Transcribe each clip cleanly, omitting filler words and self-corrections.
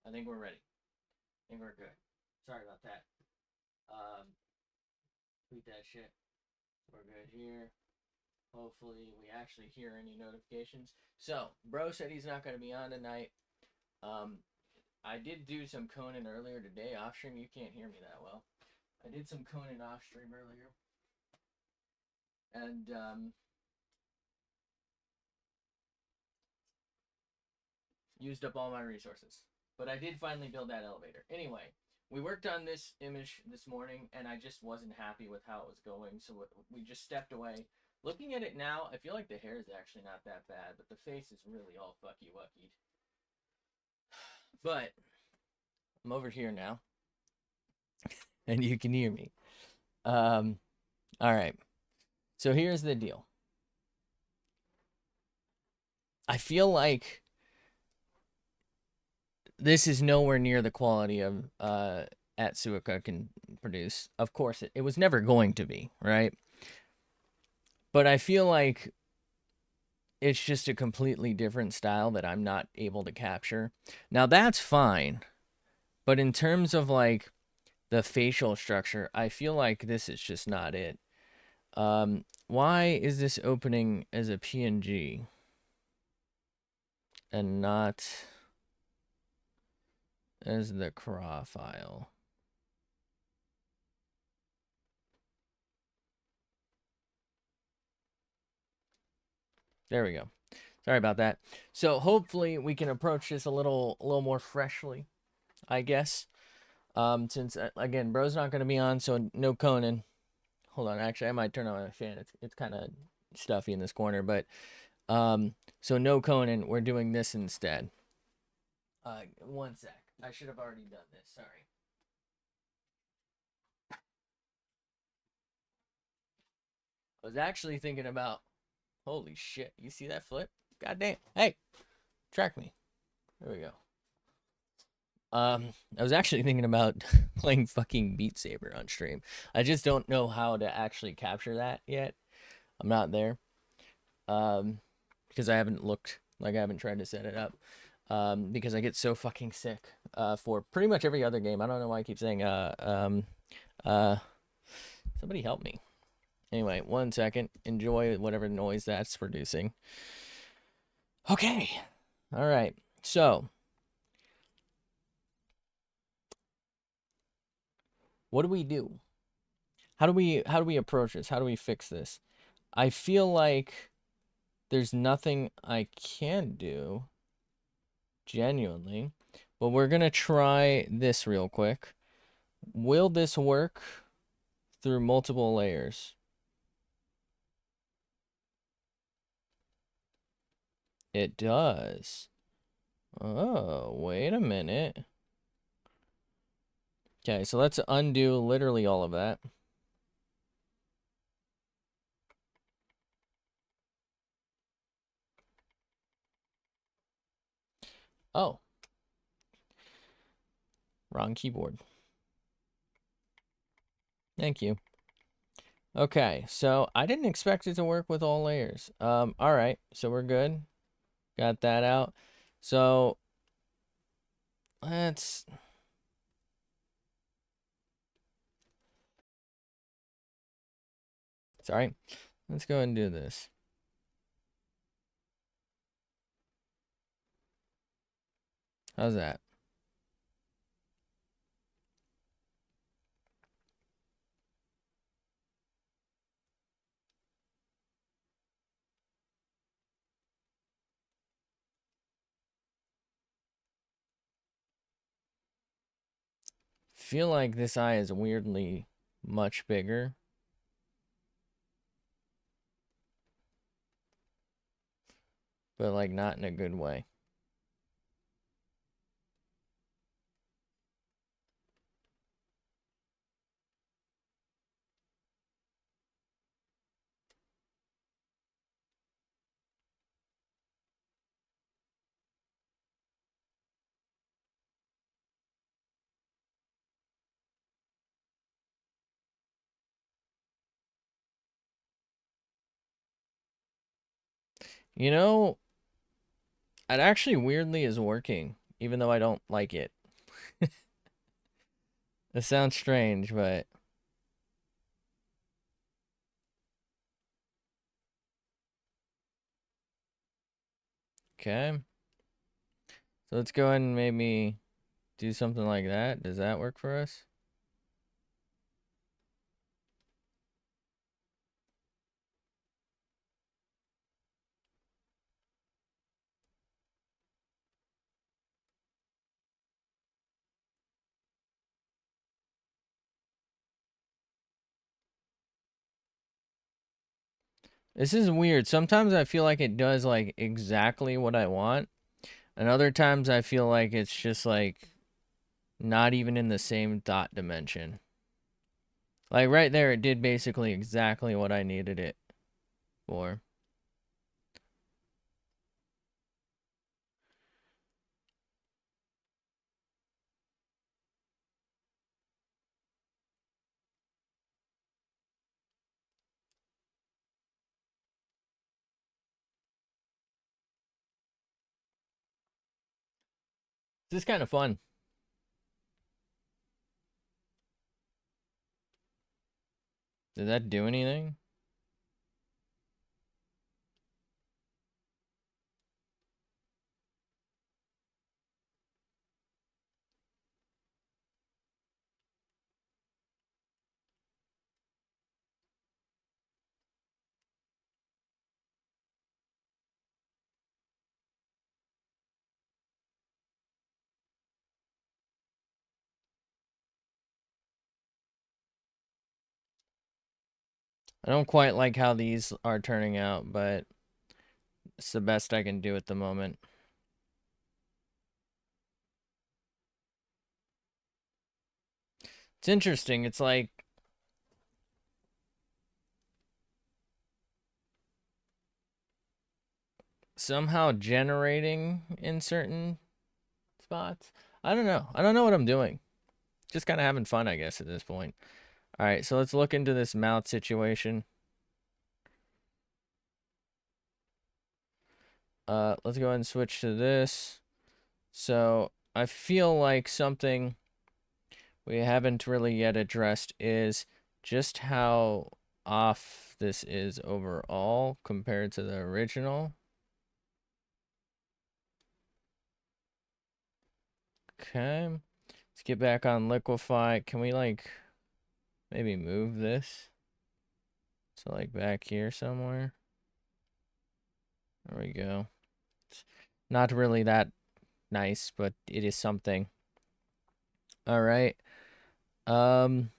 I think we're ready. I think we're good. Sorry about that. Tweet that shit. We're good here. Hopefully, we actually hear any notifications. So, bro said he's not going to be on tonight. Um, I did do some Conan earlier today off stream. You can't hear me that well. I did some Conan off stream earlier, and used up all my resources. But I did finally build that elevator. Anyway, we worked on this image this morning, and I just wasn't happy with how it was going, so we just stepped away. Looking at it now, I feel like the hair is actually not that bad, but the face is really all fucky wuckied. But I'm over here now, and you can hear me. All right. So here's the deal. I feel like this is nowhere near the quality of Atsuoka can produce. Of course, it was never going to be, right? But I feel like it's just a completely different style that I'm not able to capture. Now, that's fine. But in terms of like the facial structure, I feel like this is just not it. Why is this opening as a PNG and not as the CRAW file? There we go. Sorry about that. So hopefully we can approach this a little more freshly, I guess. Since again, bro's not going to be on, so no Conan. Hold on, actually, I might turn on my fan. It's kind of stuffy in this corner, but so no Conan. We're doing this instead. One sec. I should have already done this. Sorry. I was actually thinking about. Holy shit! You see that flip? God damn! Hey, track me. There we go. I was actually thinking about playing fucking Beat Saber on stream. I just don't know how to actually capture that yet. I'm not there. Because I haven't looked, like I haven't tried to set it up. Because I get so fucking sick. For pretty much every other game. I don't know why I keep saying somebody help me. Anyway, one second. Enjoy whatever noise that's producing. Okay. All right. So, what do we do? How do we approach this? How do we fix this? I feel like there's nothing I can do genuinely, but we're going to try this real quick. Will this work through multiple layers? It does. Oh, wait a minute. Okay, so let's undo literally all of that. Oh. Wrong keyboard. Thank you. Okay, so I didn't expect it to work with all layers. All right, so we're good. Got that out. So let's sorry. Let's go ahead and do this. How's that? Feel like this eye is weirdly much bigger. But like not in a good way. You know, it actually weirdly is working, even though I don't like it. It sounds strange, but okay. So let's go ahead and maybe do something like that. Does that work for us? This is weird. Sometimes I feel like it does like exactly what I want, and other times I feel like it's just like not even in the same dot dimension. Like right there, it did basically exactly what I needed it for. This is kind of fun. Did that do anything? I don't quite like how these are turning out, but it's the best I can do at the moment. It's interesting. It's like somehow generating in certain spots. I don't know. I don't know what I'm doing. Just kind of having fun, I guess, at this point. All right, so let's look into this mouth situation. Let's go ahead and switch to this. So I feel like something we haven't really yet addressed is just how off this is overall compared to the original. Okay, let's get back on liquefy. Can we like maybe move this? So like back here somewhere. There we go. It's not really that nice, but it is something. All right. Um,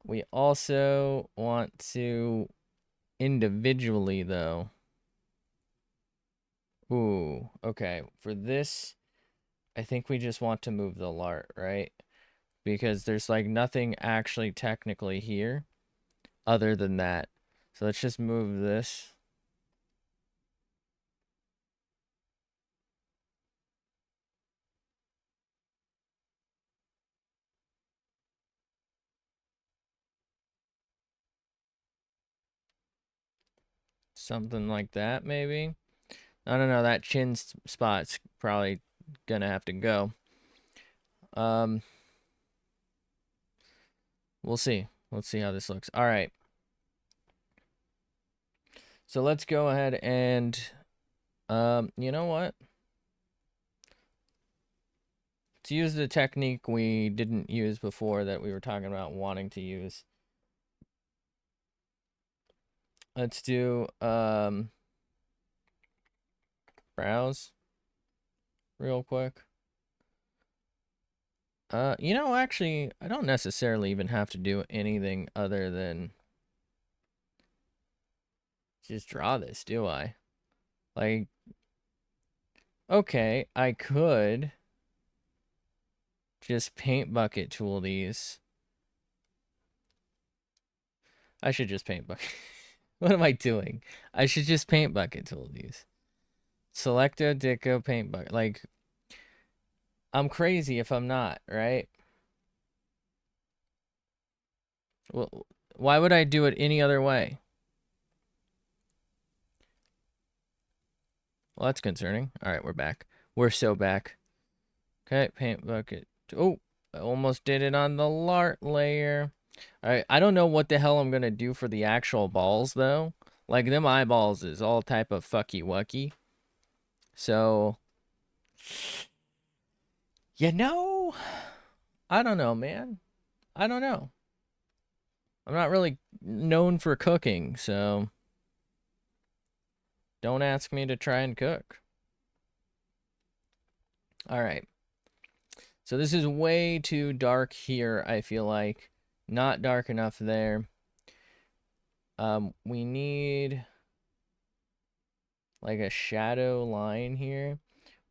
we also want to individually though. Ooh, okay. For this, I think we just want to move the lart, right? Because there's like nothing actually technically here other than that. So let's just move this. Something like that, maybe. I don't know. That chin spot's probably gonna have to go. Um, we'll see. Let's see how this looks. All right. So let's go ahead and, you know what? Let's use the technique we didn't use before that we were talking about wanting to use. Let's do, browse real quick. Actually, I don't necessarily even have to do anything other than just draw this, do I? Like, okay, I could just paint bucket tool these. I should just paint bucket. What am I doing? I should just paint bucket tool these. Selecta, Dicko, paint bucket. Like, I'm crazy if I'm not, right? Well, why would I do it any other way? Well, that's concerning. All right, we're back. We're so back. Okay, paint bucket. Oh, I almost did it on the lart layer. All right, I don't know what the hell I'm gonna do for the actual balls though. Like them eyeballs is all type of fucky wucky. So, you know, I don't know, man. I don't know. I'm not really known for cooking, so don't ask me to try and cook. All right. So this is way too dark here, I feel like. Not dark enough there. We need like a shadow line here.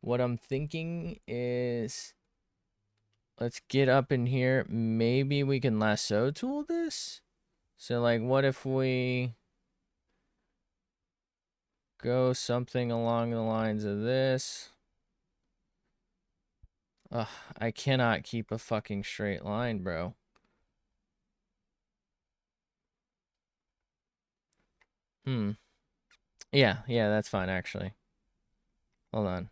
What I'm thinking is let's get up in here. Maybe we can lasso tool this. So like what if we go something along the lines of this? Ugh, I cannot keep a fucking straight line, bro. Yeah, that's fine actually. Hold on.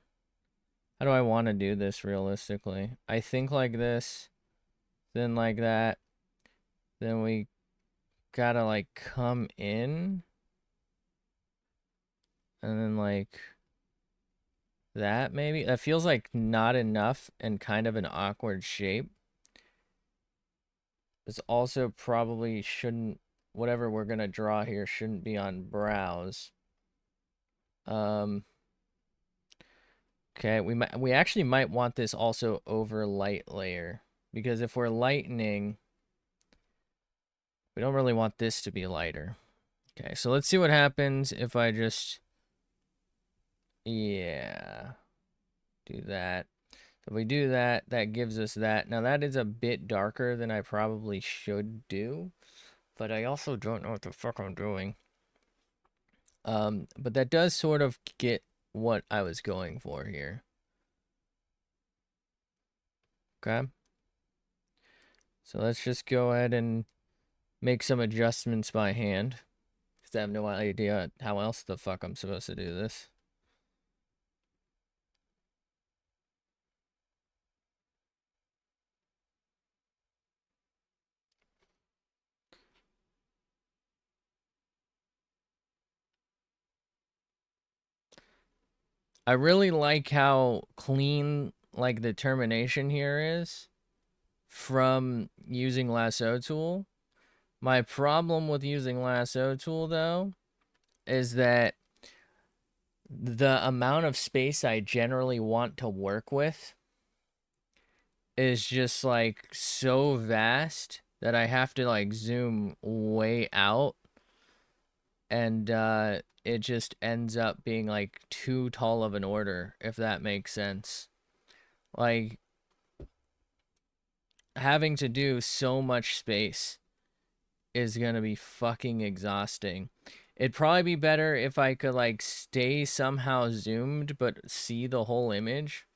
How do I want to do this realistically? I think like this, then like that, then we gotta like come in, and then like that maybe? That feels like not enough and kind of an awkward shape. This also probably shouldn't, whatever we're gonna draw here shouldn't be on browse. Um, okay, we actually might want this also over light layer, because if we're lightening, we don't really want this to be lighter. Okay, so let's see what happens if I just, yeah, do that. If we do that, that gives us that. Now that is a bit darker than I probably should do, but I also don't know what the fuck I'm doing. But that does sort of get what I was going for here. Okay. So let's just go ahead and make some adjustments by hand, because I have no idea how else the fuck I'm supposed to do this. I really like how clean like the termination here is from using lasso tool. My problem with using lasso tool though is that the amount of space I generally want to work with is just like so vast that I have to like zoom way out, and it just ends up being like too tall of an order, if that makes sense. Like having to do so much space is gonna be fucking exhausting. It'd probably be better if I could like stay somehow zoomed but see the whole image.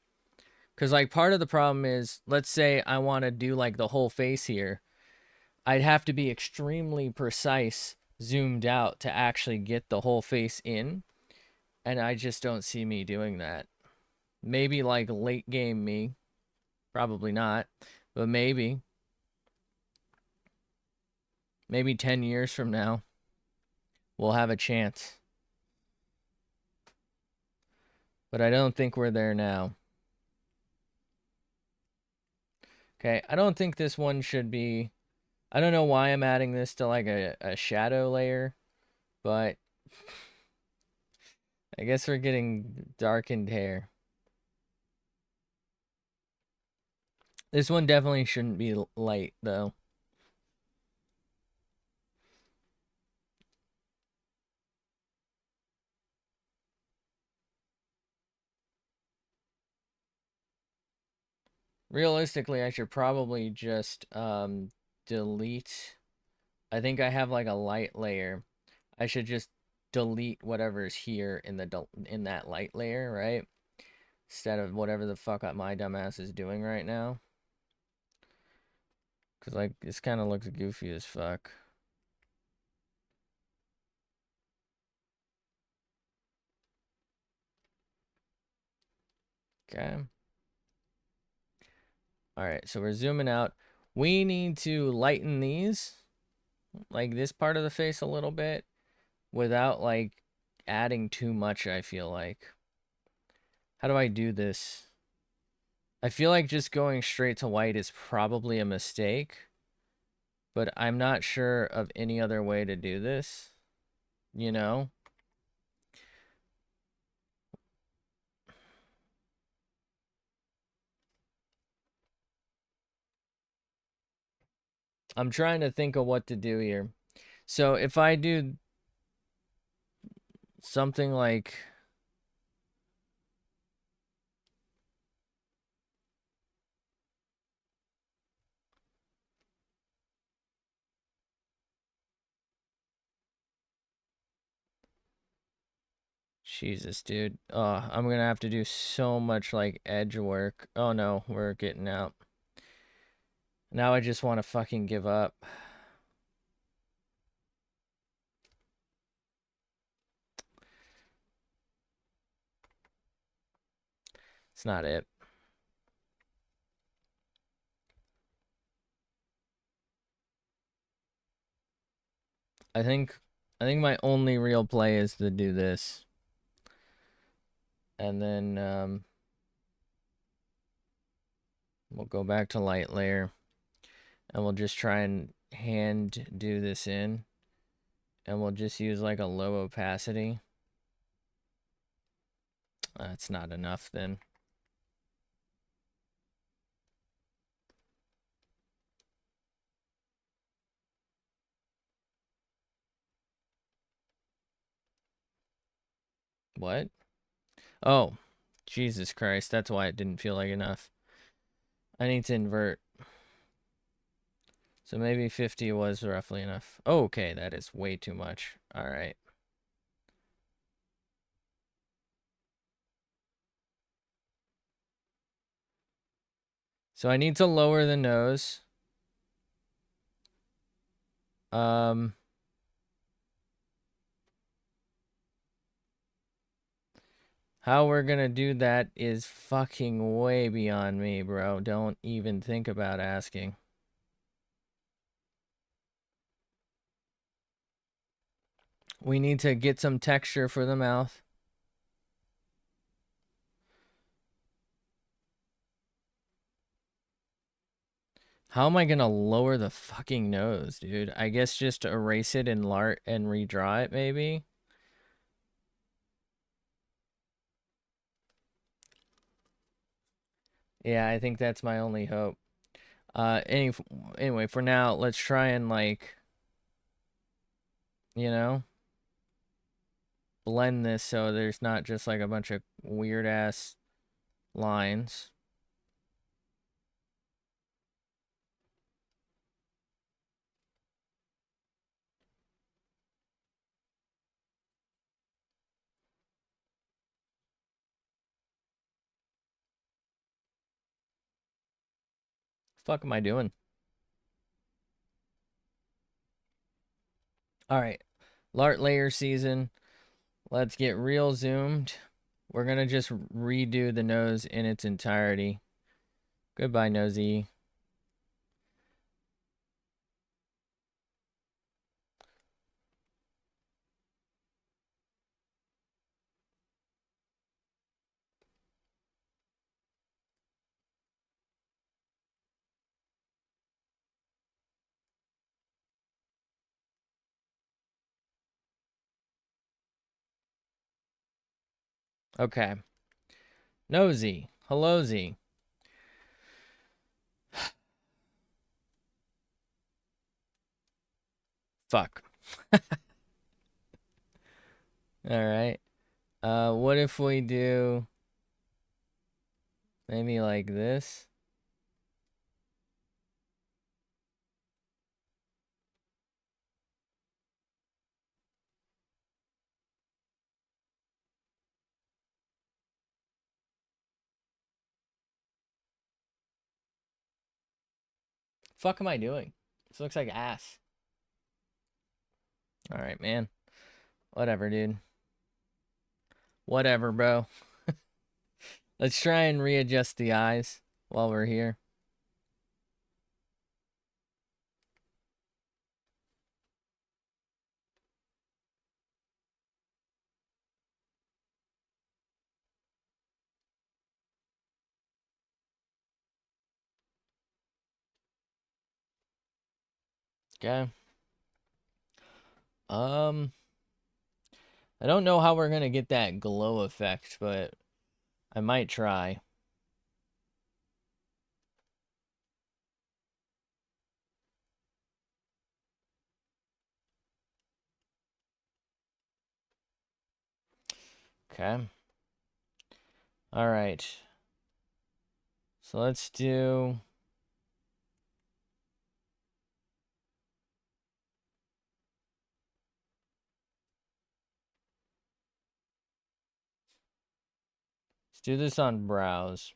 Cause like part of the problem is, let's say I want to do like the whole face here. I'd have to be extremely precise zoomed out to actually get the whole face in. And I just don't see me doing that. Maybe like late game me. Probably not. But maybe. Maybe 10 years from now, we'll have a chance. But I don't think we're there now. Okay, I don't think this one should be... I don't know why I'm adding this to like a shadow layer, but I guess we're getting darkened hair. This one definitely shouldn't be light, though. Realistically, I should probably just delete... I think I have like a light layer. I should just delete whatever's here in the in that light layer, right? Instead of whatever the fuck my dumbass is doing right now. Because like this kind of looks goofy as fuck. Okay. All right, so we're zooming out. We need to lighten these, like this part of the face a little bit, without like adding too much, I feel like. How do I do this? I feel like just going straight to white is probably a mistake, but I'm not sure of any other way to do this, you know? I'm trying to think of what to do here. So if I do something like, Jesus, dude. Oh, I'm gonna have to do so much like edge work. Oh no, we're getting out. Now I just want to fucking give up. It's not it. I think my only real play is to do this. And then we'll go back to light layer. And we'll just try and hand do this in. And we'll just use like a low opacity. That's not enough then. What? Oh, Jesus Christ. That's why it didn't feel like enough. I need to invert. So maybe 50 was roughly enough. Oh, okay, that is way too much. All right. So I need to lower the nose. How we're gonna do that is fucking way beyond me, bro. Don't even think about asking. We need to get some texture for the mouth. How am I gonna lower the fucking nose, dude? I guess just erase it and redraw it, maybe? Yeah, I think that's my only hope. Anyway, for now, let's try and like, you know, blend this so there's not just like a bunch of weird ass lines. Fuck am I doing? All right, Lart layer season. Let's get real zoomed. We're gonna just redo the nose in its entirety. Goodbye, nosy. Okay. Nosy. Hello, Z. Fuck. All right. What if we do maybe like this? Fuck am I doing? This looks like ass. All right, man. Whatever, dude. Whatever, bro. Let's try and readjust the eyes while we're here. Okay. I don't know how we're gonna get that glow effect, but I might try. Okay. All right. So let's do... Let's do this on browse.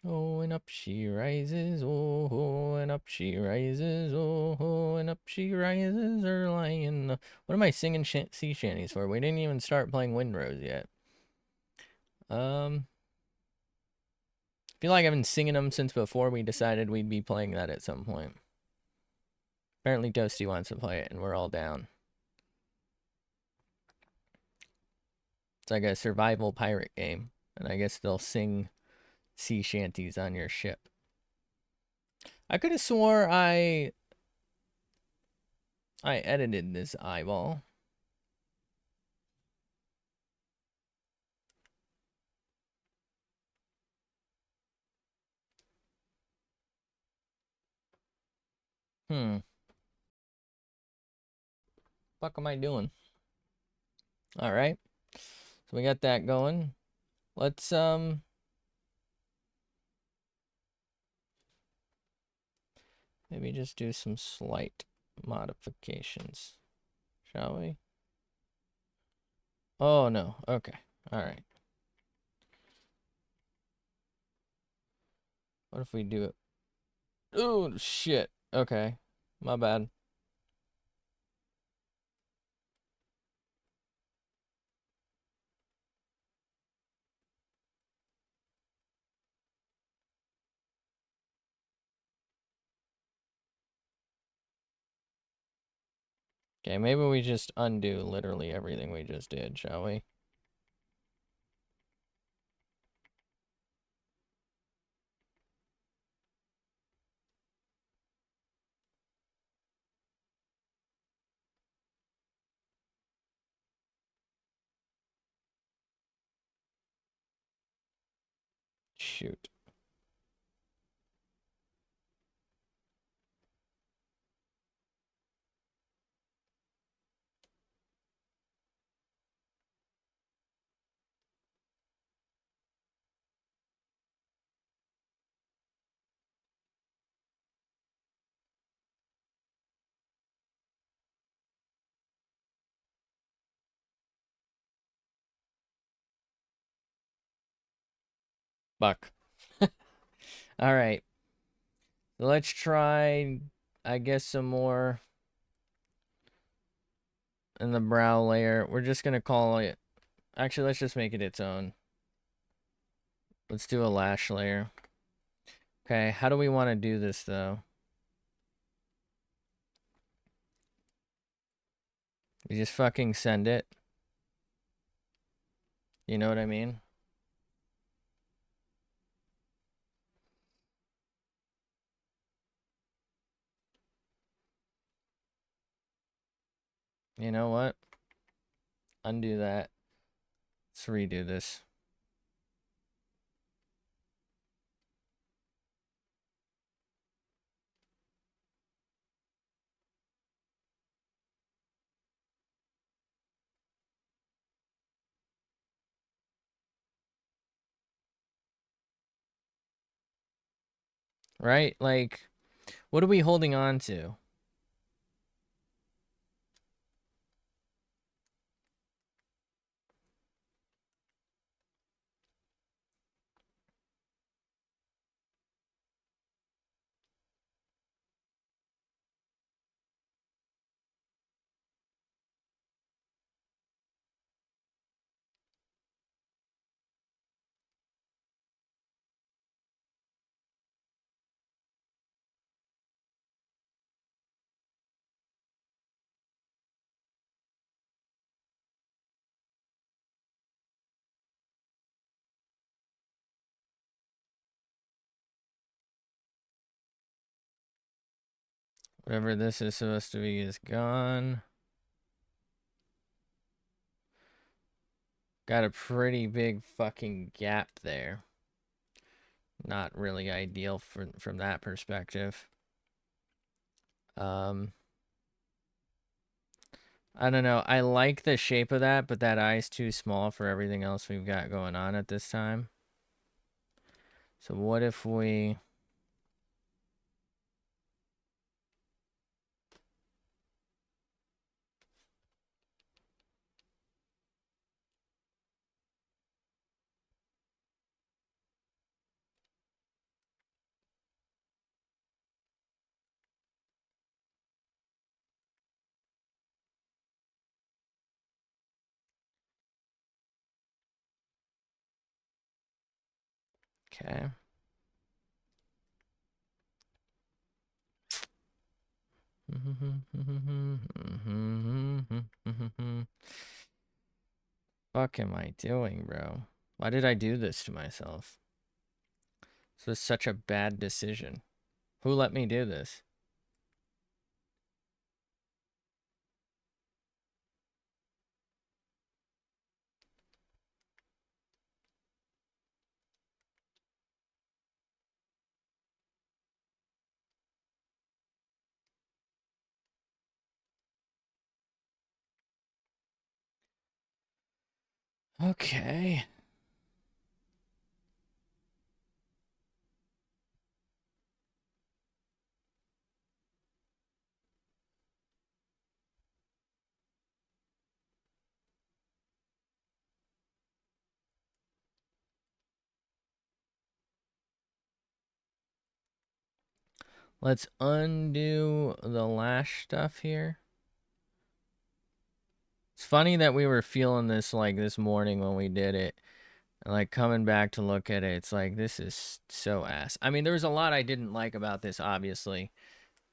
Oh, and up she rises, oh, and up she rises, oh, and up she rises early in the... What am I singing sea shanties for? We didn't even start playing Windrose yet. Feel like I've been singing them since before we decided we'd be playing that at some point. Apparently Toasty wants to play it, and we're all down. It's like a survival pirate game, and I guess they'll sing sea shanties on your ship. I could have swore I edited this eyeball. Fuck am I doing? All right. So we got that going. Let's maybe just do some slight modifications. Shall we? Oh no. Okay. All right. What if we do it? Oh shit. Okay. My bad. Okay, maybe we just undo literally everything we just did, shall we? Shoot. Fuck. All right. So let's try, I guess, some more in the brow layer. We're just gonna call it... Actually, let's just make it its own. Let's do a lash layer. Okay, how do we want to do this, though? You just fucking send it. You know what I mean? You know what? Undo that. Let's redo this. Right? Like, what are we holding on to? Whatever this is supposed to be is gone. Got a pretty big fucking gap there. Not really ideal from that perspective. I don't know. I like the shape of that, but that eye's too small for everything else we've got going on at this time. So what if we... Okay. Fuck am I doing, bro? Why did I do this to myself? This was such a bad decision. Who let me do this? Okay. Let's undo the lash stuff here. It's funny that we were feeling this like this morning when we did it. And like coming back to look at it, it's like this is so ass. I mean, there was a lot I didn't like about this, obviously,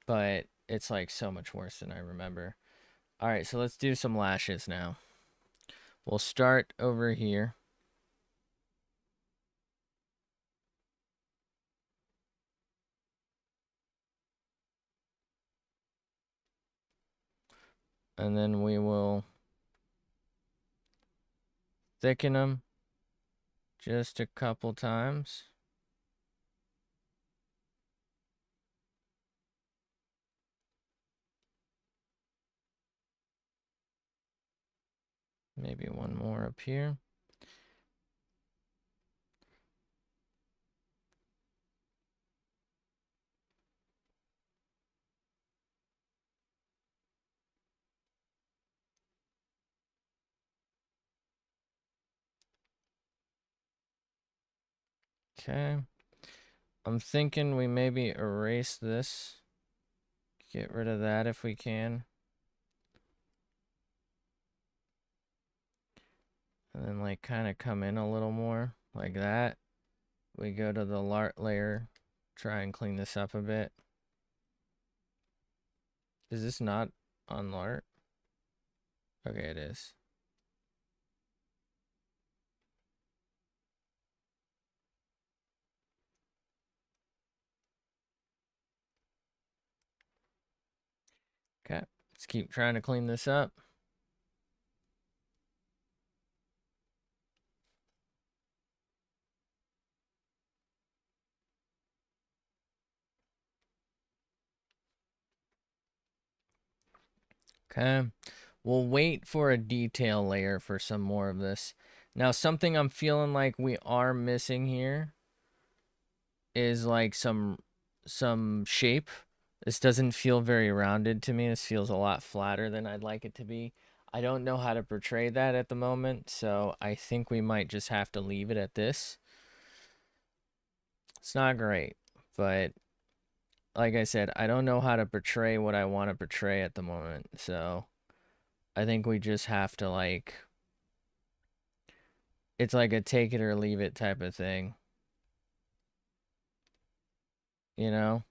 but it's like so much worse than I remember. All right, so let's do some lashes now. We'll start over here. And then we will thicken them just a couple times. Maybe one more up here. Okay. I'm thinking we maybe erase this. Get rid of that if we can. And then like kind of come in a little more like that. We go to the LART layer. Try and clean this up a bit. Is this not on LART? Okay, it is. Okay, let's keep trying to clean this up. Okay, we'll wait for a detail layer for some more of this. Now, something I'm feeling like we are missing here is like some shape. This doesn't feel very rounded to me. This feels a lot flatter than I'd like it to be. I don't know how to portray that at the moment, so I think we might just have to leave it at this. It's not great, but like I said, I don't know how to portray what I want to portray at the moment, so I think we just have to like, it's like a take it or leave it type of thing, you know?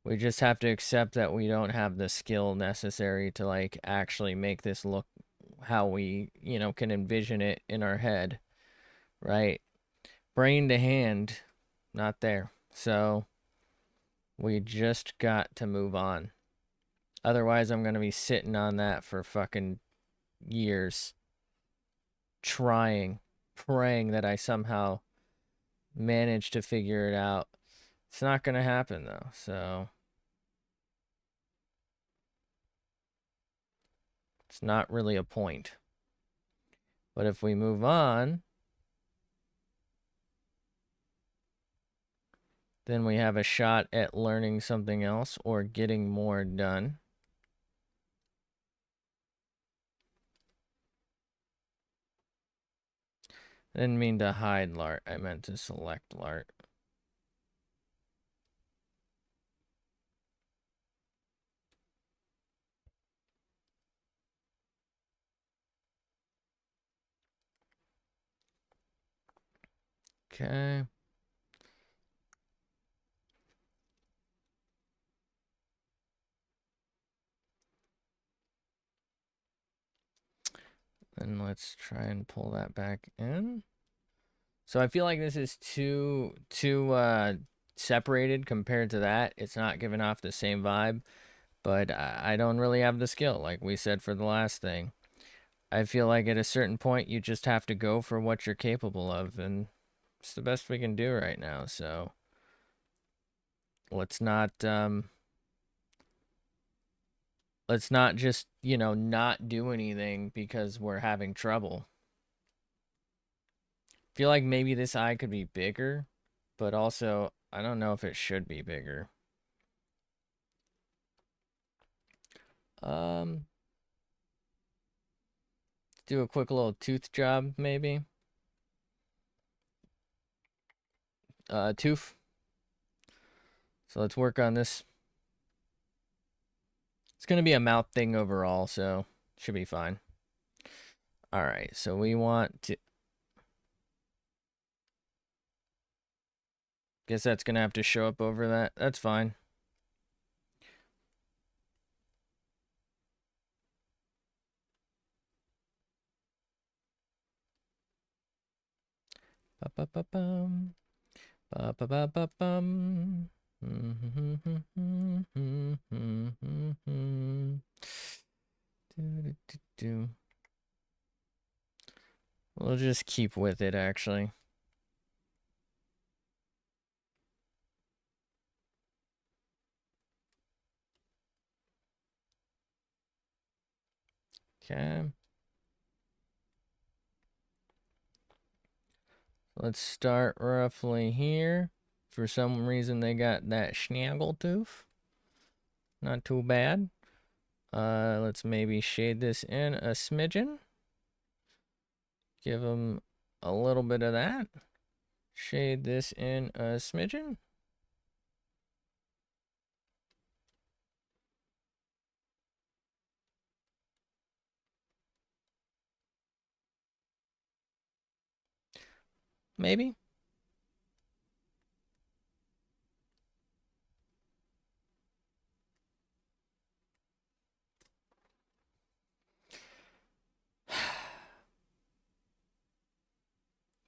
We just have to accept that we don't have the skill necessary to like actually make this look how we, can envision it in our head, right? Brain to hand, not there. So we just got to move on. Otherwise, I'm going to be sitting on that for fucking years, trying, praying that I somehow manage to figure it out. It's not going to happen though. So it's not really a point. But if we move on, then we have a shot at learning something else or getting more done. I didn't mean to hide Lart. I meant to select Lart. Okay. Then let's try and pull that back in. So I feel like this is too separated compared to that. It's not giving off the same vibe, but I don't really have the skill, like we said for the last thing. I feel like at a certain point you just have to go for what you're capable of, and it's the best we can do right now. So let's not just, not do anything because we're having trouble. Feel like maybe this eye could be bigger, but also I don't know if it should be bigger. Um, do a quick little tooth job, maybe. Tooth. So let's work on this. It's gonna be a mouth thing overall, so should be fine. All right, so we want to. Guess that's gonna have to show up over that. That's fine. Ba-ba-ba-bum. Ba-ba-ba-ba-bum. We'll just keep with it, actually. Okay. Let's start roughly here. For some reason, they got that snaggletooth. Not too bad. Let's maybe shade this in a smidgen. Give them a little bit of that. Shade this in a smidgen. Maybe.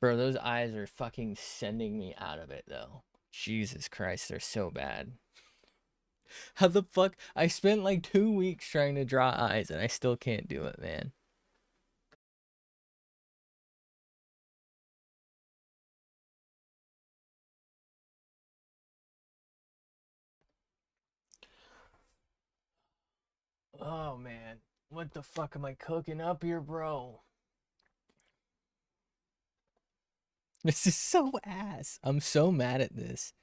Bro, those eyes are fucking sending me out of it, though. Jesus Christ, they're so bad. How the fuck? I spent like 2 weeks trying to draw eyes and I still can't do it, man. Oh, man. What the fuck am I cooking up here, bro? This is so ass. I'm so mad at this.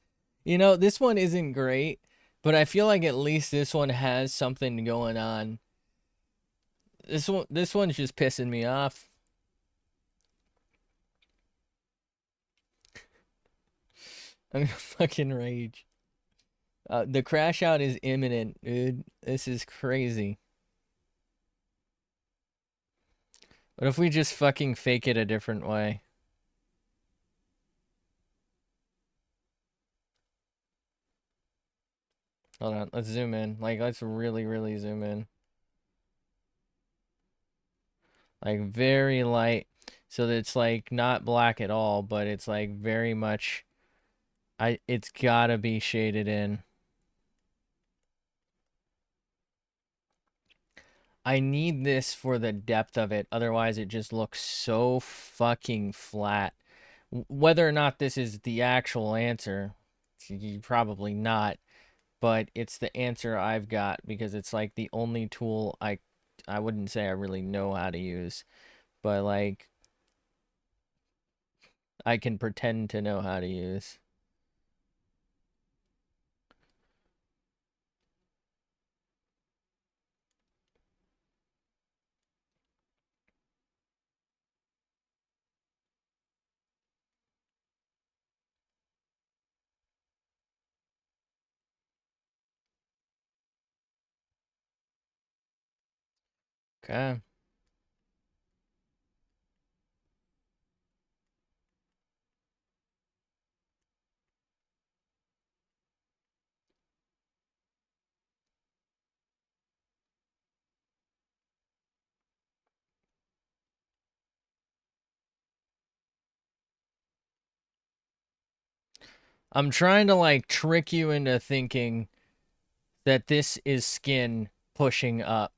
You know, this one isn't great, but I feel like at least this one has something going on. This one's just pissing me off. I'm gonna fucking rage. The crash out is imminent, dude. This is crazy. What if we just fucking fake it a different way? Hold on, let's zoom in. Like, let's really, really zoom in. Like, very light. So that it's, like, not black at all, but it's, like, very much... It's gotta be shaded in. I need this for the depth of it. Otherwise, it just looks so fucking flat. Whether or not this is the actual answer, probably not. But it's the answer I've got because it's like the only tool I wouldn't say I really know how to use, but like I can pretend to know how to use. Okay. I'm trying to like trick you into thinking that this is skin pushing up.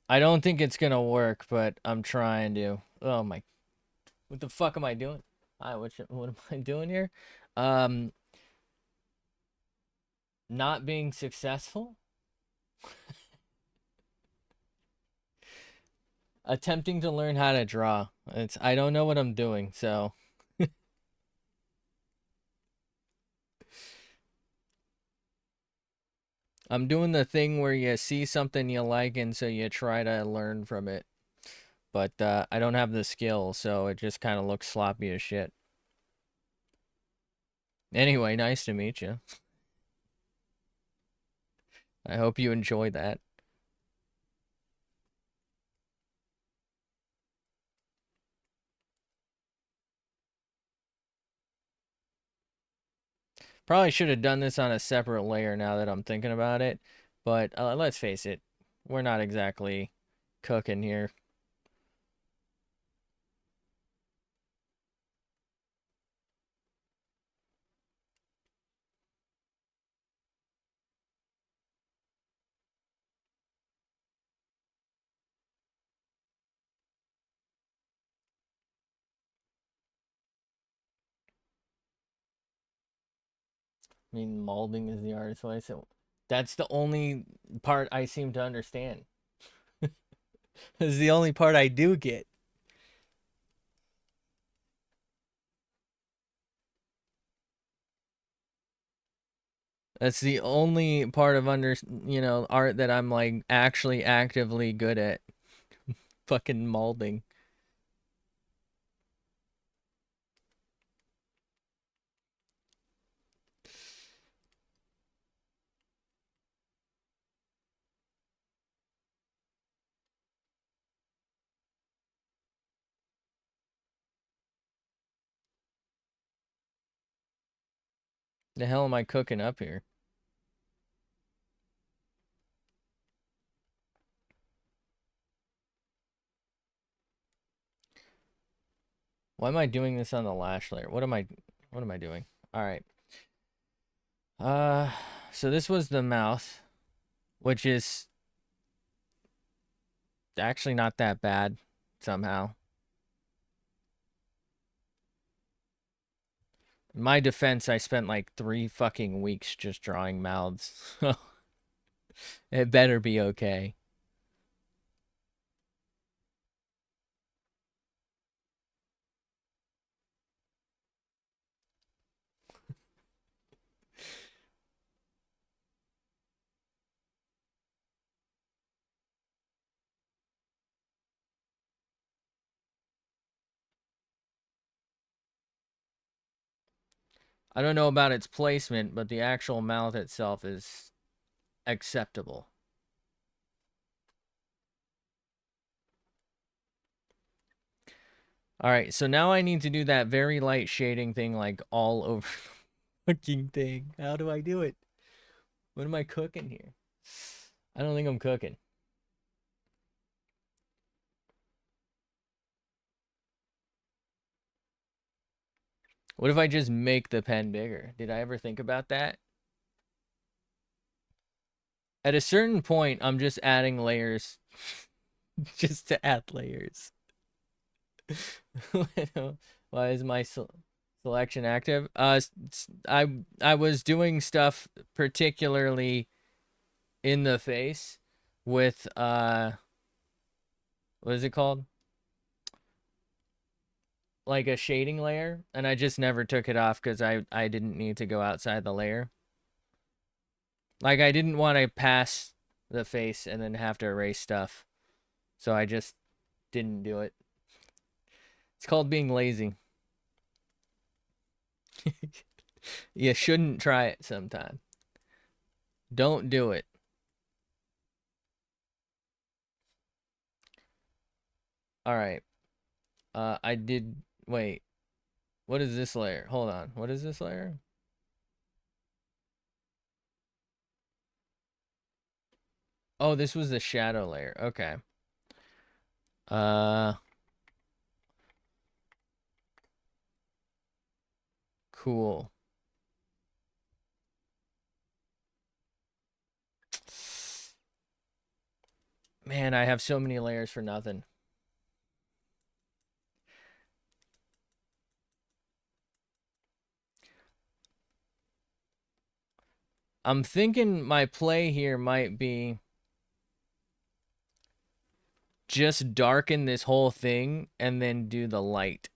I don't think it's gonna work, but I'm trying to. Oh my, what the fuck am I doing? What am I doing here? Um, not being successful? Attempting to learn how to draw. I don't know what I'm doing, so I'm doing the thing where you see something you like and so you try to learn from it. But I don't have the skill, so it just kind of looks sloppy as shit. Anyway, nice to meet you. I hope you enjoy that. Probably should have done this on a separate layer now that I'm thinking about it. But let's face it, we're not exactly cooking here. I mean, molding is the artist's way, so that's the only part I seem to understand. It's the only part I do get. That's the only part of art that I'm like actually actively good at. Fucking molding. The hell am I cooking up here? Why am I doing this on the lash layer? What am I doing? All right. Uh, so this was the mouth, which is actually not that bad somehow. In my defense, I spent like 3 fucking weeks just drawing mouths. It better be okay. I don't know about its placement, but the actual mouth itself is acceptable. All right, so now I need to do that very light shading thing like all over the fucking thing. How do I do it? What am I cooking here? I don't think I'm cooking. What if I just make the pen bigger? Did I ever think about that? At a certain point, I'm just adding layers just to add layers. Why is my selection active? I was doing stuff particularly in the face with what is it called? Like a shading layer, and I just never took it off because I didn't need to go outside the layer. Like I didn't want to pass the face and then have to erase stuff, so I just didn't do it. It's called being lazy. You shouldn't try it sometime. Don't do it. All right. I did. Wait. What is this layer? Hold on. What is this layer? Oh, this was the shadow layer. Okay. Uh, cool. Man, I have so many layers for nothing. I'm thinking my play here might be just darken this whole thing and then do the light.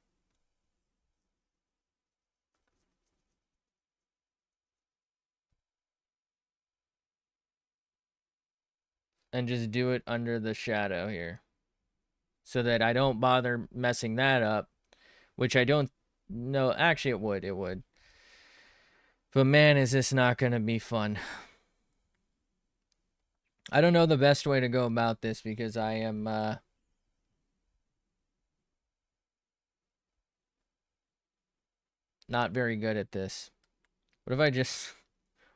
And just do it under the shadow here. So that I don't bother messing that up. Which I don't know. Actually, it would. It would. But man, is this not going to be fun. I don't know the best way to go about this because I am not very good at this. What if I just...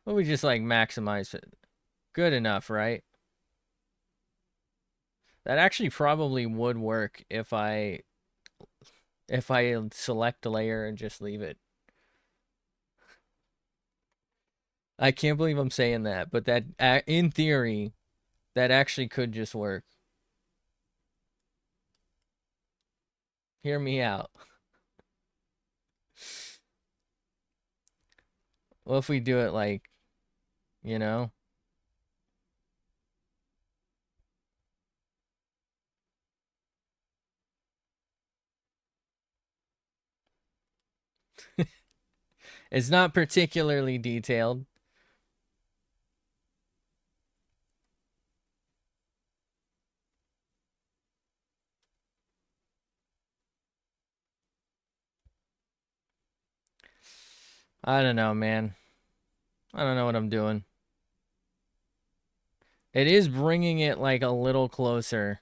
What if we just like maximize it? Good enough, right? That actually probably would work if I select a layer and just leave it. I can't believe I'm saying that, but that in theory, that actually could just work. Hear me out. What if we do it like, you know? It's not particularly detailed. I don't know, man. I don't know what I'm doing. It is bringing it like a little closer.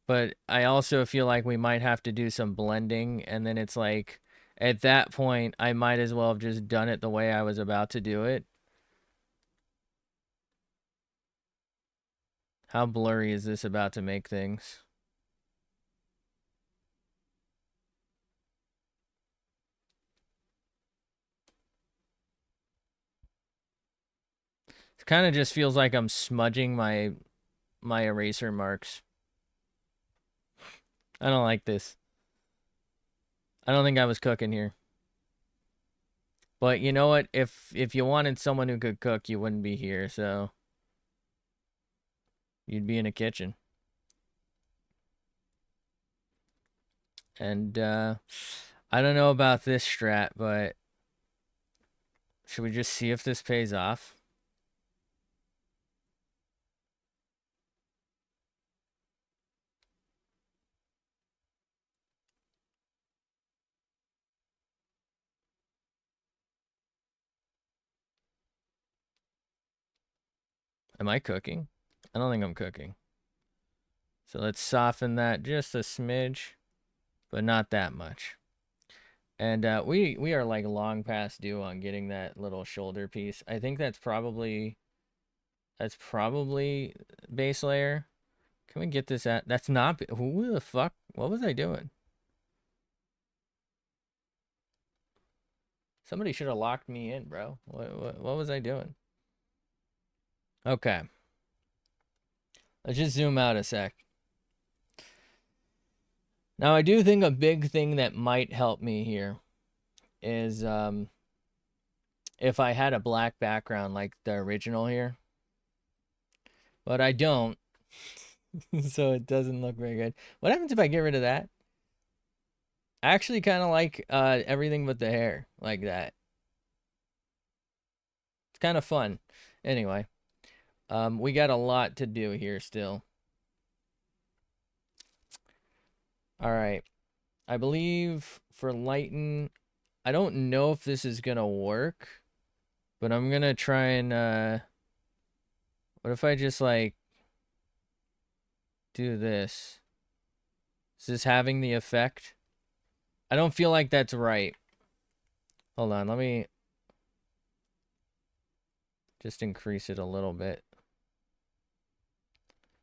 But I also feel like we might have to do some blending, and then it's like at that point I might as well have just done it the way I was about to do it. How blurry is this about to make things? Kind of just feels like I'm smudging my eraser marks. I don't like this. I don't think I was cooking here. But you know what? If you wanted someone who could cook, you wouldn't be here, so you'd be in a kitchen. And I don't know about this strat, but should we just see if this pays off? Am I cooking? I don't think I'm cooking. So let's soften that just a smidge, but not that much. And we are like long past due on getting that little shoulder piece. I think that's probably base layer. Can we get this at? That's not. Who the fuck? What was I doing? Somebody should have locked me in, bro. What was I doing? Okay. Let's just zoom out a sec. Now I do think a big thing that might help me here is if I had a black background like the original here, but I don't, so it doesn't look very good. What happens if I get rid of that? I actually kind of like everything but the hair like that. It's kind of fun. Anyway, we got a lot to do here still. All right. I believe for lighten, I don't know if this is gonna work, but I'm gonna try and what if I just like do this? Is this having the effect? I don't feel like that's right. Hold on, let me just increase it a little bit.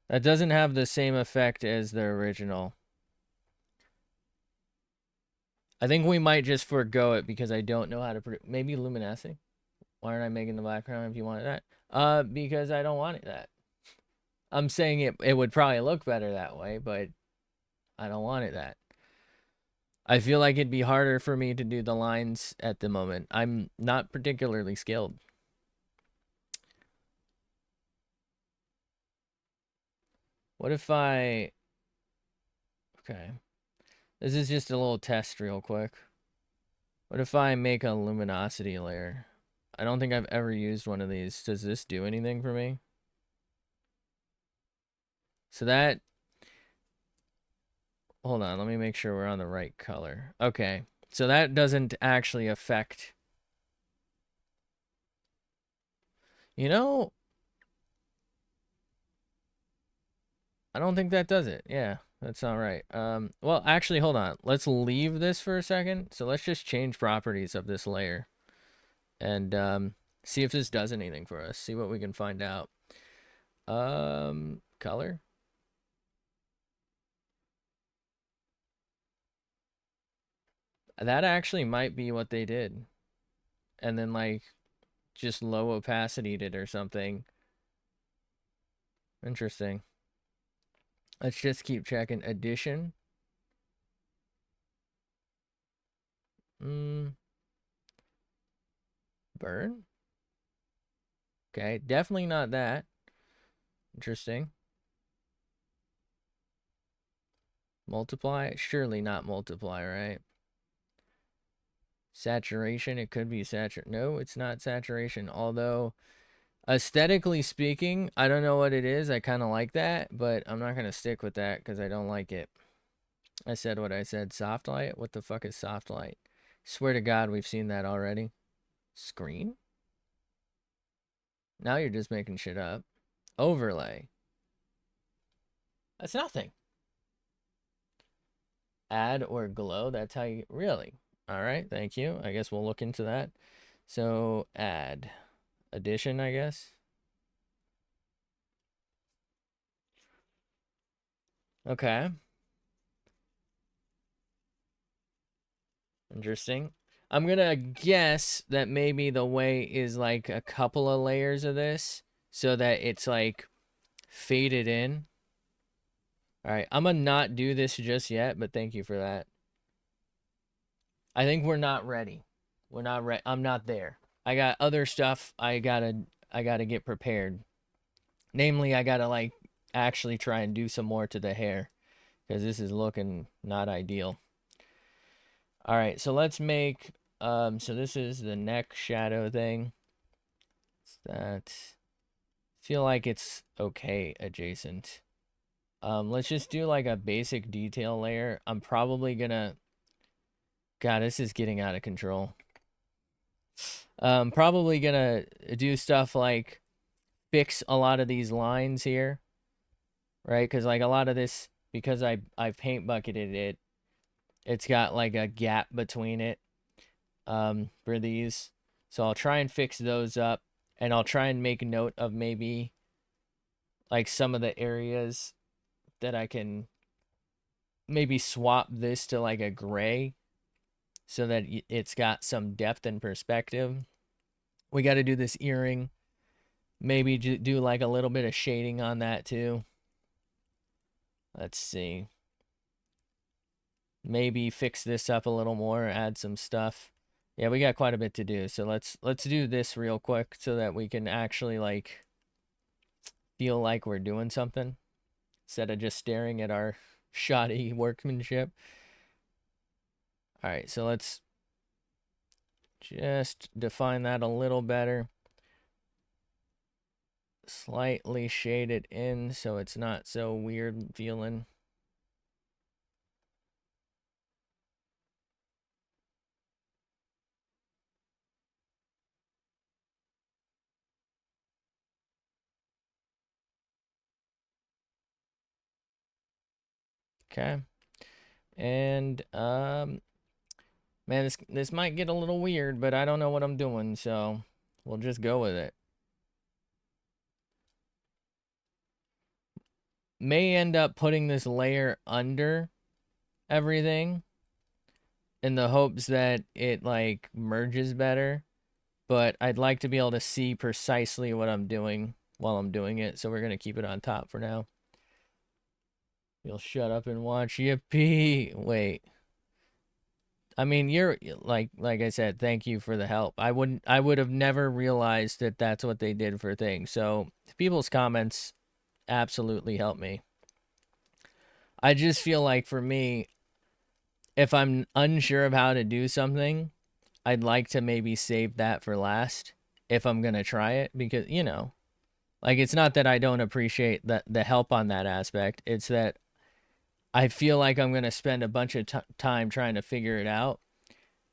That doesn't have the same effect as the original. I think we might just forego it because I don't know how to produce. Maybe luminescing. Why aren't I making the background if you wanted that? Because I don't want it that. I'm saying it would probably look better that way, but I don't want it that. I feel like it'd be harder for me to do the lines at the moment. I'm not particularly skilled. What if I... Okay. This is just a little test real quick. What if I make a luminosity layer? I don't think I've ever used one of these. Does this do anything for me? So that... Hold on, let me make sure we're on the right color. Okay, so that doesn't actually affect... You know... I don't think that does it. Yeah, that's not right. Well, actually, hold on. Let's leave this for a second. So let's just change properties of this layer. And see if this does anything for us. See what we can find out. Color. That actually might be what they did. And then like just low opacity it or something. Interesting. Let's just keep checking. Addition. Burn. Okay, definitely not that. Interesting. Multiply? Surely not multiply, right? Saturation? It could be saturation. No, it's not saturation. Although, aesthetically speaking, I don't know what it is. I kind of like that, but I'm not going to stick with that because I don't like it. I said what I said. Soft light? What the fuck is soft light? Swear to God, we've seen that already. Screen? Now you're just making shit up. Overlay. That's nothing. Add or glow? That's how you... Really? All right, thank you. I guess we'll look into that. So, add. Addition, I guess. Okay. Interesting. I'm gonna guess that maybe the way is like a couple of layers of this so that it's like faded in. All right, I'm gonna not do this just yet, but thank you for that. I think we're not ready. We're not ready. I'm not there. I got other stuff I gotta get prepared. Namely, I gotta like actually try and do some more to the hair because this is looking not ideal. All right, so let's make so this is the neck shadow thing. That feel like it's okay adjacent. Let's just do like a basic detail layer. I'm probably gonna God, this is getting out of control. Probably gonna do stuff like fix a lot of these lines here, right? Because like a lot of this, because I paint bucketed it, it's got like a gap between it for these. So I'll try and fix those up, and I'll try and make note of maybe like some of the areas that I can maybe swap this to like a gray so that it's got some depth and perspective. We got to do this earring. Maybe do like a little bit of shading on that too. Let's see. Maybe fix this up a little more, add some stuff. Yeah, we got quite a bit to do. So let's do this real quick so that we can actually like feel like we're doing something instead of just staring at our shoddy workmanship. All right, so let's just define that a little better. Slightly shade it in so it's not so weird feeling. Okay. And man, this might get a little weird, but I don't know what I'm doing, so we'll just go with it. May end up putting this layer under everything in the hopes that it like merges better, but I'd like to be able to see precisely what I'm doing while I'm doing it, so we're going to keep it on top for now. You'll shut up and watch. Yippee. Wait. I mean, you're like I said, thank you for the help. I would have never realized that that's what they did for things. So, people's comments absolutely help me. I just feel like for me, if I'm unsure of how to do something, I'd like to maybe save that for last if I'm going to try it because, like it's not that I don't appreciate the help on that aspect. It's that I feel like I'm going to spend a bunch of time trying to figure it out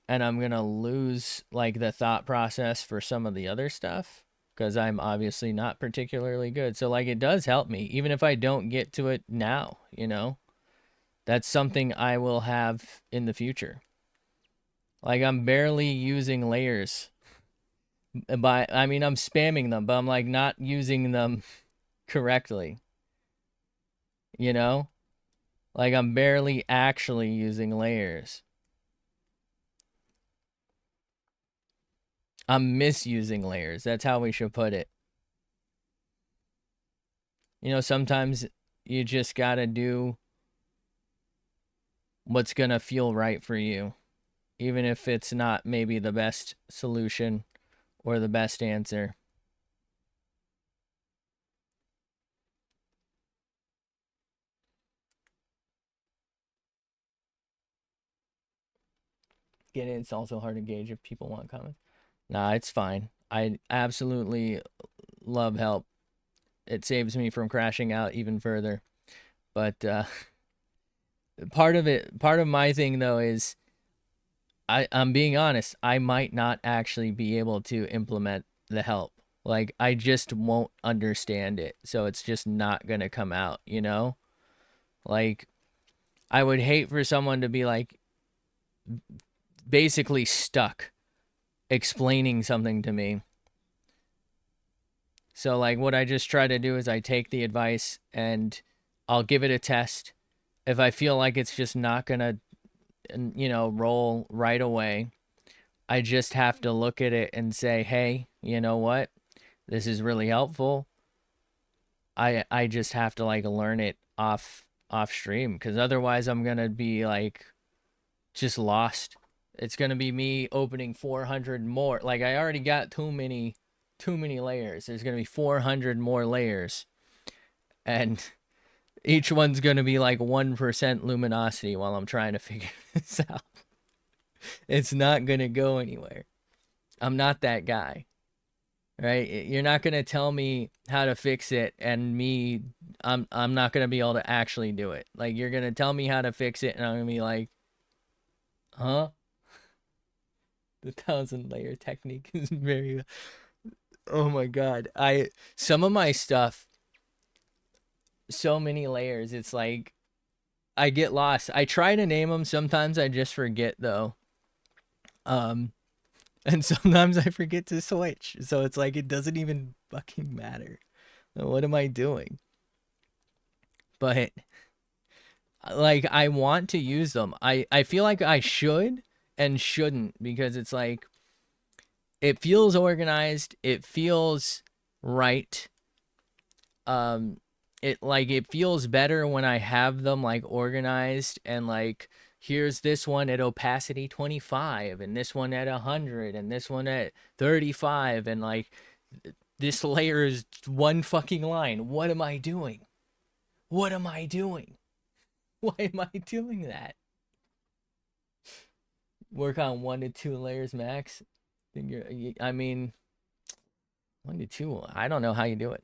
and I'm going to lose like the thought process for some of the other stuff because I'm obviously not particularly good. So like it does help me even if I don't get to it now, That's something I will have in the future. Like I'm barely using layers. I mean I'm spamming them, but I'm like not using them correctly. You know? Like I'm barely actually using layers. I'm misusing layers. That's how we should put it. Sometimes you just got to do what's going to feel right for you, even if it's not maybe the best solution or the best answer. Get it? It's also hard to gauge if people want comments. Nah, it's fine. I absolutely love help. It saves me from crashing out even further. But part of my thing though is I'm being honest, I might not actually be able to implement the help. Like I just won't understand it. So it's just not going to come out. Like I would hate for someone to be like basically stuck explaining something to me. So like what I just try to do is I take the advice and I'll give it a test. If I feel like it's just not going to roll right away, I just have to look at it and say, "Hey, you know what? This is really helpful. I just have to like learn it off stream because otherwise I'm gonna be like just lost. It's gonna be me opening 400 more. Like I already got too many layers. There's gonna be 400 more layers, and each one's gonna be like 1% luminosity while I'm trying to figure this out. It's not gonna go anywhere. I'm not that guy, right? You're not gonna tell me how to fix it, and I'm not gonna be able to actually do it. Like you're gonna tell me how to fix it, and I'm gonna be like, huh? The 1,000 layer technique is very. Oh my god! Some of my stuff, so many layers. It's like I get lost. I try to name them. Sometimes I just forget though. Um, and sometimes I forget to switch. So it's like it doesn't even fucking matter. What am I doing? But like I want to use them. I feel like I should and shouldn't because it's like it feels organized. It feels right. Um it feels better when I have them like organized and like here's this one at opacity 25 and this one at 100 and this one at 35 and like this layer is one fucking line. What am I doing? What am I doing? Why am I doing that? Work on 1 to 2 layers max. I mean, 1 to 2. I don't know how you do it.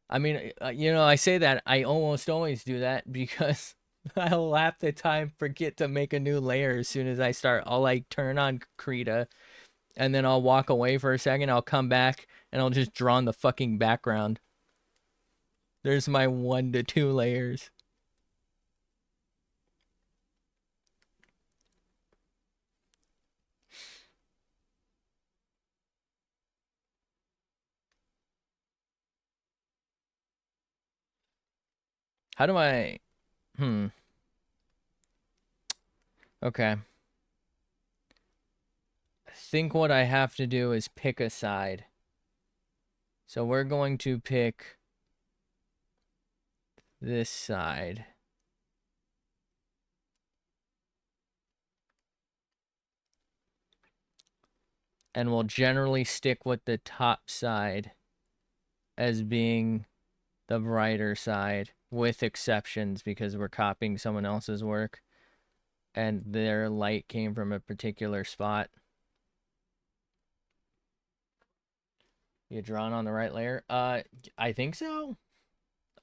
I mean, I say that I almost always do that because I'll half the time forget to make a new layer as soon as I start. I'll like turn on Krita and then I'll walk away for a second. I'll come back and I'll just draw on the fucking background. There's my 1 to 2 layers. How do I? Hmm. Okay. I think what I have to do is pick a side. So we're going to pick this side. And we'll generally stick with the top side as being the brighter side, with exceptions because we're copying someone else's work and their light came from a particular spot. You drawn on the right layer? I think so.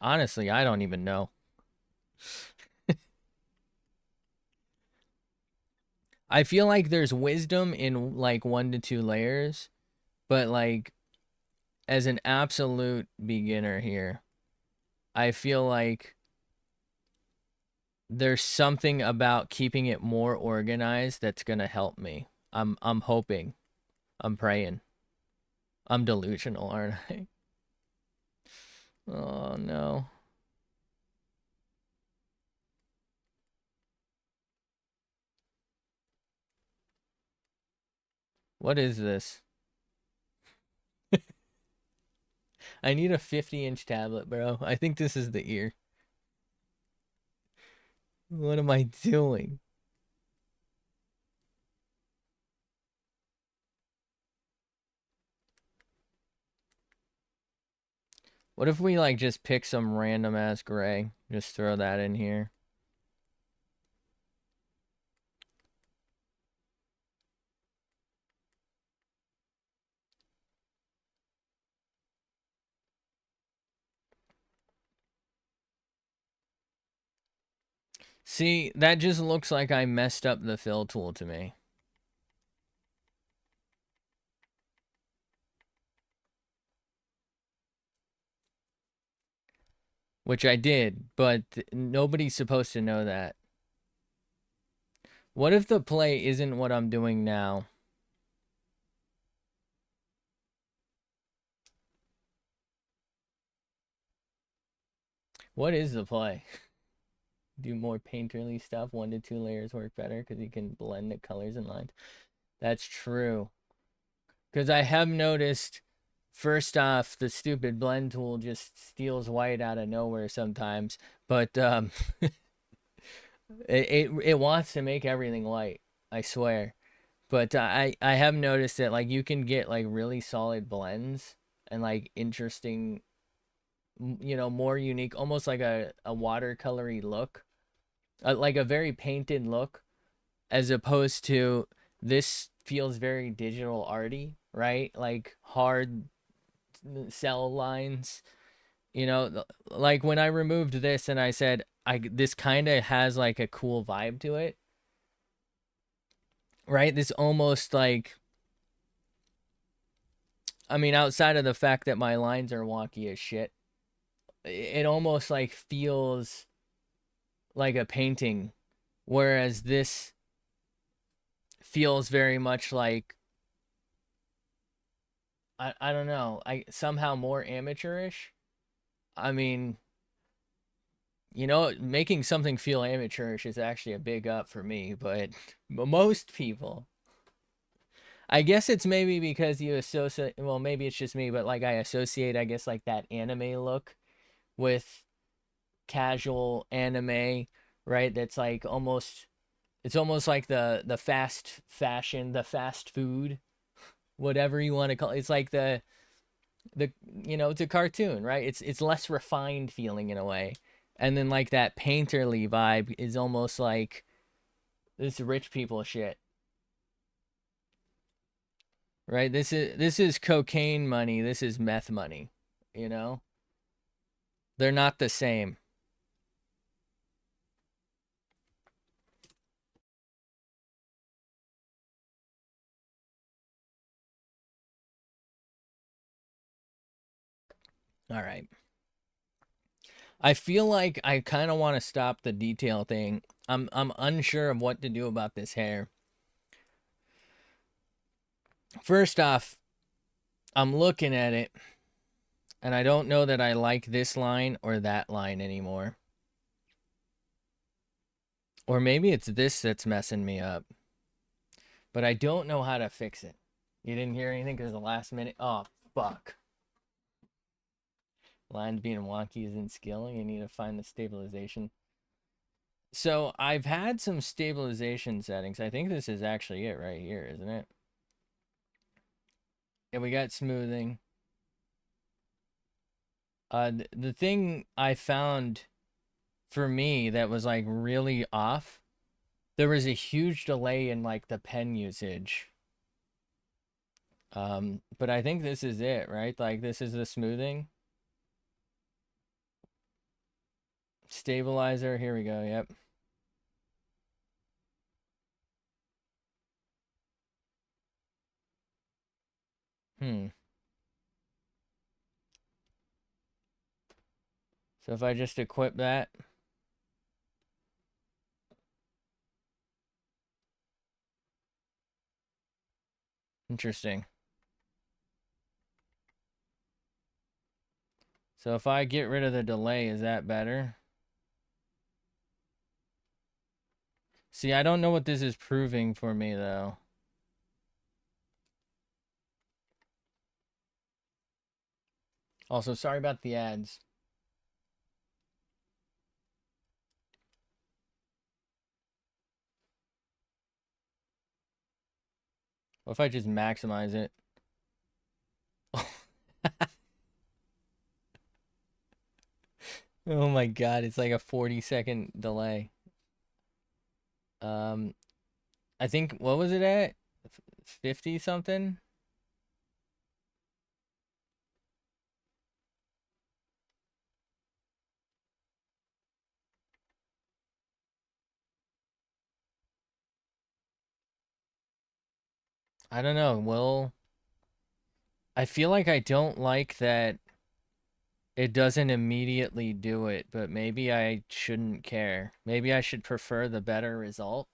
Honestly, I don't even know. I feel like there's wisdom in like 1 to 2 layers, but like as an absolute beginner here, I feel like there's something about keeping it more organized that's gonna help me. I'm hoping. I'm praying. I'm delusional, aren't I? Oh no. What is this? I need a 50-inch tablet, bro. I think this is the ear. What am I doing? What if we like just pick some random ass gray? Just throw that in here. See, that just looks like I messed up the fill tool to me. Which I did, but nobody's supposed to know that. What if the play isn't what I'm doing now? What is the play? Do more painterly stuff. 1 to 2 layers work better because you can blend the colors and lines. That's true. Because I have noticed First off, the stupid blend tool just steals white out of nowhere sometimes, but it wants to make everything white. I swear. But I have noticed that like you can get like really solid blends and like interesting, more unique, almost like a watercolory look, like a very painted look, as opposed to this feels very digital arty, right? Like hard cell lines. Like when I removed this and I said I this kind of has like a cool vibe to it, right? This almost like, I mean, outside of the fact that my lines are wonky as shit, it almost like feels like a painting, whereas this feels very much like, I don't know, I somehow more amateurish. I mean, making something feel amateurish is actually a big up for me, but most people, I guess it's maybe because you associate, well, maybe it's just me, but like I associate, I guess, like that anime look with casual anime, right? That's like almost, it's almost like the fast fashion, the fast food, whatever you want to call it. It's like the it's a cartoon, right? It's less refined feeling in a way. And then like that painterly vibe is almost like this rich people shit, right? This is cocaine money, this is meth money, you know? They're not the same. All right. I feel like I kind of want to stop the detail thing. I'm unsure of what to do about this hair. First off, I'm looking at it and I don't know that I like this line or that line anymore. Or maybe it's this that's messing me up. But I don't know how to fix it. You didn't hear anything because the last minute. Oh, fuck. Lines being wonky isn't skill. You need to find the stabilization. So I've had some stabilization settings. I think this is actually it right here, isn't it? Yeah, we got smoothing. The thing I found for me that was like really off, there was a huge delay in like the pen usage. But I think this is it, right? Like this is the smoothing. Stabilizer, here we go, yep. Hmm. So if I just equip that, interesting. So if I get rid of the delay, is that better? See, I don't know what this is proving for me though. Also, sorry about the ads. What if I just maximize it? Oh my god, it's like a 40-second delay. Um, I think, what was it at? 50 something? I don't know. Well, I feel like I don't like that it doesn't immediately do it, but maybe I shouldn't care. Maybe I should prefer the better result.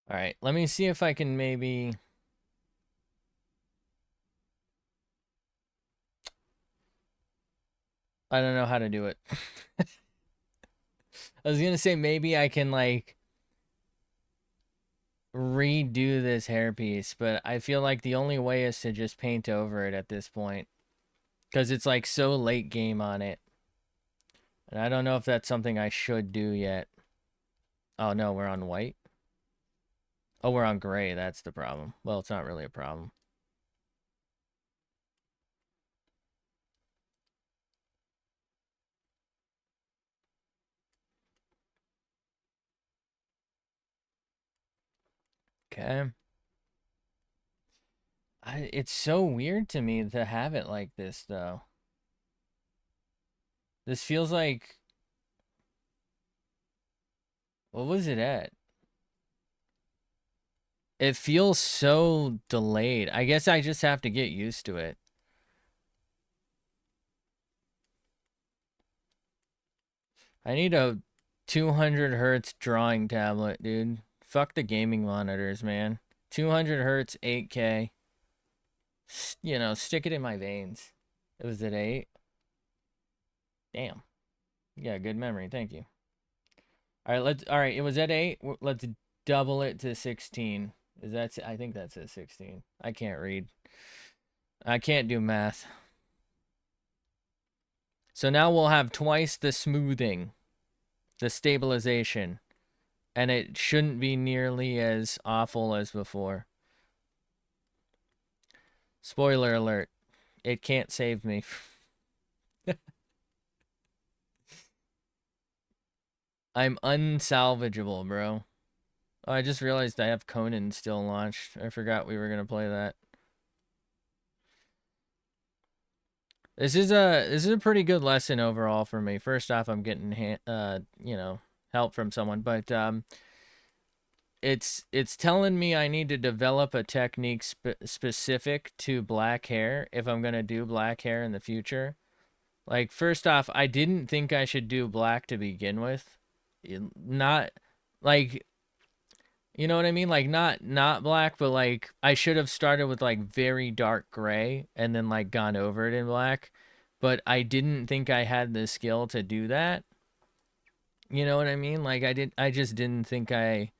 All right, let me see if I can maybe. I don't know how to do it. I was gonna say maybe I can like redo this hairpiece, but I feel like the only way is to just paint over it at this point. Because it's like so late game on it. And I don't know if that's something I should do yet. Oh no, we're on white. Oh, we're on gray. That's the problem. Well, it's not really a problem. Okay. It's so weird to me to have it like this, though. This feels like... What was it at? It feels so delayed. I guess I just have to get used to it. I need a 200 hertz drawing tablet, dude. Fuck the gaming monitors, man. 200 hertz, 8K. You know, stick it in my veins. It was at 8. Damn. Yeah, good memory. Thank you. All right, it was at 8. Let's double it to 16. Is that I think that's at 16. I can't read. I can't do math. So now we'll have twice the smoothing, the stabilization, and it shouldn't be nearly as awful as before. Spoiler alert. It can't save me. I'm unsalvageable, bro. Oh, I just realized I have Conan still launched. I forgot we were gonna play that. This is a pretty good lesson overall for me. First off, I'm getting you know, help from someone, but it's telling me I need to develop a technique specific to black hair if I'm gonna do black hair in the future. Like, first off, I didn't think I should do black to begin with. Not like, you know what I mean? Like, not black, but like I should have started with like very dark gray and then like gone over it in black. But I didn't think I had the skill to do that. You know what I mean? Like I just didn't think I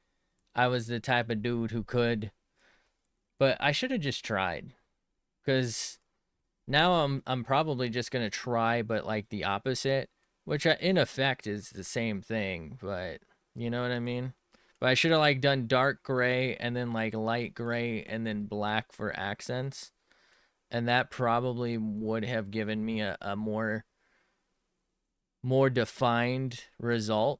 was the type of dude who could. But I should have just tried. 'Cause now I'm probably just gonna try, but like the opposite, which in effect is the same thing, but you know what I mean? But I should have like done dark gray and then like light gray and then black for accents, and that probably would have given me a more defined result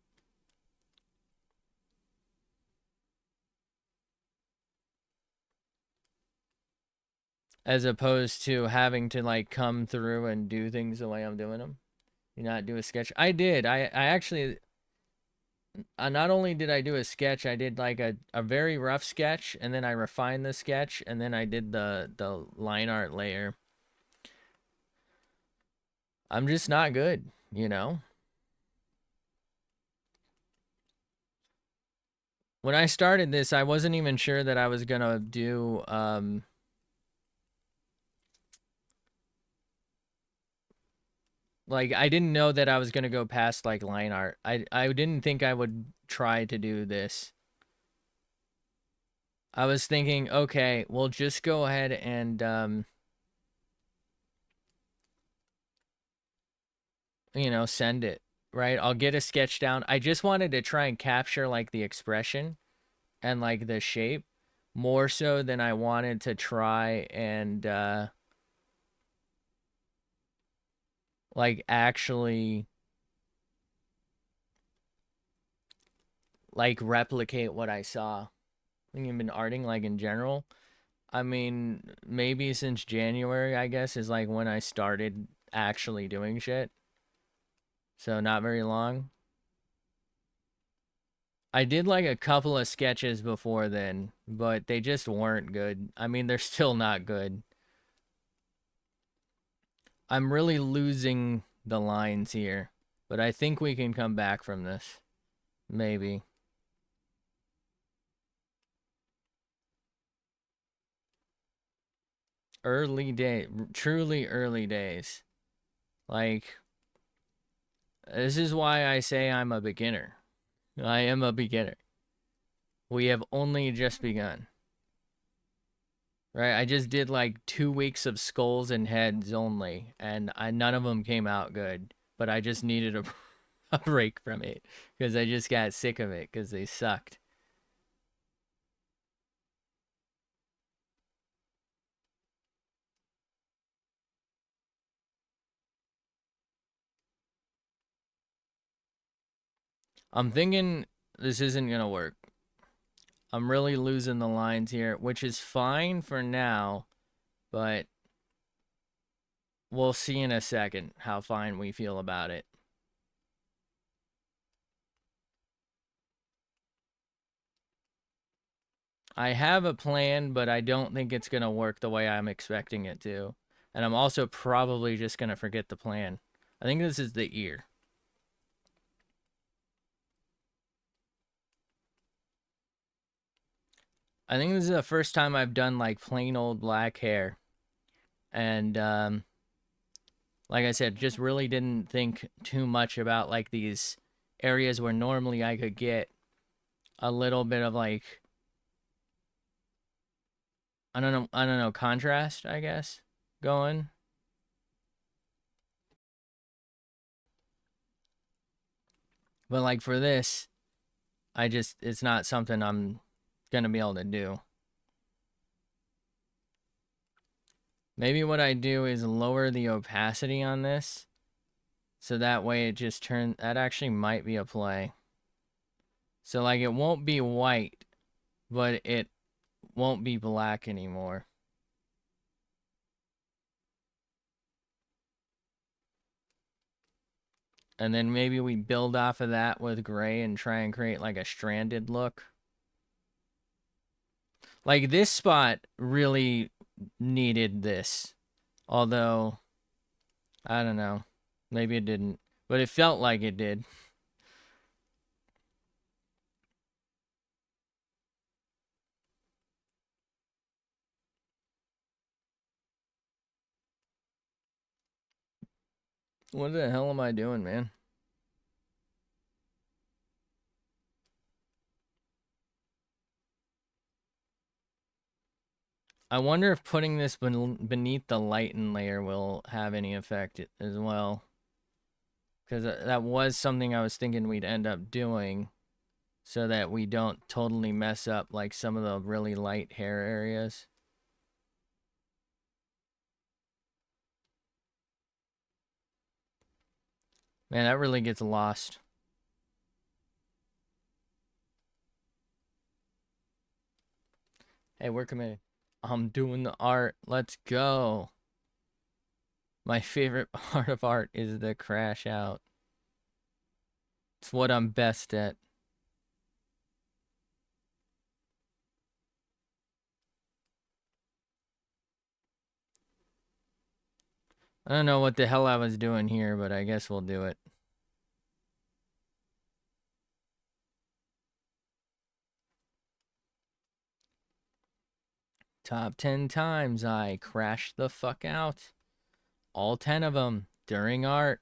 as opposed to having to like come through and do things the way I'm doing them. You not do a sketch. I did. I actually not only did I do a sketch, I did like a very rough sketch, and then I refined the sketch, and then I did the line art layer. I'm just not good, you know? When I started this, I wasn't even sure that I was gonna do like I didn't know that I was gonna go past like line art. I didn't think I would try to do this. I was thinking, okay, we'll just go ahead and you know, send it, right? I'll get a sketch down. I just wanted to try and capture like the expression and like the shape more so than I wanted to try and like actually like replicate what I saw. When you've been arting like in general. I mean, maybe since January, I guess, is like when I started actually doing shit. So not very long. I did like a couple of sketches before then, but they just weren't good. I mean, they're still not good. I'm really losing the lines here, but I think we can come back from this. Maybe. Early day, truly early days. Like, This is why I say I'm a beginner. I am a beginner. We have only just begun. Right? I just did like 2 weeks of skulls and heads only, and none of them came out good. But I just needed a break from it because I just got sick of it because they sucked. I'm thinking this isn't gonna work. I'm really losing the lines here, which is fine for now, but we'll see in a second how fine we feel about it. I have a plan, but I don't think it's gonna work the way I'm expecting it to. And I'm also probably just gonna forget the plan. I think this is the ear. I think this is the first time I've done like plain old black hair. And like I said, just really didn't think too much about like these areas where normally I could get a little bit of like I don't know, contrast, I guess, going. But like for this, it's not something I'm gonna be able to do. Maybe what I do is lower the opacity on this, so that way it just turns, that actually might be a play. So like it won't be white, but it won't be black anymore. And then maybe we build off of that with gray and try and create like a stranded look. Like this spot really needed this. Although, I don't know. Maybe it didn't. But it felt like it did. What the hell am I doing, man? I wonder if putting this beneath the lighten layer will have any effect as well. Because that was something I was thinking we'd end up doing, so that we don't totally mess up like some of the really light hair areas. Man, that really gets lost. Hey, we're committed. I'm doing the art. Let's go. My favorite part of art is the crash out. It's what I'm best at. I don't know what the hell I was doing here, but I guess we'll do it. Top 10 times I crashed the fuck out. All 10 of them during art.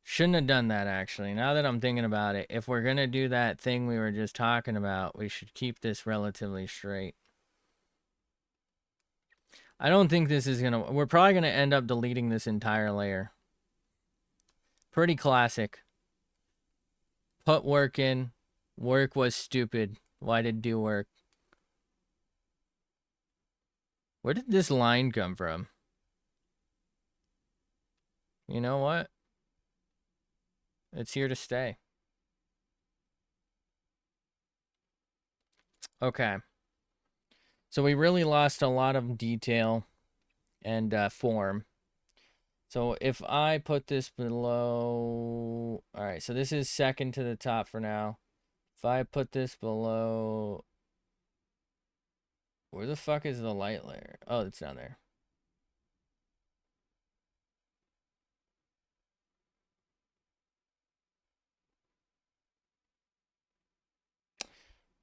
Shouldn't have done that, actually. Now that I'm thinking about it, if we're going to do that thing we were just talking about, we should keep this relatively straight. I don't think this is going to... We're probably going to end up deleting this entire layer. Pretty classic. Put work in. Work was stupid. Why did do work? Where did this line come from? You know what? It's here to stay. Okay. So we really lost a lot of detail and form. So if I put this below... Alright, so this is second to the top for now. If I put this below... Where the fuck is the light layer? Oh, it's down there.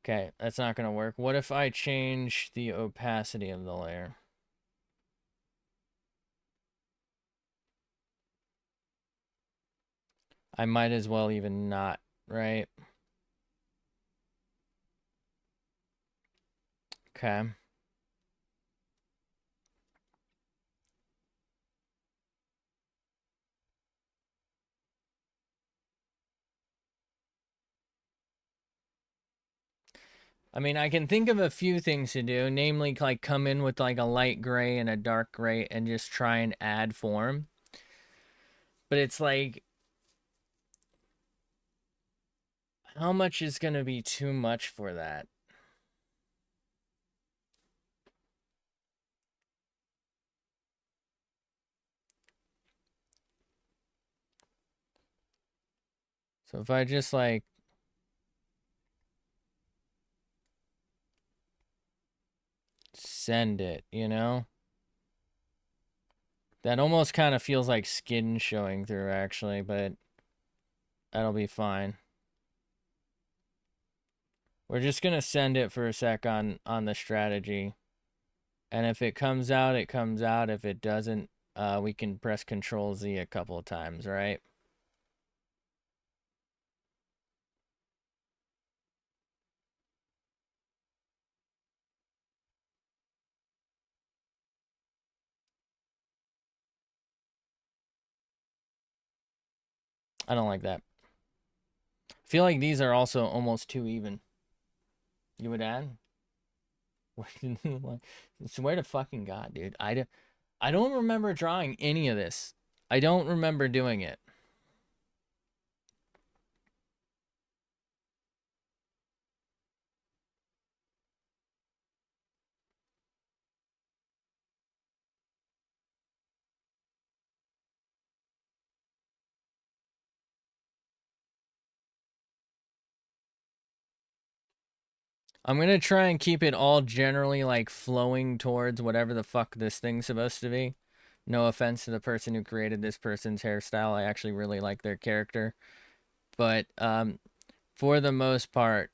Okay, that's not going to work. What if I change the opacity of the layer? I might as well even not, right? Okay. I mean, I can think of a few things to do, namely like come in with like a light gray and a dark gray and just try and add form. But it's like, how much is going to be too much for that? So if I just like send it, you know? That almost kind of feels like skin showing through actually, but that'll be fine. We're just going to send it for a sec on the strategy. And if it comes out, it comes out. If it doesn't, we can press Control Z a couple of times, right? I don't like that. I feel like these are also almost too even. You would add? Swear to fucking God, dude. I don't remember drawing any of this. I don't remember doing it. I'm gonna try and keep it all generally like flowing towards whatever the fuck this thing's supposed to be. No offense to the person who created this person's hairstyle. I actually really like their character. But for the most part,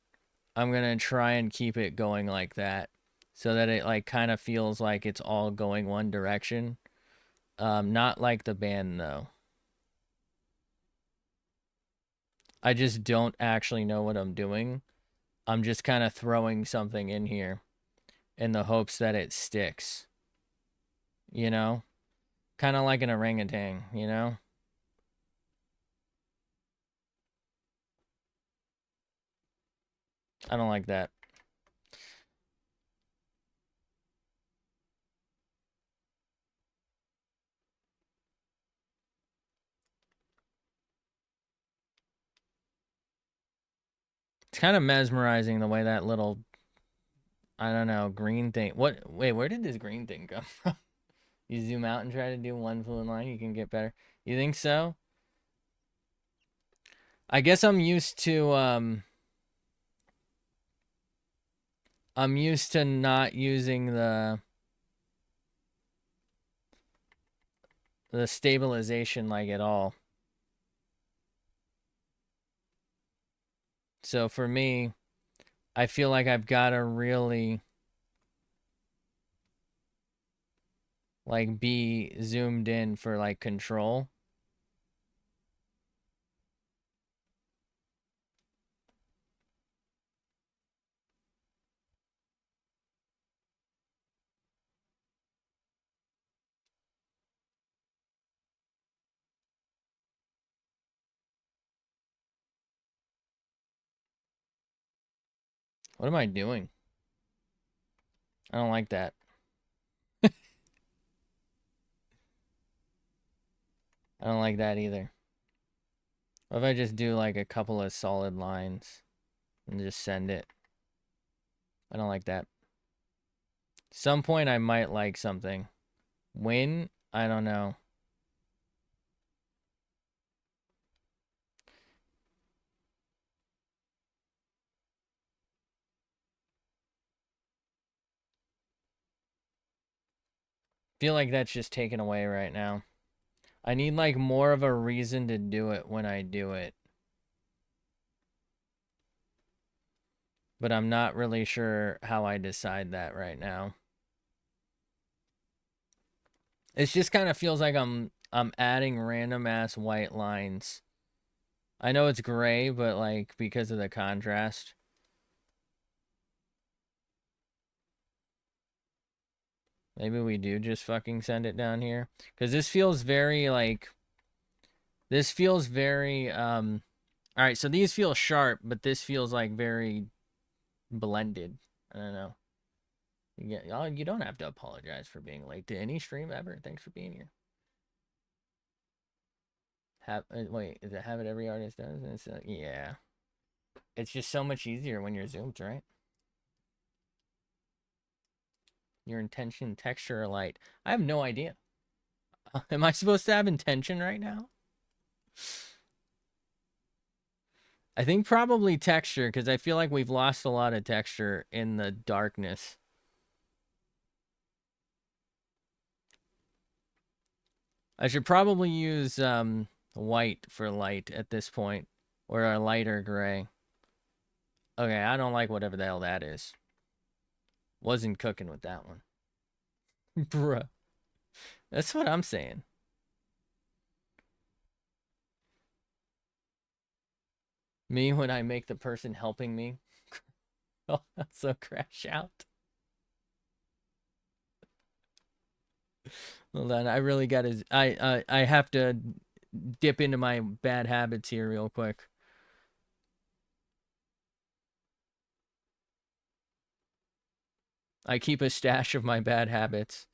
I'm gonna try and keep it going like that. So that it like kind of feels like it's all going one direction. Not like the band though. I just don't actually know what I'm doing. I'm just kind of throwing something in here in the hopes that it sticks. You know? Kind of like an orangutan, you know? I don't like that. It's kind of mesmerizing the way that little, I don't know, green thing. What? Wait, where did this green thing come from? You zoom out and try to do one fluid line, you can get better. You think so? I guess I'm used to not using the stabilization like at all. So for me, I feel like I've got to really like be zoomed in for like control. What am I doing? I don't like that. I don't like that either. What if I just do like a couple of solid lines and just send it? I don't like that. Some point I might like something. When? I don't know. Feel like that's just taken away right now. I need like more of a reason to do it when I do it. But I'm not really sure how I decide that right now. It just kind of feels like I'm adding random ass white lines I know it's gray, but like because of the contrast. Maybe we do just fucking send it down here. Because this feels very like, this feels very, all right, so these feel sharp, but this feels like very blended. I don't know. You don't have to apologize for being late to any stream ever. Thanks for being here. Wait, is it have it every artist does? It's yeah. It's just so much easier when you're zoomed, right? Your intention, texture, or light. I have no idea. Am I supposed to have intention right now? I think probably texture, because I feel like we've lost a lot of texture in the darkness. I should probably use white for light at this point, or a lighter gray. Okay, I don't like whatever the hell that is. Wasn't cooking with that one. Bruh. That's what I'm saying. Me when I make the person helping me also crash out. Hold on, I really gotta. I have to dip into my bad habits here real quick. I keep a stash of my bad habits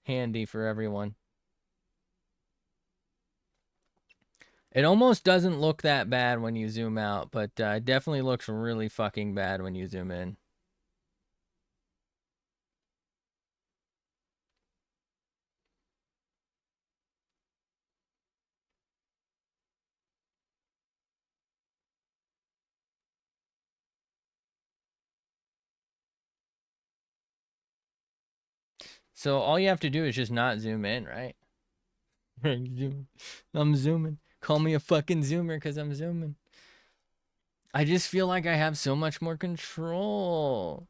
handy for everyone. It almost doesn't look that bad when you zoom out, but it definitely looks really fucking bad when you zoom in. So all you have to do is just not zoom in, right? I'm zooming. Call me a fucking zoomer because I'm zooming. I just feel like I have so much more control.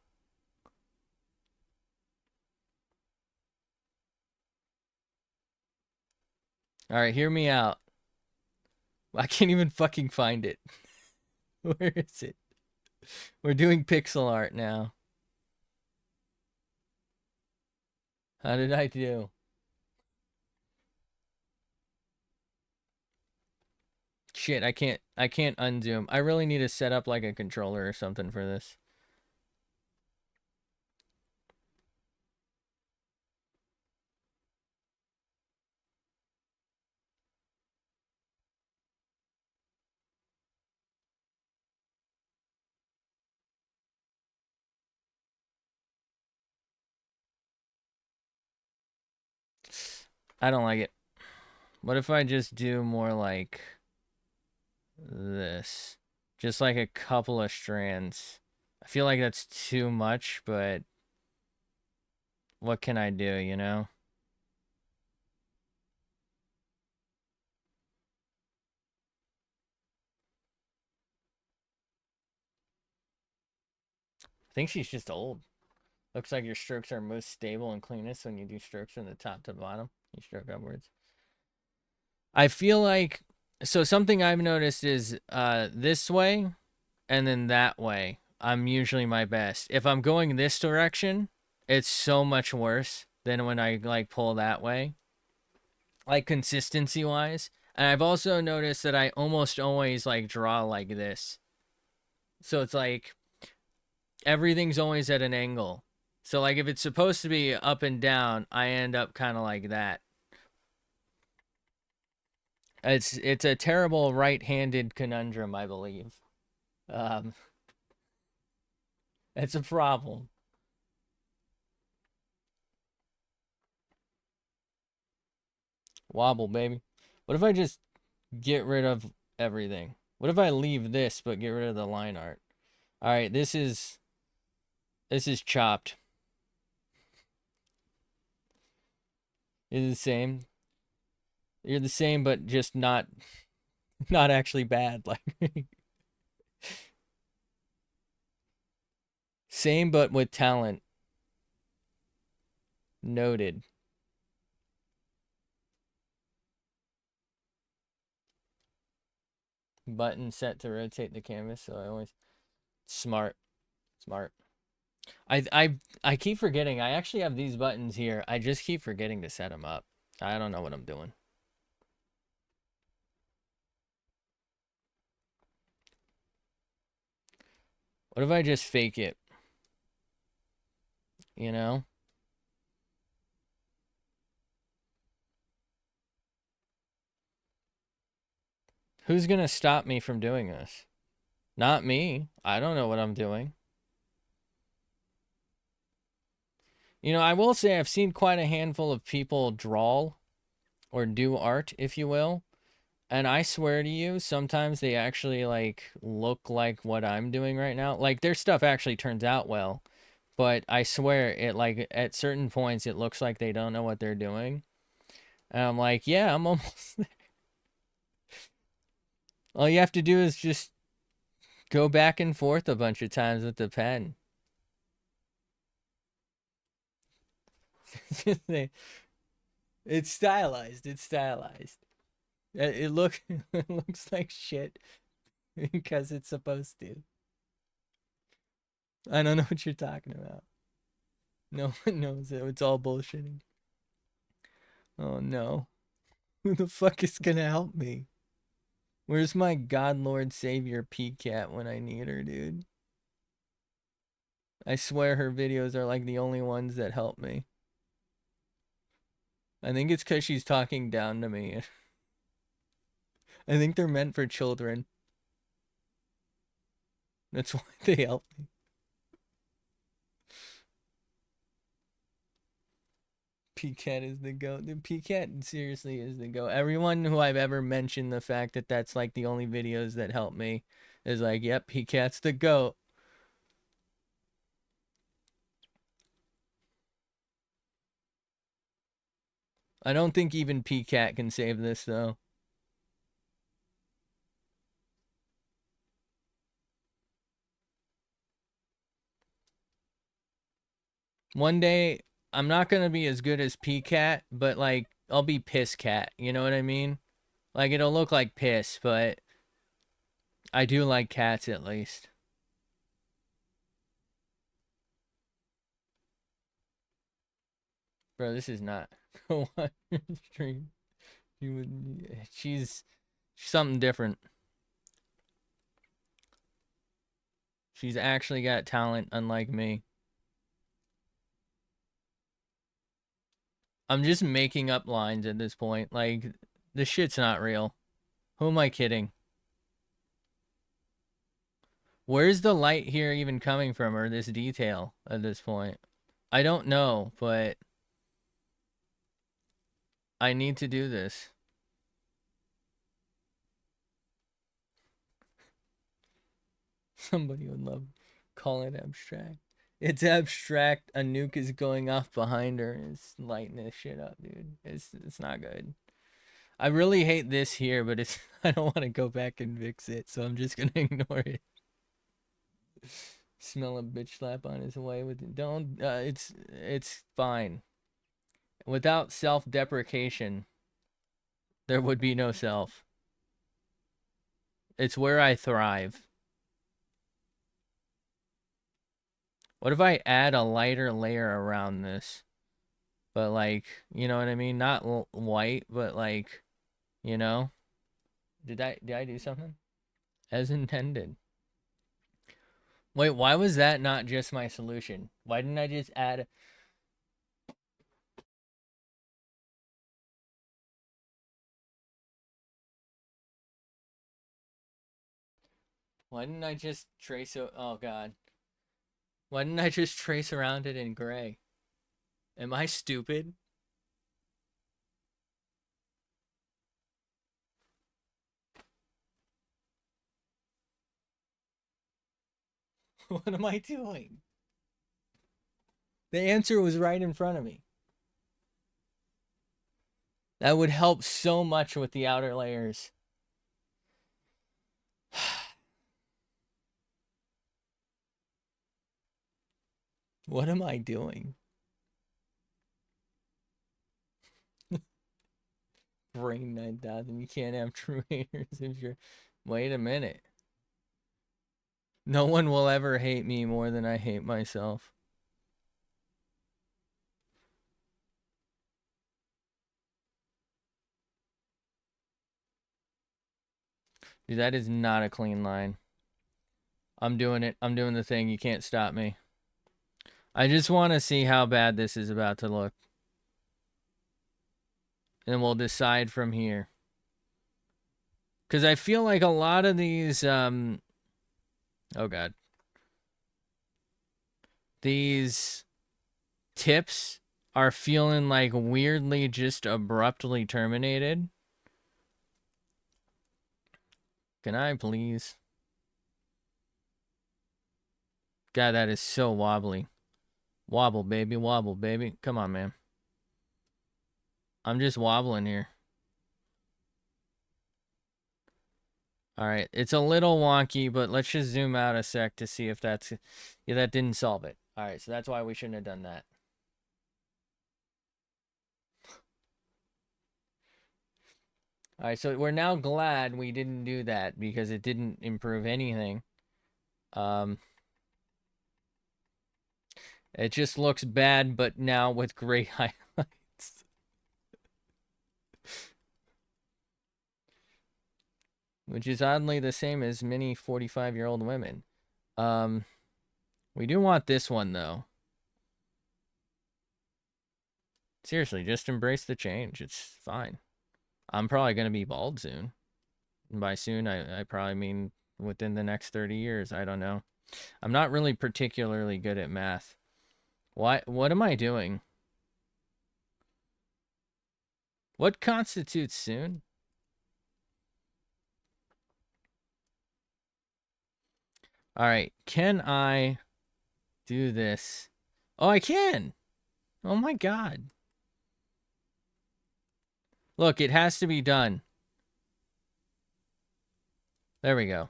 All right, hear me out. I can't even fucking find it. Where is it? We're doing pixel art now. How did I do? Shit, I can't unzoom. I really need to set up like a controller or something for this. I don't like it. What if I just do more like this? Just like a couple of strands. I feel like that's too much, but what can I do, you know? I think she's just old. Looks like your strokes are most stable and cleanest when you do strokes from the top to the bottom. You stroke upwards. I feel like, so something I've noticed is this way and then that way. I'm usually my best. If I'm going this direction, it's so much worse than when I like pull that way. Like consistency wise. And I've also noticed that I almost always like draw like this. So it's like everything's always at an angle. So like if it's supposed to be up and down, I end up kind of like that. It's a terrible right-handed conundrum, I believe. Um, it's a problem. Wobble, baby. What if I just get rid of everything? What if I leave this but get rid of the line art? All right, this is chopped. You're the same. You're the same, but just not actually bad. Like same, but with talent. Noted. button set to rotate the canvas, so I always smart, smart. I keep forgetting. I actually have these buttons here. I just keep forgetting to set them up. I don't know what I'm doing. What if I just fake it? You know? Who's gonna stop me from doing this? Not me. I don't know what I'm doing. You know, I will say I've seen quite a handful of people draw or do art, if you will. And I swear to you, sometimes they actually like look like what I'm doing right now. Like their stuff actually turns out well, but I swear it like at certain points it looks like they don't know what they're doing. And I'm like, yeah, I'm almost there. All you have to do is just go back and forth a bunch of times with the pen. It's stylized. It's stylized. It look it looks like shit because it's supposed to. I don't know what you're talking about. No one knows it. It's all bullshitting. Oh no. Who the fuck is gonna help me? Where's my God Lord Savior PCAT when I need her, dude? I swear her videos are like the only ones that help me. I think it's because she's talking down to me. I think they're meant for children. That's why they help me. PCAT is the GOAT. The PCAT seriously is the GOAT. Everyone who I've ever mentioned the fact that that's like the only videos that help me is like, yep, PCAT's the GOAT. I don't think even PCAT can save this though. One day I'm not gonna be as good as PCAT, but like I'll be Piss Cat. You know what I mean? Like it'll look like piss, but I do like cats at least. Bro, this is not go on your stream. She's something different. She's actually got talent, unlike me. I'm just making up lines at this point. Like, this shit's not real. Who am I kidding? Where's the light here even coming from, or this detail at this point? I don't know, but I need to do this. Somebody would love call it abstract. It's abstract. A nuke is going off behind her. It's lighting this shit up, dude. It's not good. I really hate this here, but it's I don't want to go back and fix it, so I'm just gonna ignore it. Smell a bitch slap on his way with don't it's fine. Without self-deprecation, there would be no self. It's where I thrive. What if I add a lighter layer around this? But like, you know what I mean? Not white, but like, you know? Did I do something? As intended. Wait, why was that not just my solution? Why didn't I just add Why didn't I just trace oh god. Why didn't I just trace around it in gray? Am I stupid? What am I doing? The answer was right in front of me. That would help so much with the outer layers. What am I doing? Brain 9,000. You can't have true haters if you're Wait a minute. No one will ever hate me more than I hate myself. Dude, that is not a clean line. I'm doing it. I'm doing the thing. You can't stop me. I just want to see how bad this is about to look. And we'll decide from here. Because I feel like a lot of these, oh God. These tips are feeling like weirdly just abruptly terminated. Can I please? God, that is so wobbly. Wobble, baby. Wobble, baby. Come on, man. I'm just wobbling here. All right. It's a little wonky, but let's just zoom out a sec to see if that's... Yeah, that didn't solve it. All right, so that's why we shouldn't have done that. All right, so we're now glad we didn't do that because it didn't improve anything. It just looks bad, but now with great highlights. Which is oddly the same as many 45-year-old women. We do want this one, though. Seriously, just embrace the change. It's fine. I'm probably going to be bald soon. And by soon, I probably mean within the next 30 years. I don't know. I'm not really particularly good at math. What am I doing? What constitutes soon? All right, can I do this? Oh, I can. Oh my God. Look, it has to be done. There we go.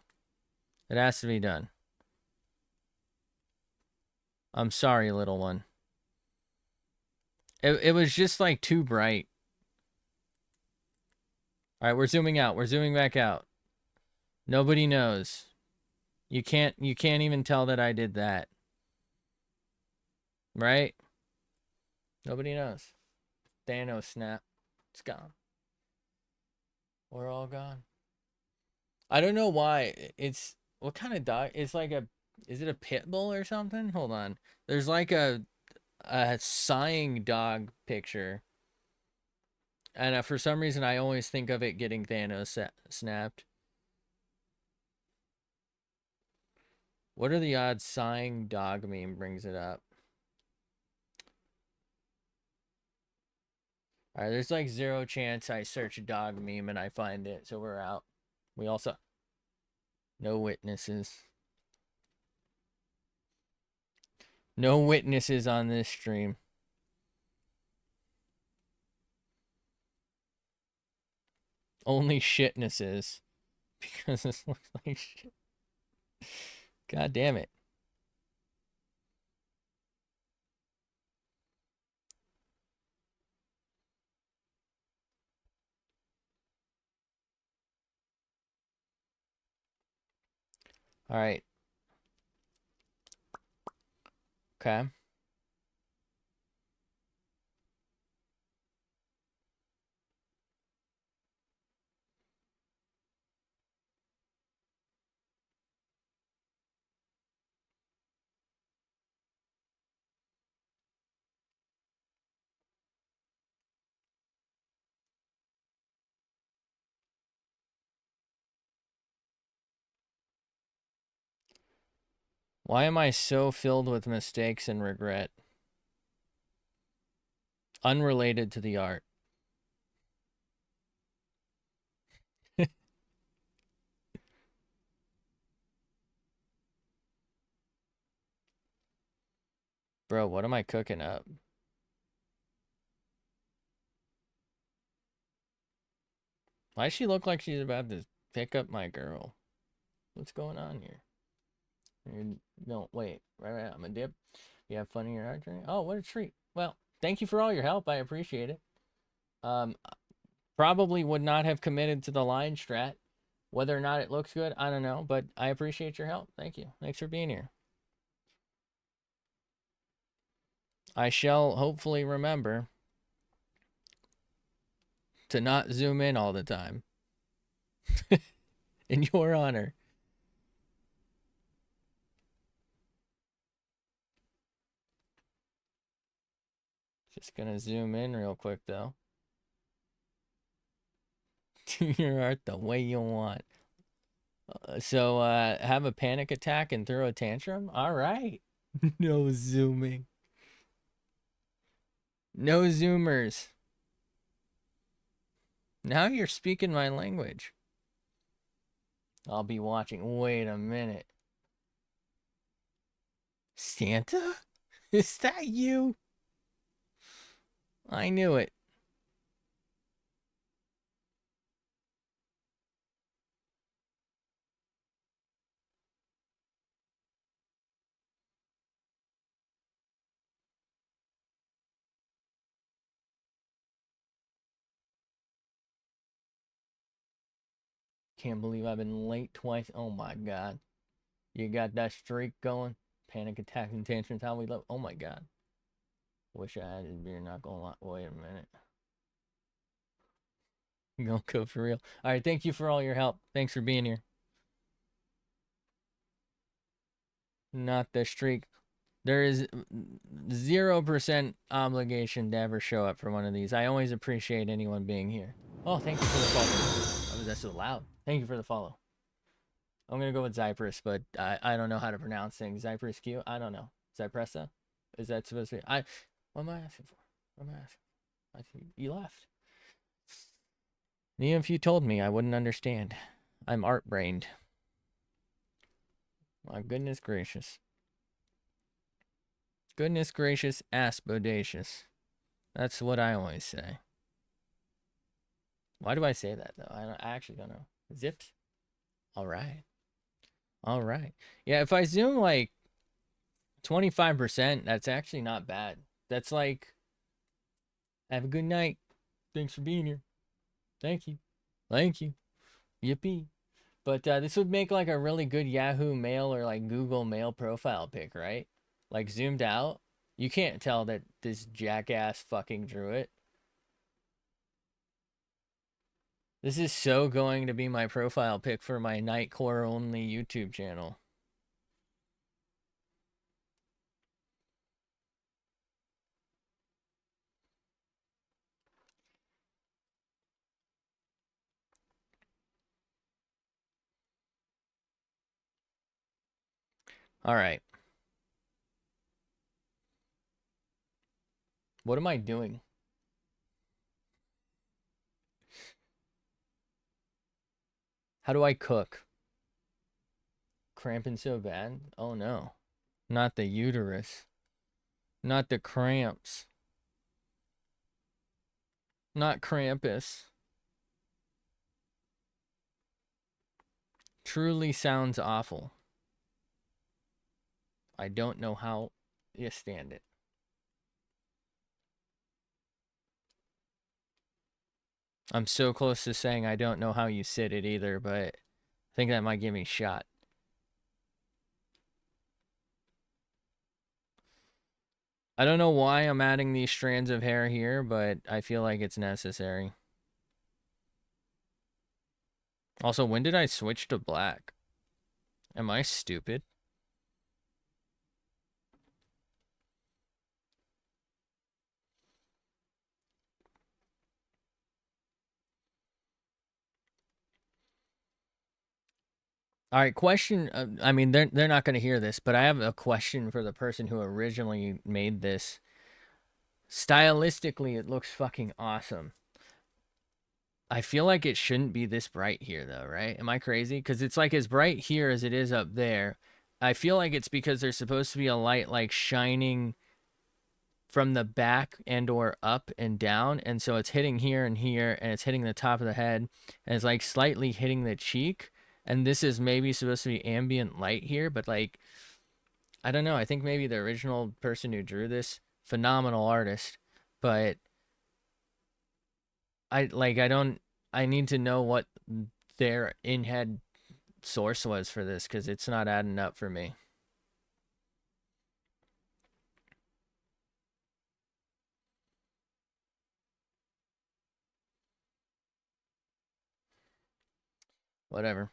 It has to be done. I'm sorry, little one. It was just like too bright. All right, we're zooming out. We're zooming back out. Nobody knows. You can't even tell that I did that. Right? Nobody knows. Thanos snap. It's gone. We're all gone. I don't know why. It's what kind of dog? It's like a is it a pit bull or something? Hold on. There's like a sighing dog picture. And for some reason I always think of it getting Thanos snapped. What are the odds sighing dog meme brings it up? All right, there's like 0 chance I search dog meme and I find it, so we're out. We also... No witnesses. No witnesses on this stream. Only shitnesses. Because this looks like shit. God damn it. All right. Okay. Why am I so filled with mistakes and regret? Unrelated to the art. Bro, what am I cooking up? Why does she look like she's about to pick up my girl? What's going on here? No, wait. Right. I'm a dip. You have fun in your art journey? Oh, what a treat. Well, thank you for all your help. I appreciate it. Probably would not have committed to the line strat Whether or not it looks good, I don't know, but I appreciate your help. Thank you. Thanks for being here. I shall hopefully remember to not zoom in all the time. In your honor. Just gonna zoom in real quick though. Do your art the way you want. So have a panic attack and throw a tantrum? All right. No zooming. No zoomers. Now you're speaking my language. I'll be watching. Wait a minute. Santa? Is that you? I knew it. Can't believe I've been late twice. Oh my god. You got that streak going? Panic attacks and tantrums, how we love. Oh my god. Wish I had his beer, not gonna lie. Wait a minute. I'm gonna go for real. Alright, thank you for all your help. Thanks for being here. Not the streak. There is 0% obligation to ever show up for one of these. I always appreciate anyone being here. Oh, thank you for the follow. Oh, that's so loud. Thank you for the follow. I'm gonna go with Zypress, but I don't know how to pronounce things. Zypress Q? I don't know. Zypressa? Is that supposed to be? What am I asking for? What am I asking for? You left. Even if you told me, I wouldn't understand. I'm art-brained. My goodness gracious. Goodness gracious, ass bodacious. That's what I always say. Why do I say that, though? I actually don't know. Zips? All right. All right. Yeah, if I zoom like 25%, that's actually not bad. That's like, have a good night. Thanks for being here. Thank you. Thank you. Yippee. But this would make like a really good Yahoo Mail or like Google Mail profile pic, right? Like zoomed out. You can't tell that this jackass fucking drew it. This is so going to be my profile pic for my Nightcore only YouTube channel. All right. What am I doing? How do I cook? Cramping so bad? Oh no. Not the uterus. Not the cramps. Not Krampus. Truly sounds awful. I don't know how you stand it. I'm so close to saying I don't know how you sit it either, but I think that might give me a shot. I don't know why I'm adding these strands of hair here, but I feel like it's necessary. Also, when did I switch to black? Am I stupid? All right, question. I mean, they're not going to hear this, but I have a question for the person who originally made this. Stylistically, it looks fucking awesome. I feel like it shouldn't be this bright here, though, right? Am I crazy? Because it's like as bright here as it is up there. I feel like it's because there's supposed to be a light like shining from the back and or up and down, and so it's hitting here and here, and it's hitting the top of the head, and it's like slightly hitting the cheek. And this is maybe supposed to be ambient light here, but like I don't know. I think maybe the original person who drew this, phenomenal artist, but I need to know what their in-head source was for this, because it's not adding up for me. Whatever.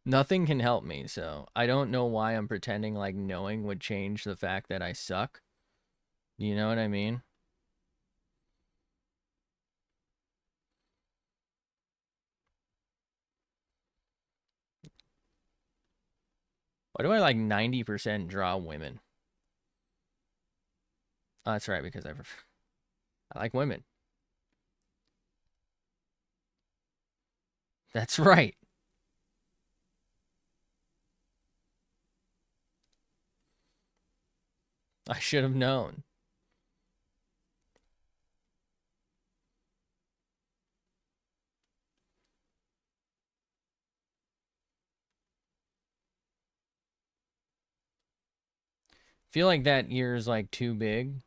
Nothing can help me, so I don't know why I'm pretending like knowing would change the fact that I suck. You know what I mean? Why do I like 90% draw women? Oh, that's right, because I like women. That's right. I should have known. Feel like that ear is like too big.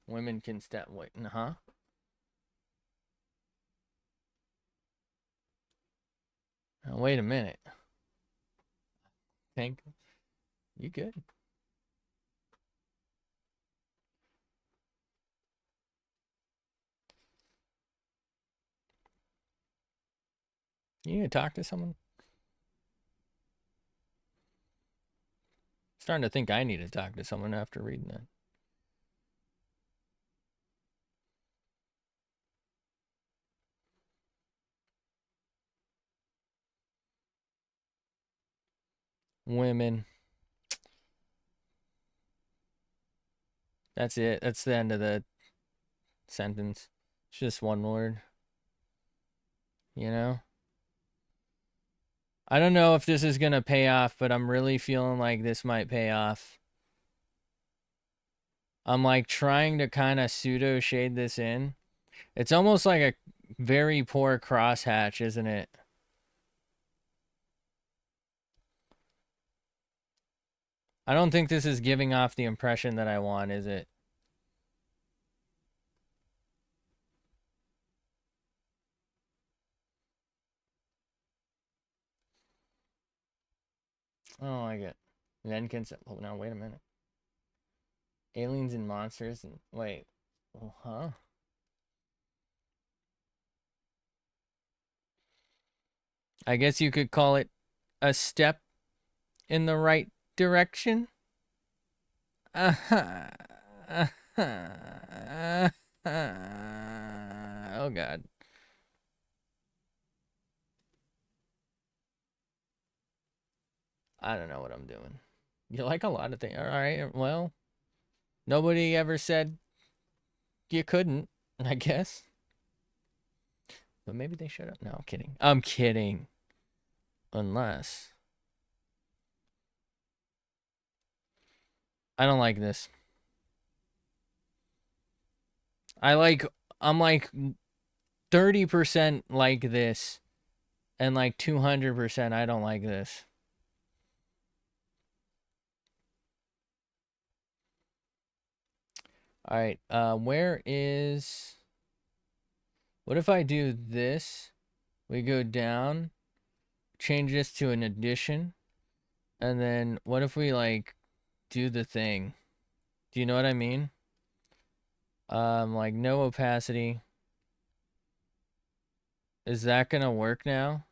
Women can step. Wait, huh? Oh, wait a minute. Think you good? You need to talk to someone? Starting to think I need to talk to someone after reading that. Women. That's it. That's the end of the sentence. It's just one word. You know? I don't know if this is going to pay off, but I'm really feeling like this might pay off. I'm like trying to kind of pseudo shade this in. It's almost like a very poor crosshatch, isn't it? I don't think this is giving off the impression that I want, is it? I don't like it. Then consent. Oh, now wait a minute. Aliens and monsters and wait. Well, huh? I guess you could call it a step in the right direction. Uh-huh. Uh-huh. Oh God. I don't know what I'm doing. You like a lot of things. All right. Well, nobody ever said you couldn't, I guess. But maybe they should have. No, I'm kidding. I'm kidding. Unless. I don't like this. I'm like 30% like this, and like 200% I don't like this. All right, where is... What if I do this? We go down, change this to an addition, and then what if we like do the thing? Do you know what I mean? Like no opacity. Is that gonna work now?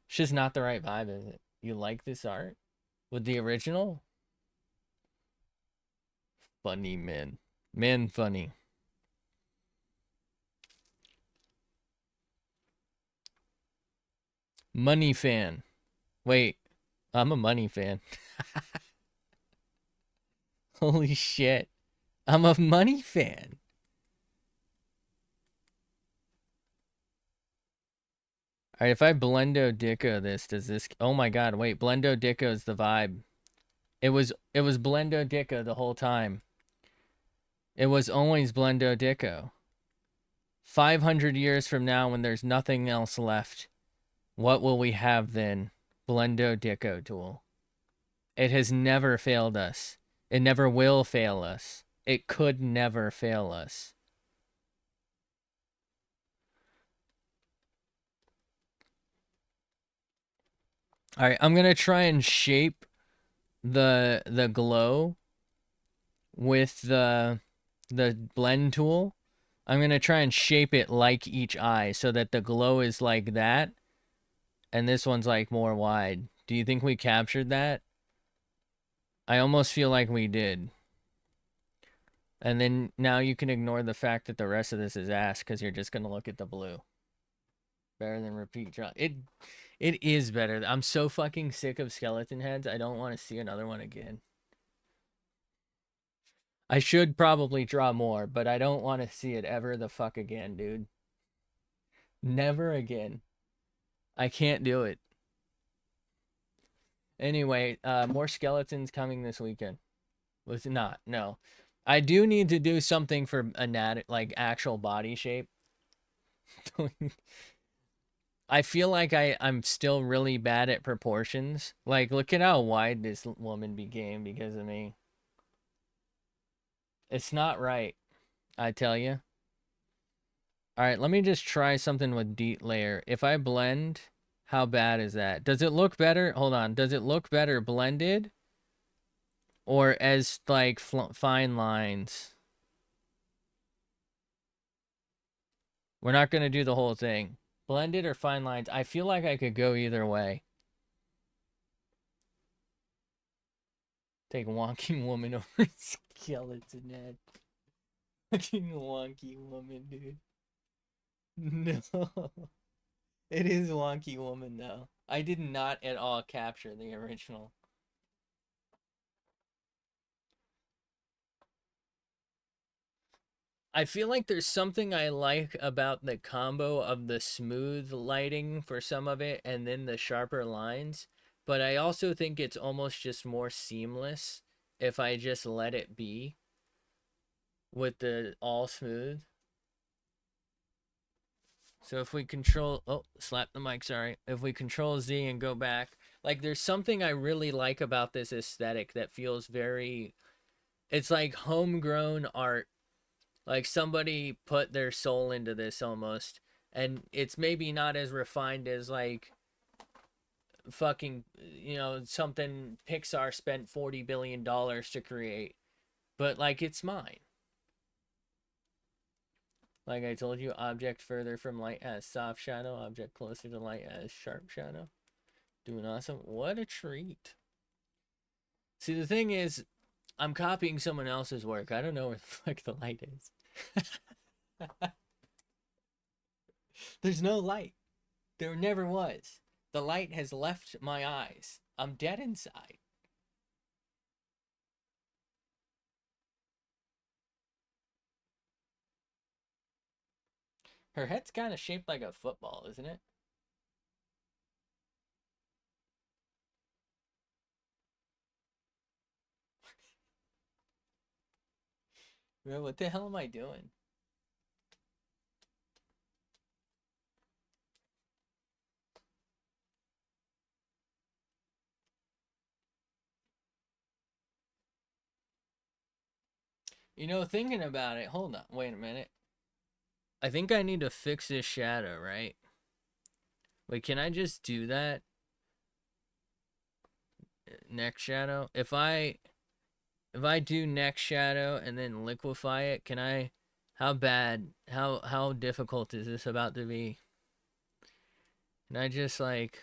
It's just not the right vibe, is it? You like this art? With the original? Funny men. Men funny. Money fan. Wait, I'm a money fan. Holy shit. I'm a money fan. All right, if I Blendo Dicko this, does this... Oh my god, wait, Blendo Dicko is the vibe. It was Blendo Dicko the whole time. It was always Blendo Dicko. 500 years from now when there's nothing else left, what will we have then? Blendo Dicko tool. It has never failed us. It never will fail us. It could never fail us. All right, I'm going to try and shape the glow with the blend tool. I'm going to try and shape it like each eye so that the glow is like that and this one's like more wide. Do you think we captured that? I almost feel like we did. And then now you can ignore the fact that the rest of this is ass because you're just going to look at the blue. Better than repeat draw. It is better. I'm so fucking sick of skeleton heads. I don't want to see another one again. I should probably draw more, but I don't want to see it ever the fuck again, dude. Never again. I can't do it. Anyway, more skeletons coming this weekend. Was it not? No. I do need to do something for like actual body shape. I feel like I'm still really bad at proportions. Like, look at how wide this woman became because of me. It's not right, I tell you. All right, let me just try something with deep layer. If I blend, how bad is that? Does it look better? Hold on. Does it look better blended or as like fine lines? We're not going to do the whole thing. Blended or fine lines? I feel like I could go either way. Take wonky woman over skeleton head. Fucking wonky woman, dude. No. It is wonky woman, though. I did not at all capture the original. I feel like there's something I like about the combo of the smooth lighting for some of it and then the sharper lines, but I also think it's almost just more seamless if I just let it be with the all smooth. So if we control, oh, slap the mic, sorry. If we control Z and go back, like there's something I really like about this aesthetic that feels very, it's like homegrown art. Like somebody put their soul into this almost. And it's maybe not as refined as like fucking, something Pixar spent $40 billion to create. But like it's mine. Like I told you, object further from light as soft shadow, object closer to light as sharp shadow. Doing awesome. What a treat. See, the thing is, I'm copying someone else's work. I don't know where the fuck the light is. There's no light. There never was. The light has left my eyes. I'm dead inside. Her head's kind of shaped like a football, isn't it? Bro, what the hell am I doing? Thinking about it, hold on, wait a minute. I think I need to fix this shadow, right? Wait, can I just do that? Neck shadow? If I do neck shadow and then liquefy it, can I, how difficult is this about to be? Can I just like,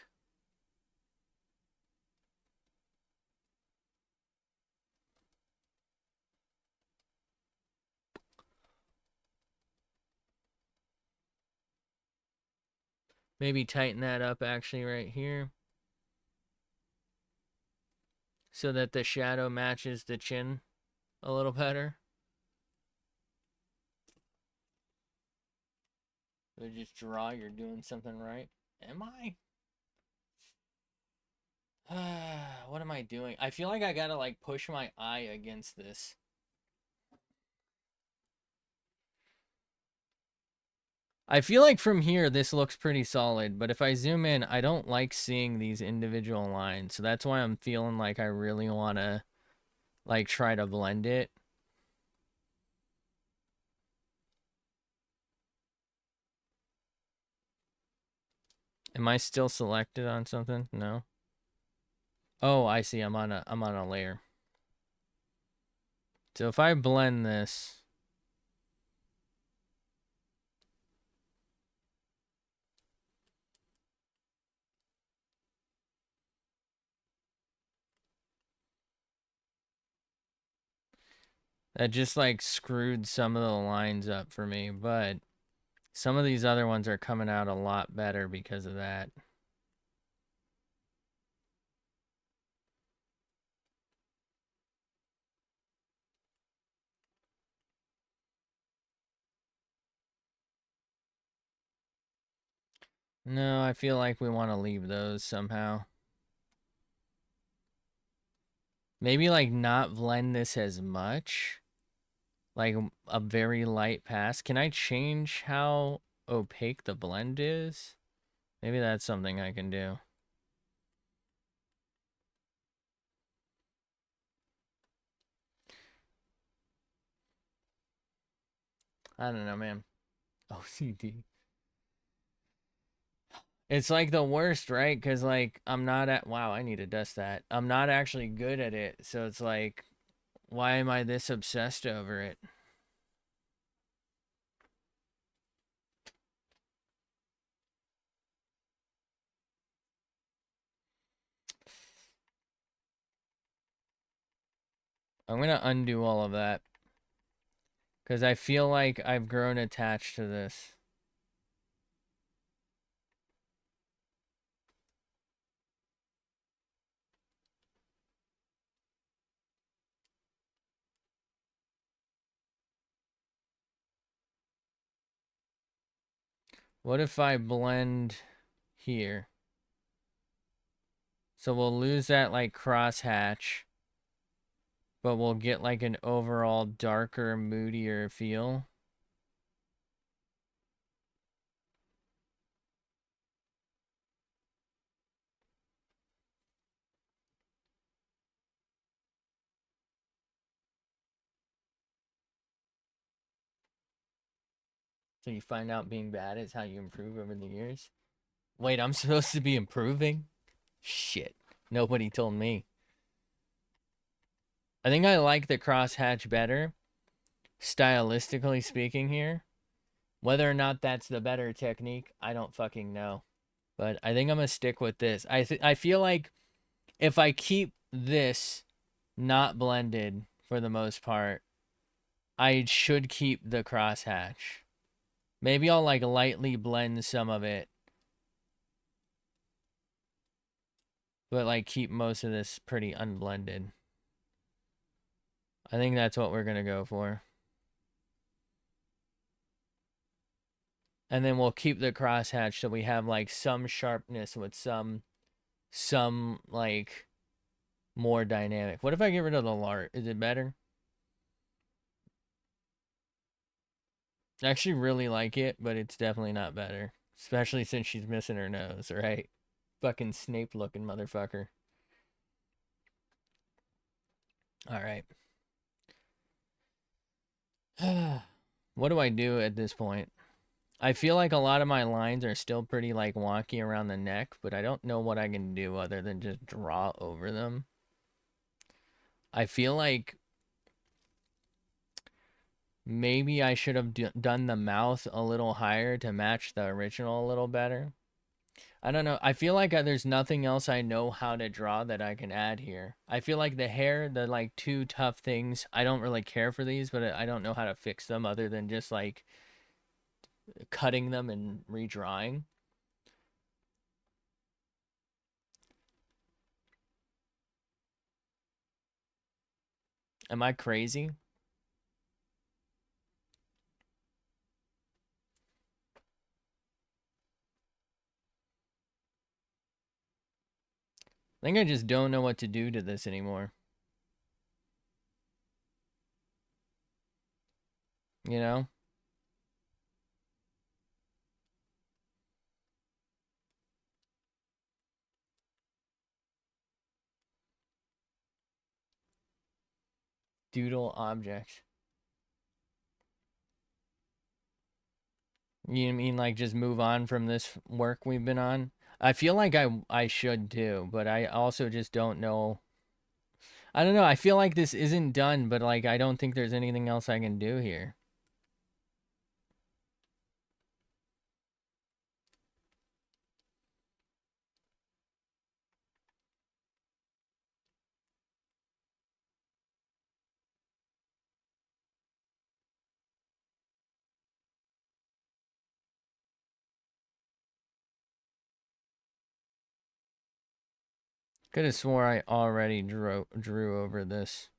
maybe tighten that up actually right here so that the shadow matches the chin a little better? So just draw, you're doing something right. Am I? What am I doing? I feel like I gotta like push my eye against this. I feel like from here, this looks pretty solid, but if I zoom in, I don't like seeing these individual lines. So that's why I'm feeling like I really want to, like, try to blend it. Am I still selected on something? No. Oh, I see. I'm on a layer. So if I blend this, that just like screwed some of the lines up for me, but some of these other ones are coming out a lot better because of that. No, I feel like we want to leave those somehow. Maybe like not blend this as much. Like a very light pass. Can I change how opaque the blend is? Maybe that's something I can do. I don't know, man. OCD. It's like the worst, right? Because like I'm not at, wow, I need to dust that. I'm not actually good at it. So it's like, why am I this obsessed over it? I'm going to undo all of that because I feel like I've grown attached to this. What if I blend here? So we'll lose that like crosshatch, but we'll get like an overall darker, moodier feel. So you find out being bad is how you improve over the years. Wait, I'm supposed to be improving? Shit. Nobody told me. I think I like the crosshatch better, stylistically speaking here. Whether or not that's the better technique, I don't fucking know. But I think I'm gonna stick with this. I feel like if I keep this not blended for the most part, I should keep the crosshatch. Maybe I'll like lightly blend some of it, but like keep most of this pretty unblended. I think that's what we're gonna go for. And then we'll keep the crosshatch so we have like some sharpness with some like more dynamic. What if I get rid of the lart? Is it better? I actually really like it, but it's definitely not better. Especially since she's missing her nose, right? Fucking Snape looking motherfucker. Alright. What do I do at this point? I feel like a lot of my lines are still pretty like wonky around the neck, but I don't know what I can do other than just draw over them. I feel like maybe I should have done the mouth a little higher to match the original a little better. I don't know. I feel like there's nothing else I know how to draw that I can add here. I feel like the hair, the like two tough things, I don't really care for these, but I don't know how to fix them other than just like cutting them and redrawing. Am I crazy? I think I just don't know what to do to this anymore. You know? Doodle objects. You mean like just move on from this work we've been on? I feel like I should too, but I also just don't know. I don't know. I feel like this isn't done, but like I don't think there's anything else I can do here. Could have swore I already drew over this.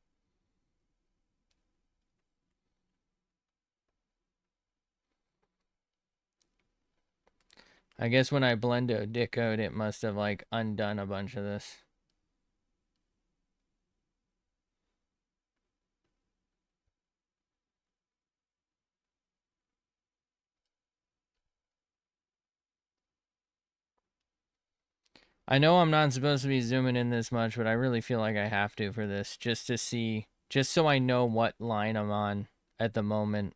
I guess when I blendo decode, it must have like undone a bunch of this. I know I'm not supposed to be zooming in this much, but I really feel like I have to for this, just to see, just so I know what line I'm on at the moment.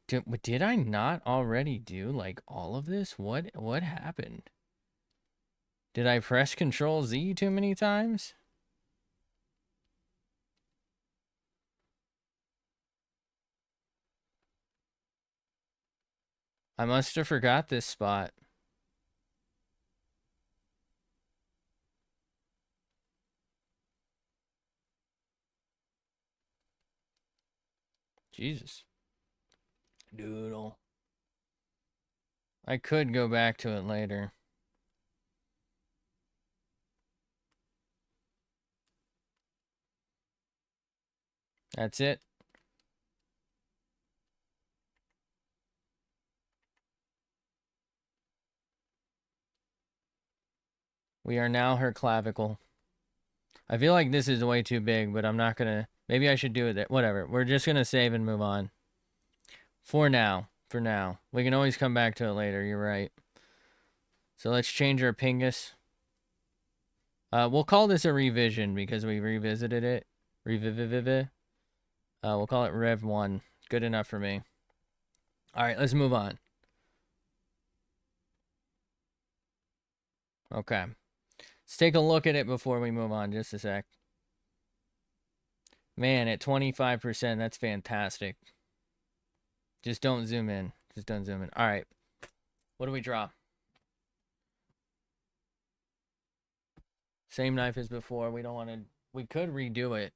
Did I not already do like all of this? What happened? Did I press Control Z too many times? I must have forgot this spot. Jesus. Doodle. I could go back to it later. That's it. We are now her clavicle. I feel like this is way too big, but I'm not gonna... Maybe I should do it there. Whatever. We're just gonna save and move on. For now. For now. We can always come back to it later. You're right. So let's change our pingus. We'll call this a revision because we revisited it. Revivivivi. We'll call it Rev 1. Good enough for me. Alright, let's move on. Okay. Let's take a look at it before we move on. Just a sec. Man, at 25%, that's fantastic. Just don't zoom in. Just don't zoom in. Alright. What do we draw? Same knife as before. We don't want to... We could redo it.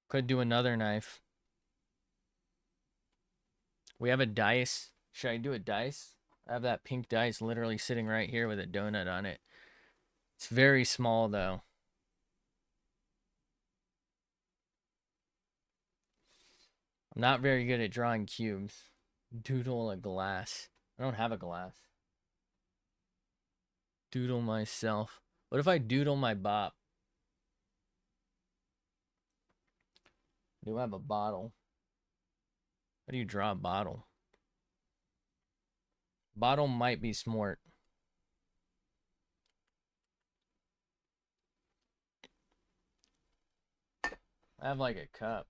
Could do another knife. We have a dice. Should I do a dice? I have that pink dice literally sitting right here with a donut on it. It's very small, though. I'm not very good at drawing cubes. Doodle a glass. I don't have a glass. Doodle myself. What if I doodle my bop? Do I have a bottle? How do you draw a bottle? Bottle might be smart. I have like a cup.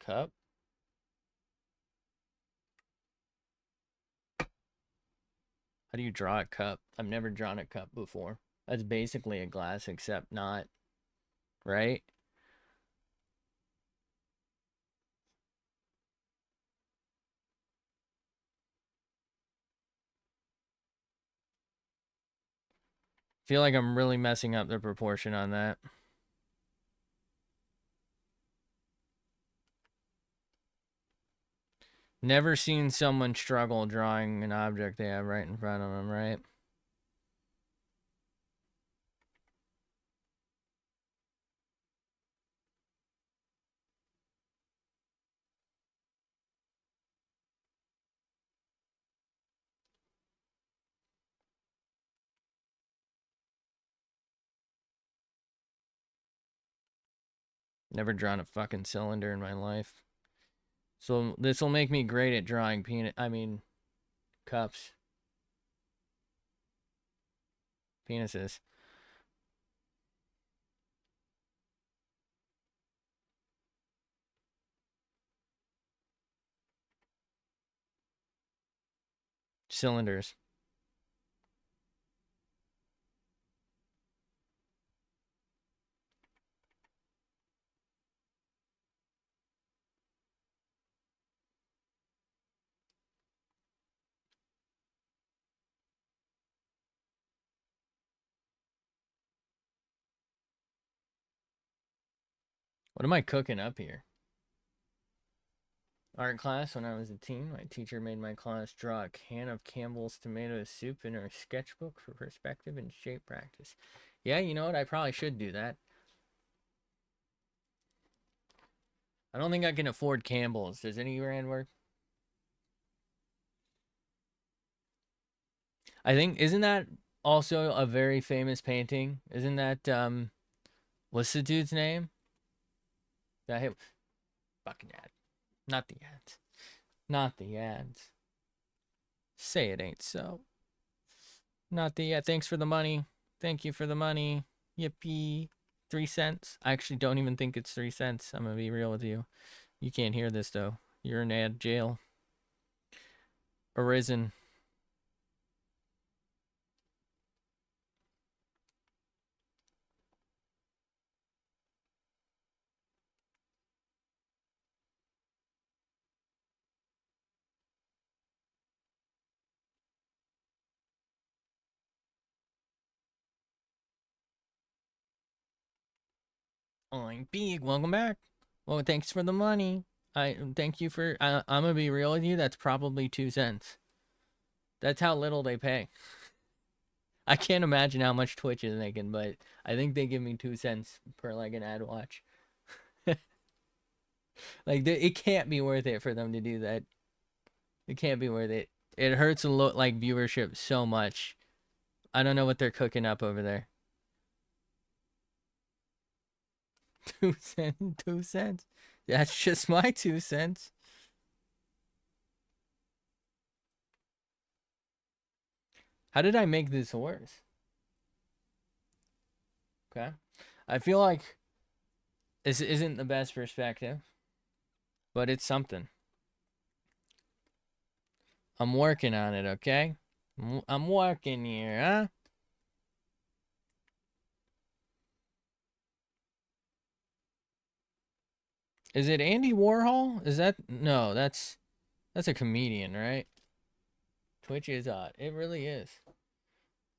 Cup? How do you draw a cup? I've never drawn a cup before. That's basically a glass, except not, right? Feel like I'm really messing up the proportion on that. Never seen someone struggle drawing an object they have right in front of them, right? Never drawn a fucking cylinder in my life. So this will make me great at drawing cups. Penises. Cylinders. What am I cooking up here? Art class when I was a teen, my teacher made my class draw a can of Campbell's tomato soup in her sketchbook for perspective and shape practice. Yeah, you know what? I probably should do that. I don't think I can afford Campbell's. Does any brand work? I think isn't that also a very famous painting? Isn't that what's the dude's name? That hit fucking ad. Not the ads. Not the ads. Say it ain't so. Not the ad. Thanks for the money. Thank you for the money. Yippee. 3 cents. I actually don't even think it's 3 cents. I'm gonna be real with you. You can't hear this though. You're in ad jail. Arisen. I'm big. Welcome back. Well, thanks for the money. I thank you for. I'm gonna be real with you. That's probably 2 cents. That's how little they pay. I can't imagine how much Twitch is making, but I think they give me 2 cents per like an ad watch. Like it can't be worth it for them to do that. It can't be worth it. It hurts a lot like viewership so much. I don't know what they're cooking up over there. 2 cents, 2 cents. That's just my 2 cents. How did I make this worse? Okay. I feel like this isn't the best perspective, but it's something. I'm working on it, okay? I'm working here, huh? Is it Andy Warhol? Is that no? That's a comedian, right? Twitch is odd. It really is.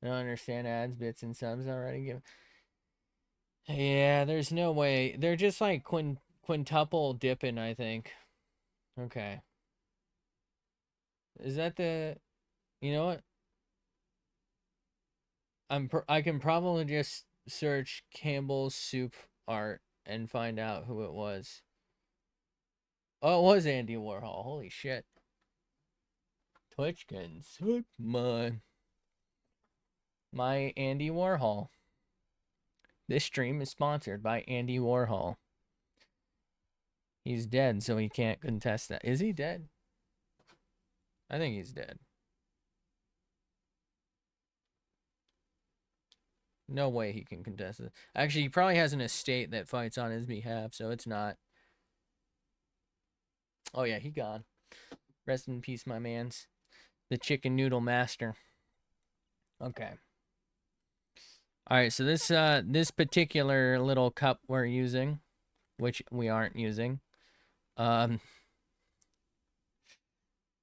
I don't understand ads, bits, and subs already. Yeah, there's no way. They're just like quintuple dipping, I think. Okay. Is that the? You know what? I can probably just search Campbell's soup art and find out who it was. Oh, it was Andy Warhol. Holy shit. Twitch can suck my Andy Warhol. This stream is sponsored by Andy Warhol. He's dead, so he can't contest that. Is he dead? I think he's dead. No way he can contest it. Actually, he probably has an estate that fights on his behalf, so it's not. Oh yeah, he gone. Rest in peace, my mans. The chicken noodle master. Okay. All right, so this particular little cup we're using, which we aren't using, um,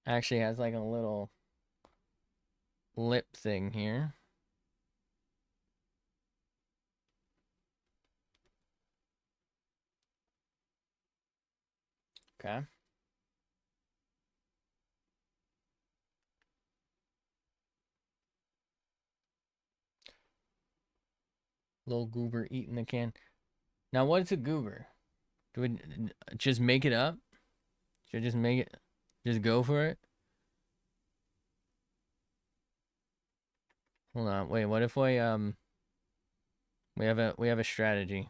actually has like a little lip thing here. Okay. Little goober eating the can. Now, what is a goober? Do we just make it up? Should I just make it? Just go for it? Hold on. Wait. What if we have a strategy?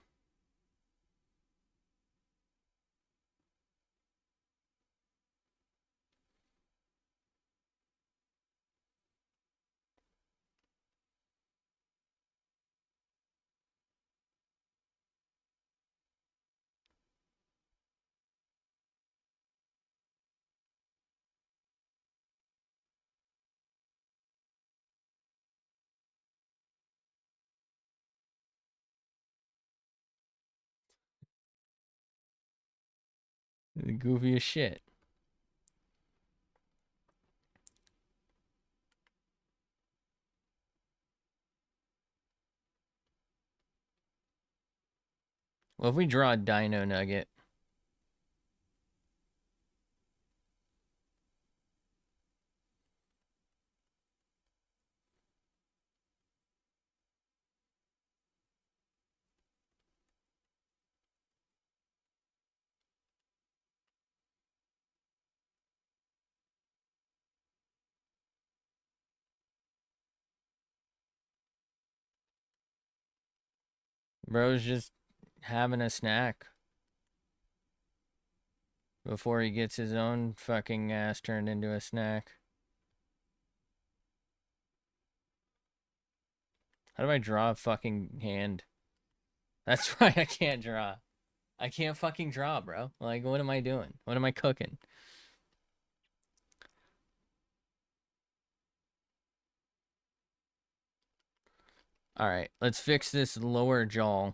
Goofy as shit. Well, if we draw a dino nugget. Bro's just having a snack before he gets his own fucking ass turned into a snack. How do I draw a fucking hand? That's right, I can't draw. I can't fucking draw, bro. Like, what am I doing? What am I cooking? Alright, let's fix this lower jaw.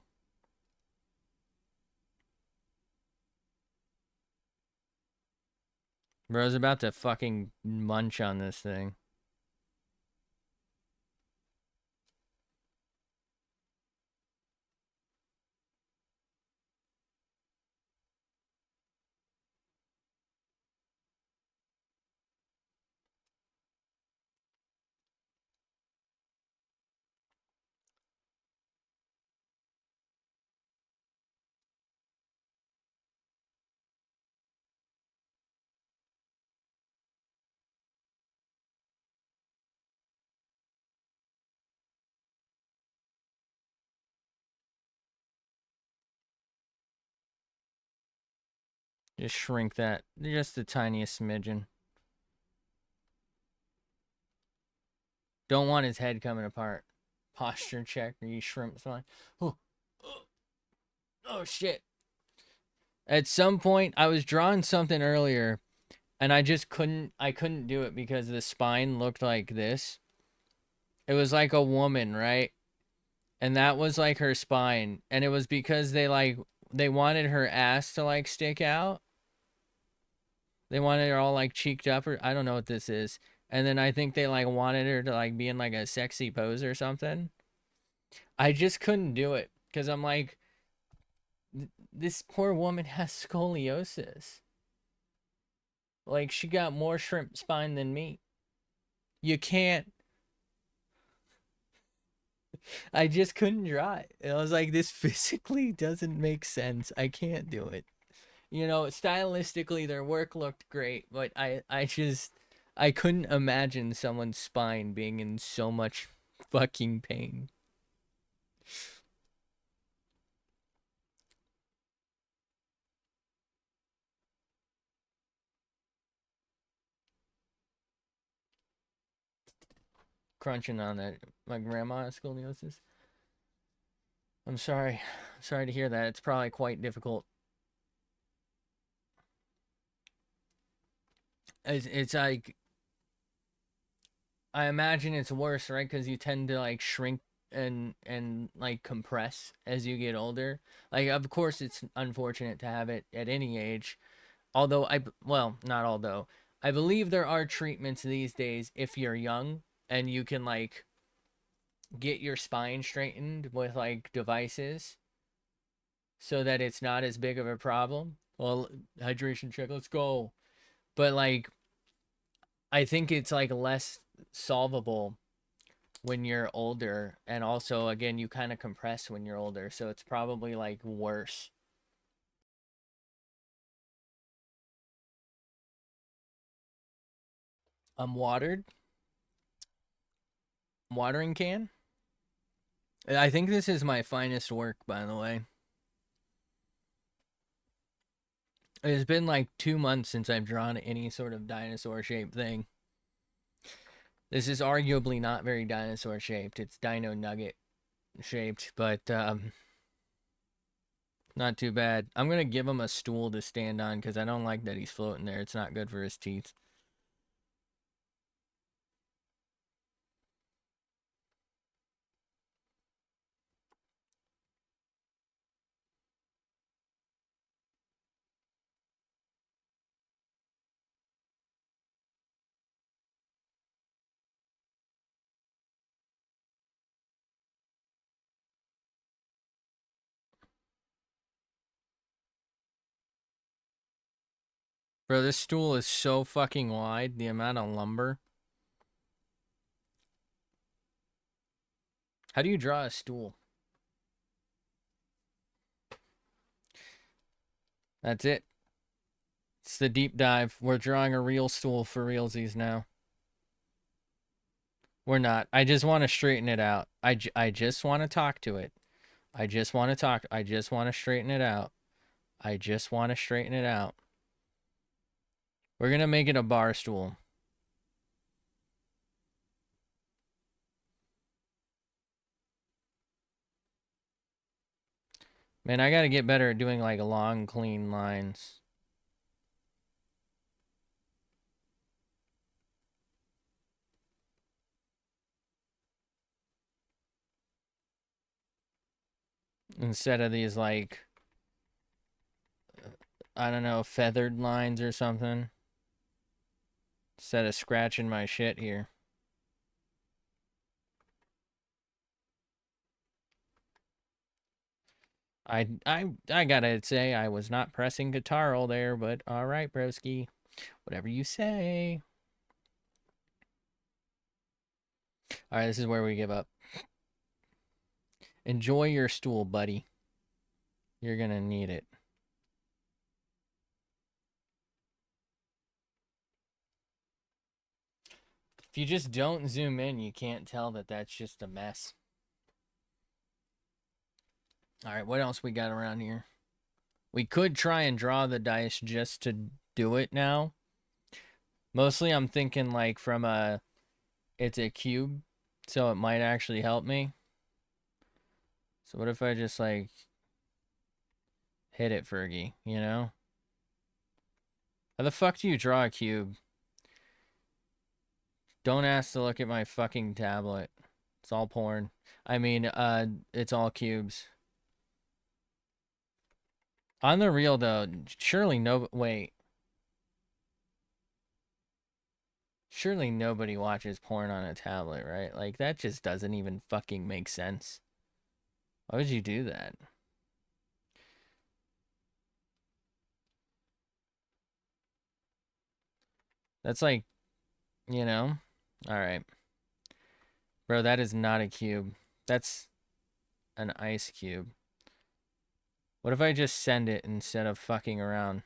Bro's about to fucking munch on this thing. Just shrink that just the tiniest smidgen. Don't want his head coming apart. Posture check, or you shrimp fine. Oh shit. At some point I was drawing something earlier and I couldn't do it because the spine looked like this. It was like a woman, right? And that was like her spine, and it was because they wanted her ass to like stick out. They wanted her all like cheeked up, or I don't know what this is. And then I think they like wanted her to like be in like a sexy pose or something. I just couldn't do it because I'm like, this poor woman has scoliosis. Like, she got more shrimp spine than me. You can't. I just couldn't draw it. I was like, this physically doesn't make sense. I can't do it. You know, stylistically, their work looked great, but I couldn't imagine someone's spine being in so much fucking pain. Crunching on that. My grandma has scoliosis. I'm sorry. I'm sorry to hear that. It's probably quite difficult. It's like, I imagine it's worse, right? Because you tend to like shrink and like compress as you get older. Like, of course, it's unfortunate to have it at any age. Although well, not although. I believe there are treatments these days if you're young and you can like get your spine straightened with like devices so that it's not as big of a problem. Well, hydration check, let's go. But like, I think it's like less solvable when you're older, and also again you kind of compress when you're older, so it's probably like worse. I'm watered. Watering can. I think this is my finest work, by the way. It's been like 2 months since I've drawn any sort of dinosaur shaped thing. This is arguably not very dinosaur shaped. It's dino nugget shaped, but not too bad. I'm gonna give him a stool to stand on because I don't like that he's floating there. It's not good for his teeth. Bro, this stool is so fucking wide. The amount of lumber. How do you draw a stool? That's it. It's the deep dive. We're drawing a real stool for realsies now. We're not. I just want to straighten it out. I just want to talk to it. I just want to talk. I just want to straighten it out. I just want to straighten it out. We're going to make it a bar stool. Man, I got to get better at doing like long, clean lines. Instead of these like, I don't know, feathered lines or something. Instead of scratching my shit here. I gotta say, I was not pressing guitar all there, but all right, broski. Whatever you say. All right, this is where we give up. Enjoy your stool, buddy. You're gonna need it. If you just don't zoom in, you can't tell that that's just a mess. All right, what else we got around here? We could try and draw the dice just to do it now. Mostly I'm thinking like from it's a cube, so it might actually help me. So what if I just like hit it, Fergie, you know? How the fuck do you draw a cube? Don't ask to look at my fucking tablet. It's all porn. I mean, it's all cubes. On the real though, surely no wait. Surely nobody watches porn on a tablet, right? Like that just doesn't even fucking make sense. Why would you do that? That's like, you know? All right. Bro, that is not a cube. That's an ice cube. What if I just send it instead of fucking around?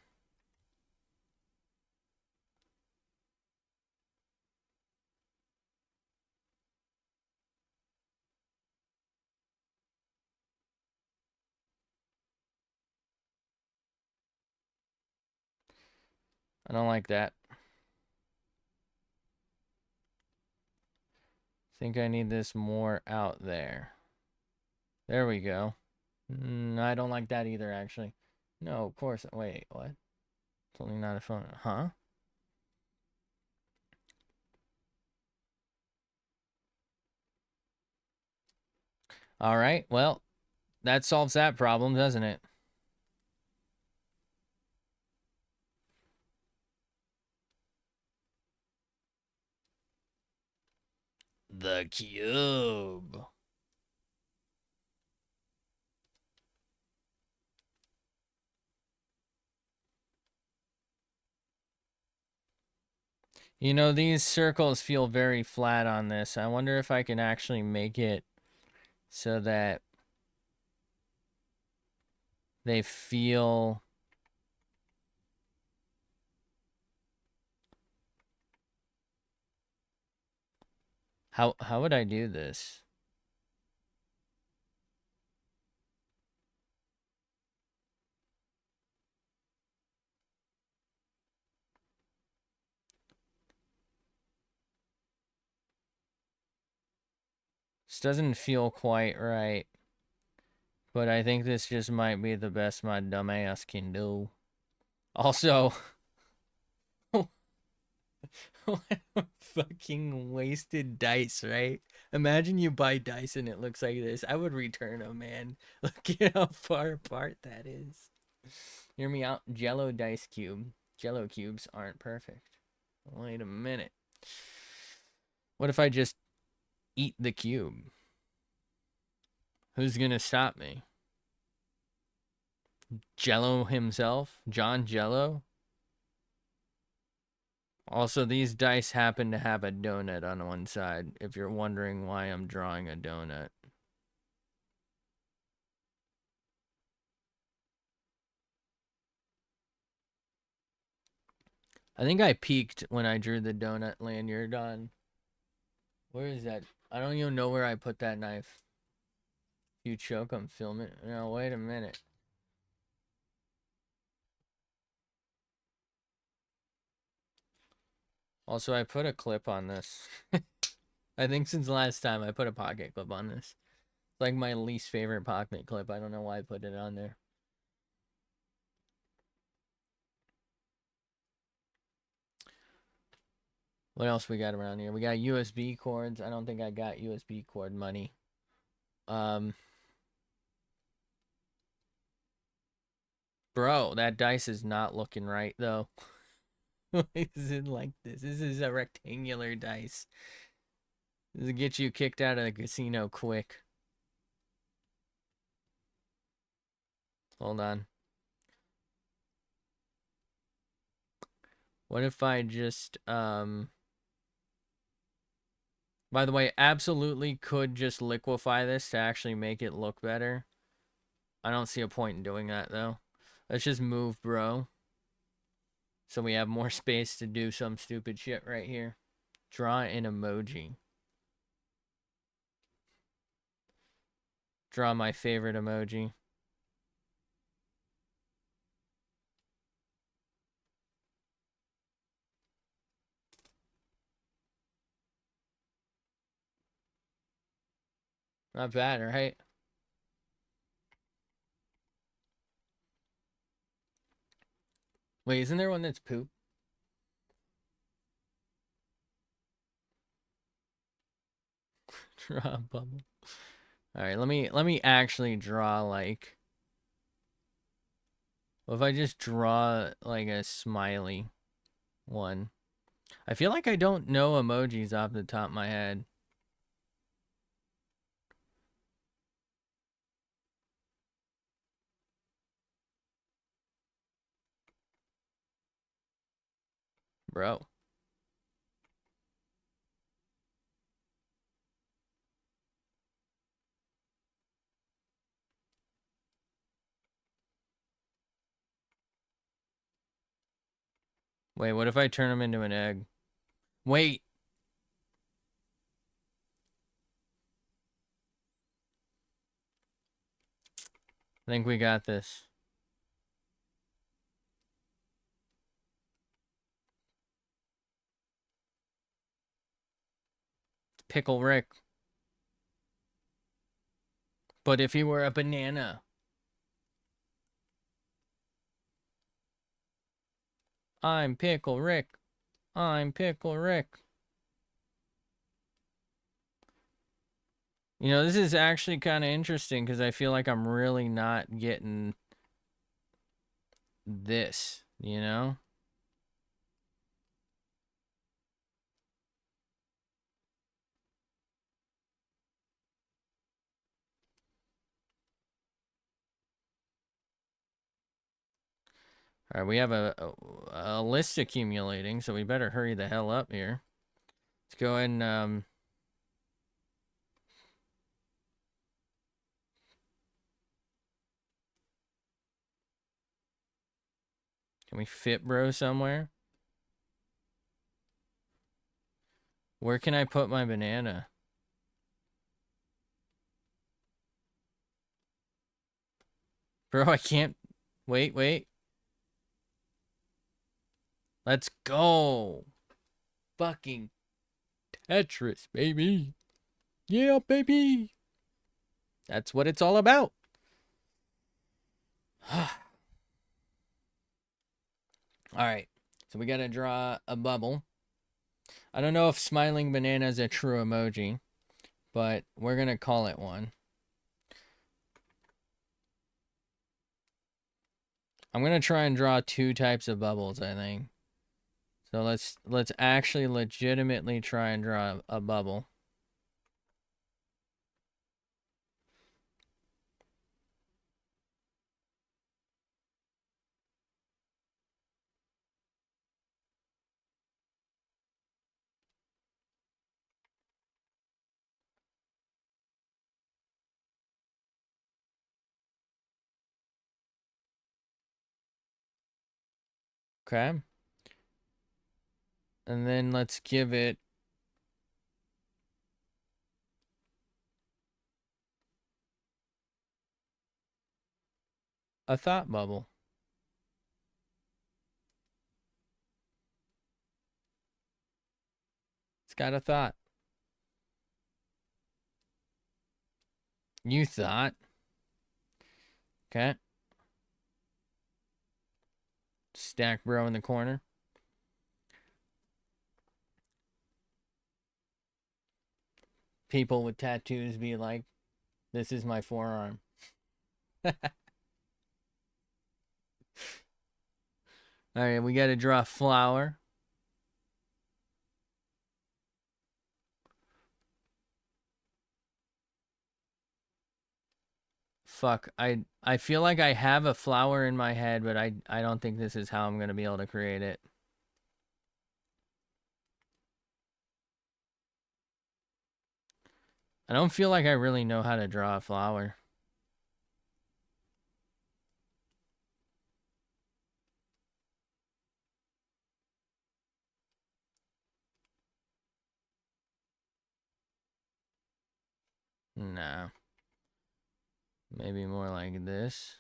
I don't like that. Think I need this more out there. There we go. I don't like that either, actually. No, of course. Wait, what? It's only not a phone. Huh? All right. Well, that solves that problem, doesn't it? The cube. You know, these circles feel very flat on this. I wonder if I can actually make it so that they feel... How would I do this? This doesn't feel quite right. But I think this just might be the best my dumbass can do. Also, what a fucking wasted dice, right? Imagine you buy dice and it looks like this. I would return them, man. Look at how far apart that is. Hear me out. Jello dice cube. Jello cubes aren't perfect. Wait a minute. What if I just eat the cube? Who's gonna stop me? Jello himself? John Jello? Also, these dice happen to have a donut on one side, if you're wondering why I'm drawing a donut. I think I peaked when I drew the donut lanyard on. Where is that? I don't even know where I put that knife. If you choke, I'm filming. No, wait a minute. Also, I put a clip on this. I think since last time I put a pocket clip on this. It's like my least favorite pocket clip. I don't know why I put it on there. What else we got around here? We got USB cords. I don't think I got USB cord money. Bro, that dice is not looking right though. Why is it like this? This is a rectangular dice. This will get you kicked out of the casino quick. Hold on. What if I just, by the way, absolutely could just liquefy this to actually make it look better. I don't see a point in doing that, though. Let's just move, bro. So we have more space to do some stupid shit right here. Draw an emoji. Draw my favorite emoji. Not bad, right? Wait, isn't there one that's poop? Draw a bubble. All right, let me actually draw like. What if I just draw like a smiley one? I feel like I don't know emojis off the top of my head. Bro. Wait, what if I turn him into an egg? Wait. I think we got this. Pickle Rick. But if he were a banana. I'm Pickle Rick. I'm Pickle Rick. You know, this is actually kind of interesting because I feel like I'm really not getting this, you know? All right, we have a list accumulating, so we better hurry the hell up here. Let's go ahead and can we fit bro somewhere? Where can I put my banana? Bro, I can't. Wait. Let's go. Fucking Tetris, baby. Yeah, baby. That's what it's all about. All right. So we got to draw a bubble. I don't know if smiling banana is a true emoji, but we're going to call it one. I'm going to try and draw two types of bubbles, I think. So let's actually legitimately try and draw a bubble. Okay. And then let's give it a thought bubble. It's got a thought. You thought. Okay. Stack bro in the corner. People with tattoos be like, this is my forearm. All right, we got to draw a flower. Fuck, I feel like I have a flower in my head, but I don't think this is how I'm going to be able to create it. I don't feel like I really know how to draw a flower. Nah. Maybe more like this.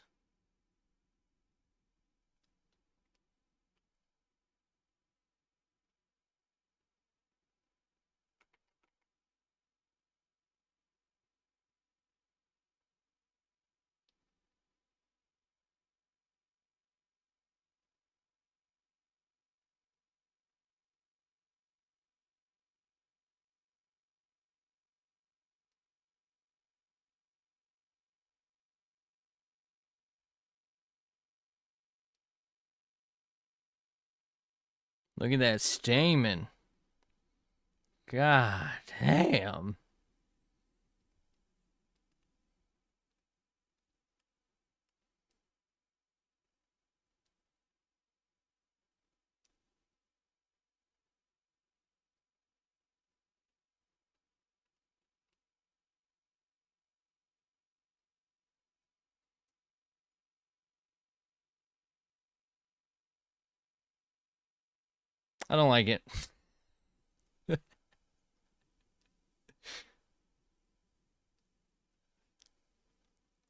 Look at that stamen. God damn. I don't like it.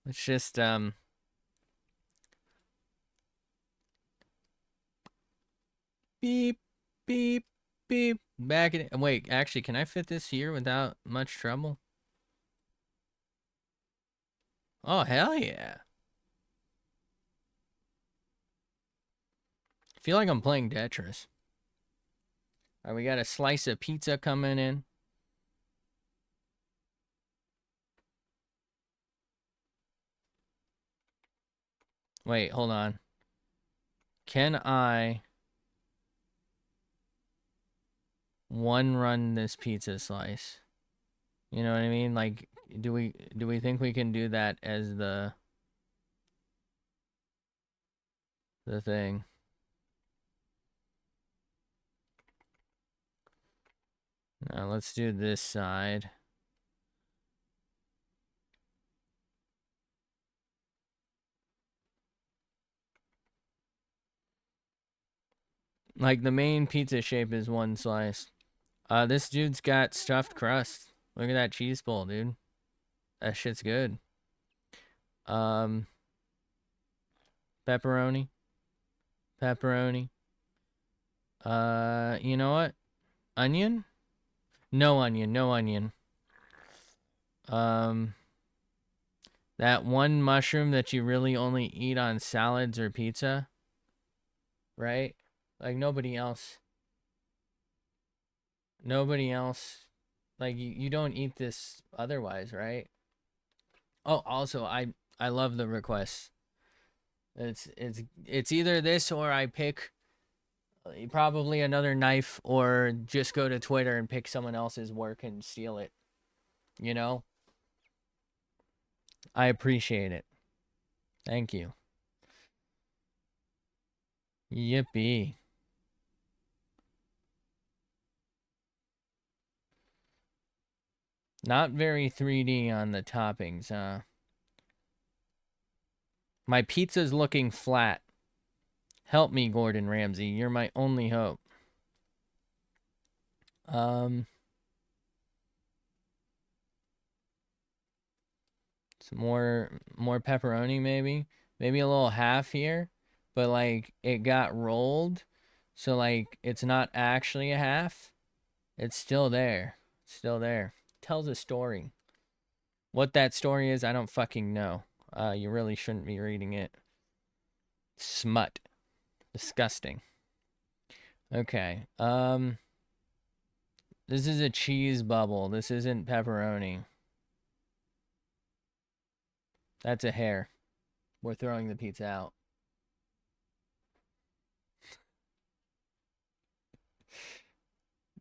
Let's just beep beep beep back it. Wait, actually, can I fit this here without much trouble? Oh, hell yeah. I feel like I'm playing Tetris. All right, we got a slice of pizza coming in. Wait, hold on. Can I one run this pizza slice? You know what I mean? Like, do we think we can do that as the thing? Now let's do this side. Like the main pizza shape is one slice. This dude's got stuffed crust. Look at that cheese bowl, dude. That shit's good. Um, pepperoni. Pepperoni. You know what? Onion? No onion, no onion. That one mushroom that you really only eat on salads or pizza, right? Like nobody else, like you don't eat this otherwise, right? Oh, also I love the request. It's either this or I pick probably another knife or just go to Twitter and pick someone else's work and steal it. You know? I appreciate it. Thank you. Yippee. Not very 3D on the toppings, huh? My pizza's looking flat. Help me, Gordon Ramsay. You're my only hope. Some more pepperoni, maybe. Maybe a little half here, but like it got rolled, so like it's not actually a half. It's still there. It's still there. Tells a story. What that story is, I don't fucking know. You really shouldn't be reading it. Smut. Disgusting. Okay. This is a cheese bubble. This isn't pepperoni. That's a hair. We're throwing the pizza out.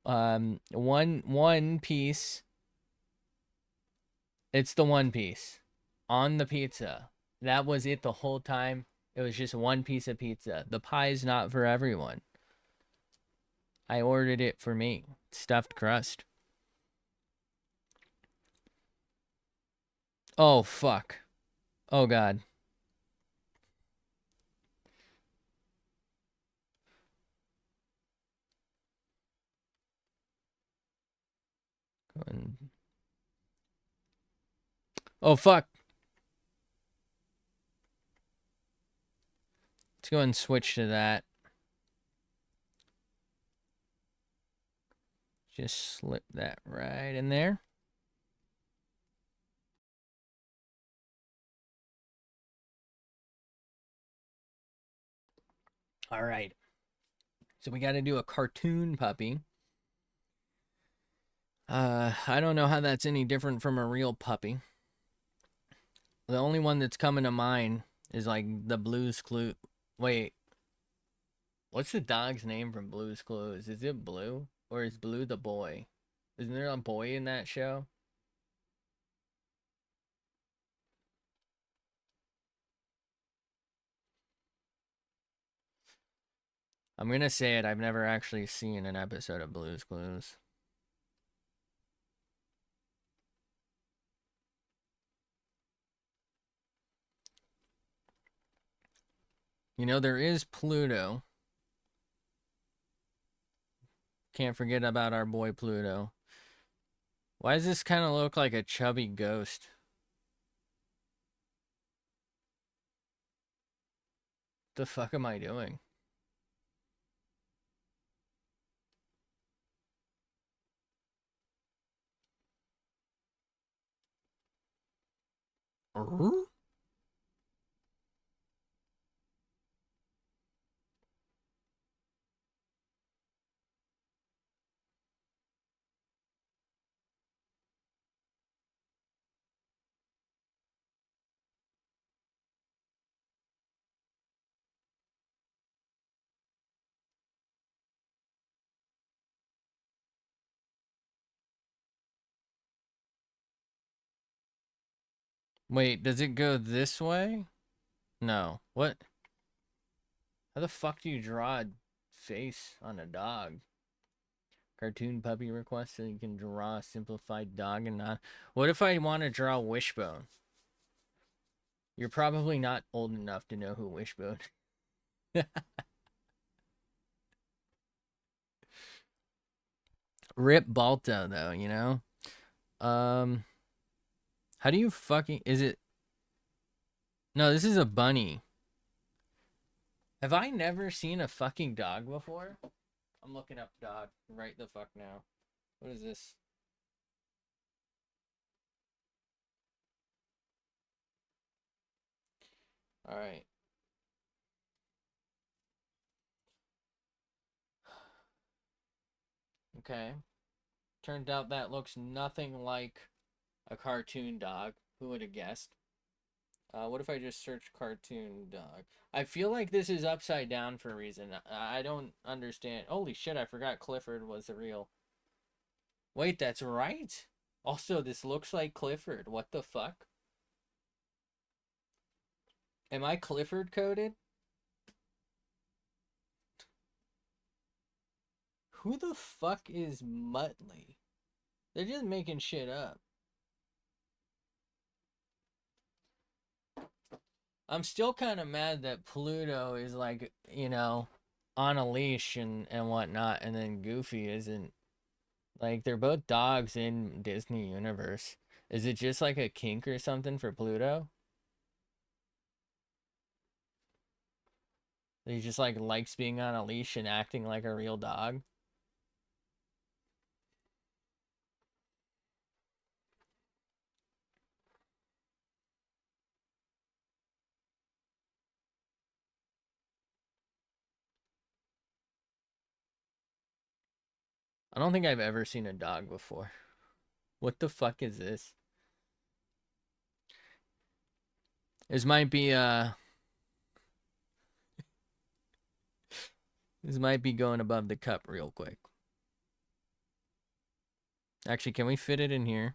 One piece. It's the one piece on the pizza. That was it the whole time. It was just one piece of pizza. The pie's not for everyone. I ordered it for me. Stuffed crust. Oh, fuck. Oh, God. Oh, fuck. Let's go and switch to that. Just slip that right in there. All right. So we got to do a cartoon puppy. I don't know how that's any different from a real puppy. The only one that's coming to mind is like the Blue's Clue. Wait, what's the dog's name from Blue's Clues? Is it Blue? Or is Blue the boy? Isn't there a boy in that show? I'm gonna say it, I've never actually seen an episode of Blue's Clues. You know, there is Pluto. Can't forget about our boy Pluto. Why does this kind of look like a chubby ghost? The fuck am I doing? Wait, does it go this way? No. What? How the fuck do you draw a face on a dog? Cartoon puppy request so you can draw a simplified dog and not. What if I want to draw Wishbone? You're probably not old enough to know who Wishbone. Rip Balto though, you know? Um how do you fucking is it No, this is a bunny. Have I never seen a fucking dog before? I'm looking up dog right the fuck now. What is this? All right. Okay. Turned out that looks nothing like a cartoon dog. Who would have guessed? What if I just search cartoon dog? I feel like this is upside down for a reason. I don't understand. Holy shit, I forgot Clifford was the real. Wait, that's right. Also, this looks like Clifford. What the fuck? Am I Clifford coded? Who the fuck is Muttley? They're just making shit up. I'm still kind of mad that Pluto is like, on a leash and whatnot, and then Goofy isn't. Like, they're both dogs in Disney universe. Is it just like a kink or something for Pluto? He just like likes being on a leash and acting like a real dog? I don't think I've ever seen a dog before. What the fuck is this? This might be this might be going above the cup real quick. Actually, can we fit it in here?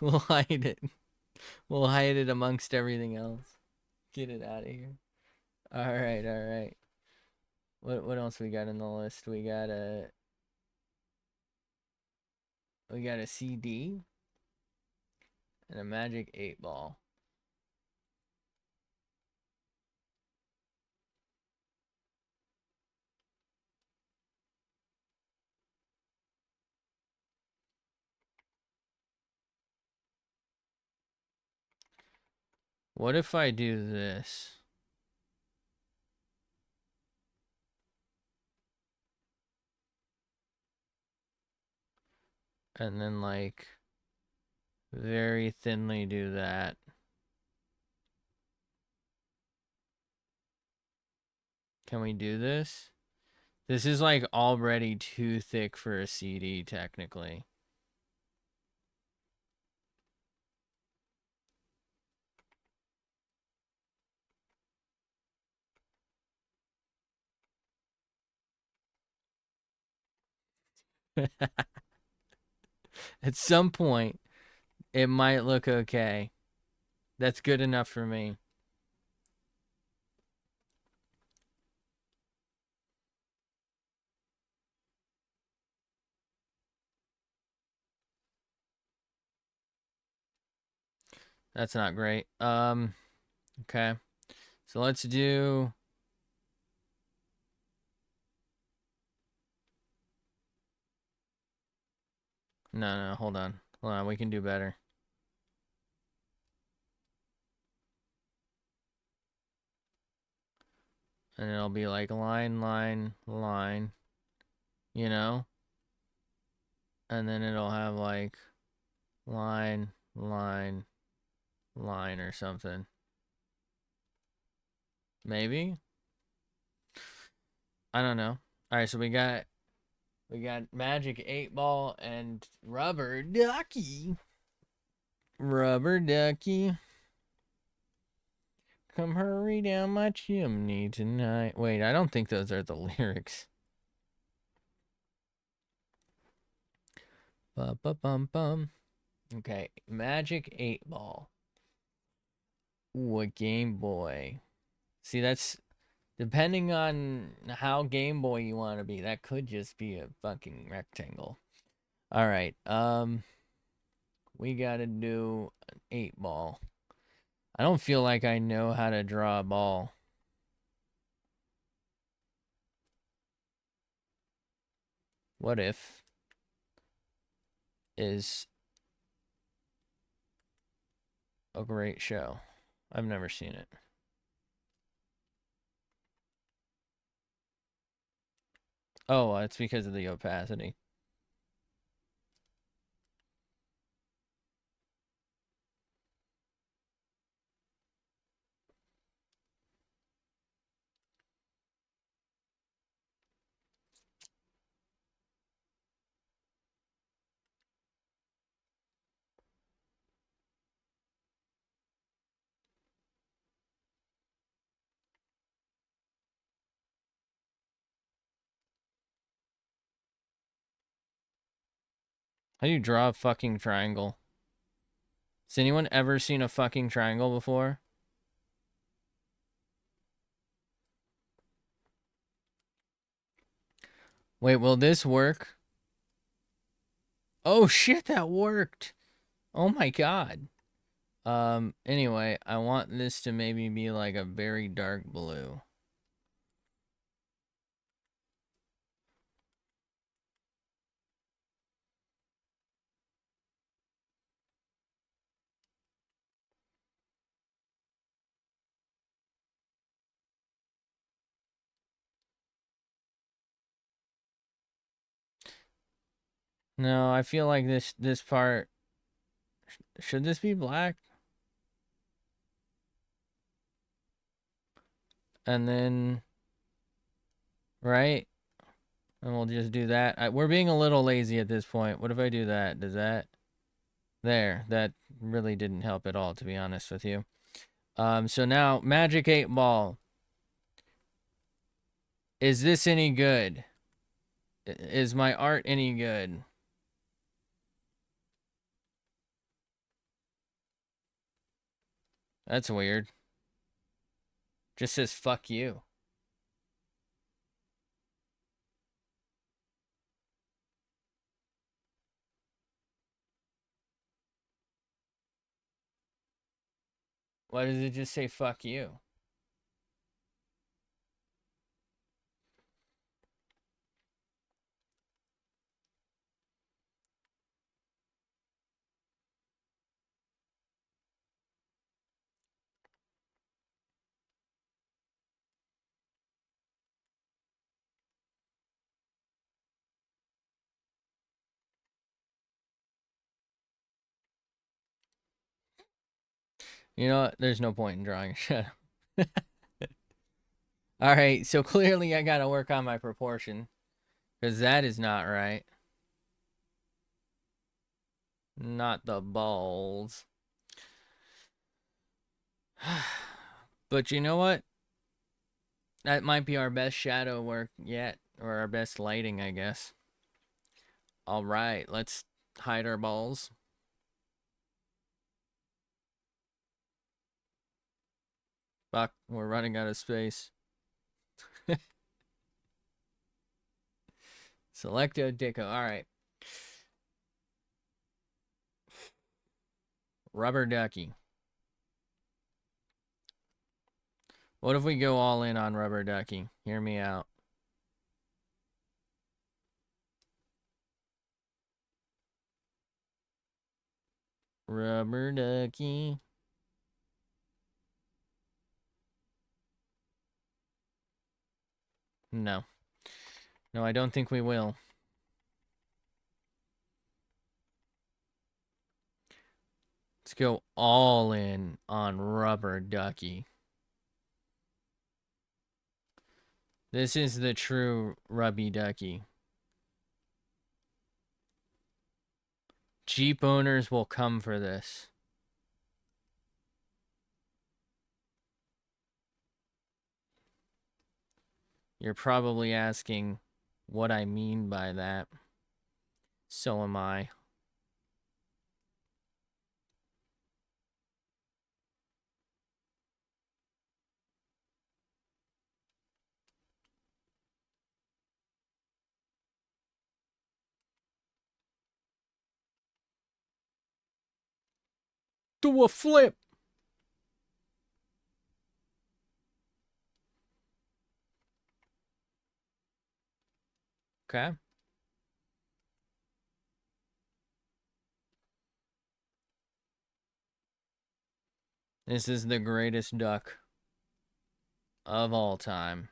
We'll hide it. We'll hide it amongst everything else. Get it out of here. All right, all right. What else we got in the list? We got a CD and a magic 8 ball. What if I do this? And then like very thinly do that. Can we do this? This is like already too thick for a CD technically. At some point, it might look okay. That's good enough for me. That's not great. Okay. So let's do no, hold on. Hold on, we can do better. And it'll be like line, line, line, you know? And then it'll have like line, line, line or something. Maybe? I don't know. All right, so we got magic 8 ball and rubber ducky. Rubber ducky. Come hurry down my chimney tonight. Wait, I don't think those are the lyrics. Bum. Okay, magic 8 ball. Ooh, a Game Boy. See, that's depending on how Game Boy you want to be. That could just be a fucking rectangle. All right. We gotta do an 8 ball. I don't feel like I know how to draw a ball. What if is a great show. I've never seen it. Oh, it's because of the opacity. How do you draw a fucking triangle? Has anyone ever seen a fucking triangle before? Wait, will this work? Oh shit, that worked. Oh my god. Anyway, I want this to maybe be like a very dark blue. No, I feel like this part, should this be black? And then, right? And we'll just do that. We're being a little lazy at this point. What if I do that? Does that? There. That really didn't help at all, to be honest with you. So now, Magic 8 Ball. Is this any good? Is my art any good? That's weird. Just says fuck you. Why does it just say fuck you? You know what? There's no point in drawing. Shut up. All right, so clearly I gotta work on my proportion, because that is not right. Not the balls. But you know what? That might be our best shadow work yet, or our best lighting, I guess. All right, let's hide our balls. Fuck, we're running out of space. Selecto Dico. All right. Rubber ducky. What if we go all in on rubber ducky? Hear me out. Rubber ducky. No. No, I don't think we will. Let's go all in on rubber ducky. This is the true rubby ducky. Jeep owners will come for this. You're probably asking what I mean by that. So am I. Do a flip. Okay. This is the greatest duck of all time.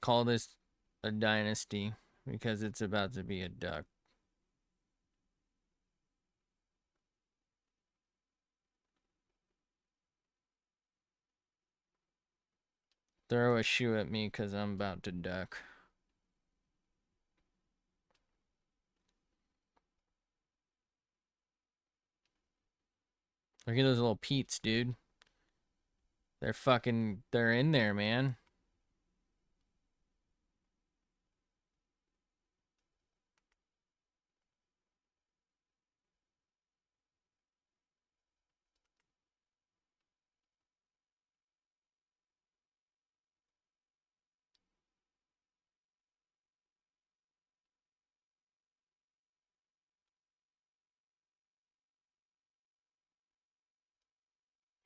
Call this a dynasty because it's about to be a duck. Throw a shoe at me because I'm about to duck. Look at those little Pete's, dude. They're in there, man.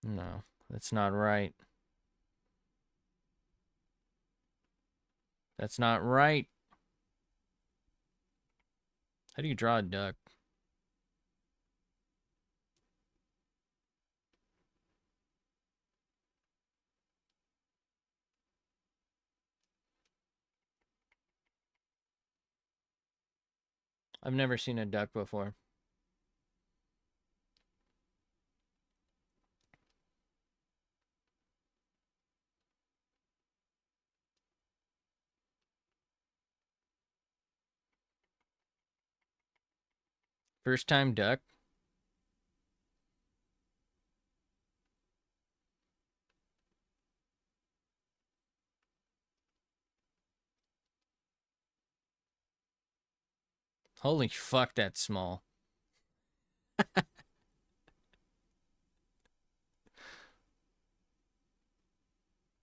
No, that's not right. That's not right. How do you draw a duck? I've never seen a duck before. First time duck? Holy fuck, that's small.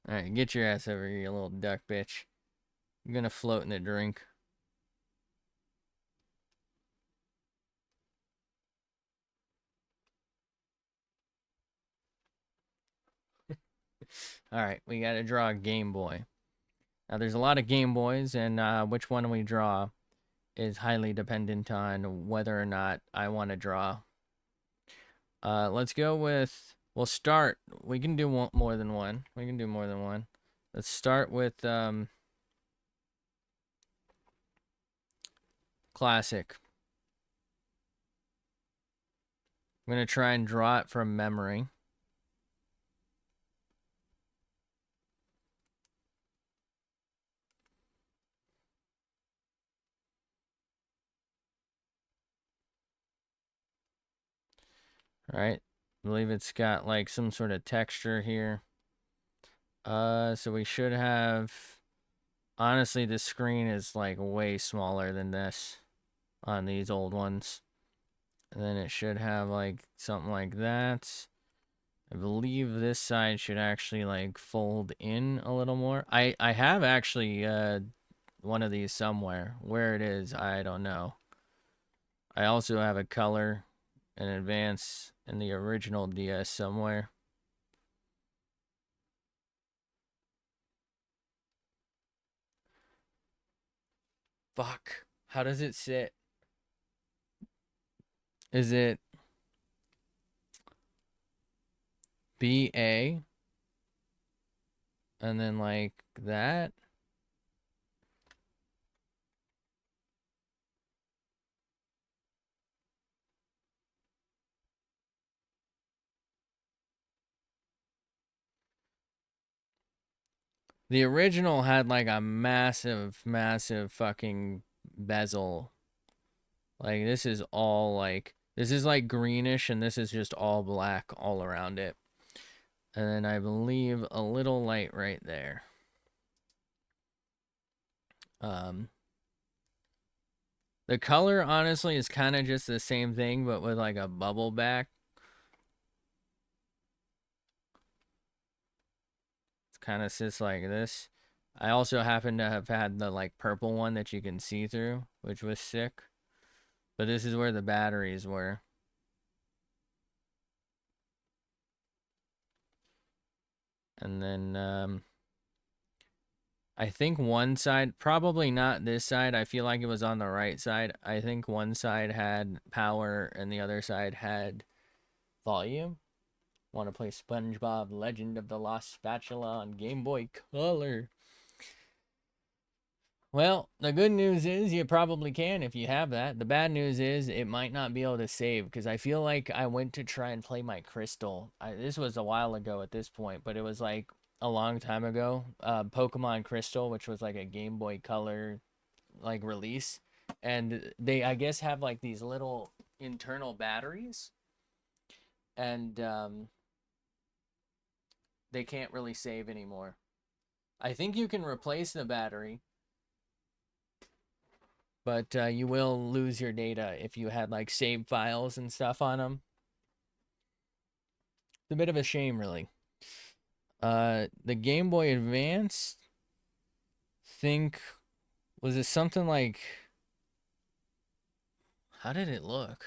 Alright, get your ass over here, you little duck bitch. You're gonna float in the drink. Alright, we gotta draw a Game Boy. Now, there's a lot of Game Boys, and which one we draw is highly dependent on whether or not I want to draw. Let's go with... We'll start... We can do more than one. We can do more than one. Let's start with Classic. I'm going to try and draw it from memory. All right. I believe it's got like some sort of texture here. So we should have... Honestly, the screen is like way smaller than this on these old ones. And then it should have like something like that. I believe this side should actually like fold in a little more. I have actually one of these somewhere. Where it is, I don't know. I also have a color and advance in the original DS somewhere. Fuck. How does it sit? Is it BA and then like that? The original had like a massive, massive fucking bezel. Like this is all like, this is like greenish and this is just all black all around it. And then I believe a little light right there. The color honestly is kind of just the same thing, but with like a bubble back. It kind of sits like this. I also happen to have had the like purple one that you can see through, which was sick. But this is where the batteries were. And then I think one side, probably not this side. I feel like it was on the right side. I think one side had power and the other side had volume. Want to play SpongeBob Legend of the Lost Spatula on Game Boy Color? Well, the good news is you probably can if you have that. The bad news is it might not be able to save because I feel like I went to try and play my Crystal. This was a while ago at this point, but it was like a long time ago. Pokemon Crystal, which was like a Game Boy Color like release, and they I guess have like these little internal batteries, and they can't really save anymore. I think you can replace the battery, but you will lose your data if you had like save files and stuff on them. It's a bit of a shame, really. The Game Boy Advance, think, was it something like, how did it look?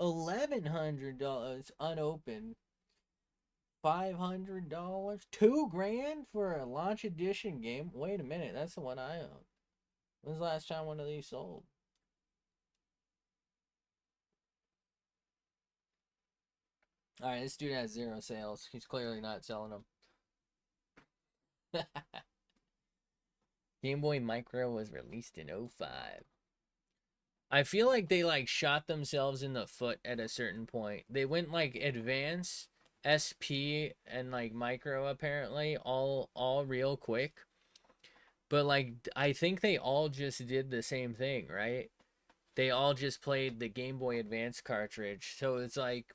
$1,100 unopened. $500, $2,000 for a launch edition game. Wait a minute, that's the one I own. When's the last time one of these sold? All right, this dude has 0 sales. He's clearly not selling them. Game Boy Micro was released in 05. I feel like they like shot themselves in the foot at a certain point. They went like Advance, SP, and like Micro apparently all real quick. But like I think they all just did the same thing, right? They all just played the Game Boy Advance cartridge. So it's like,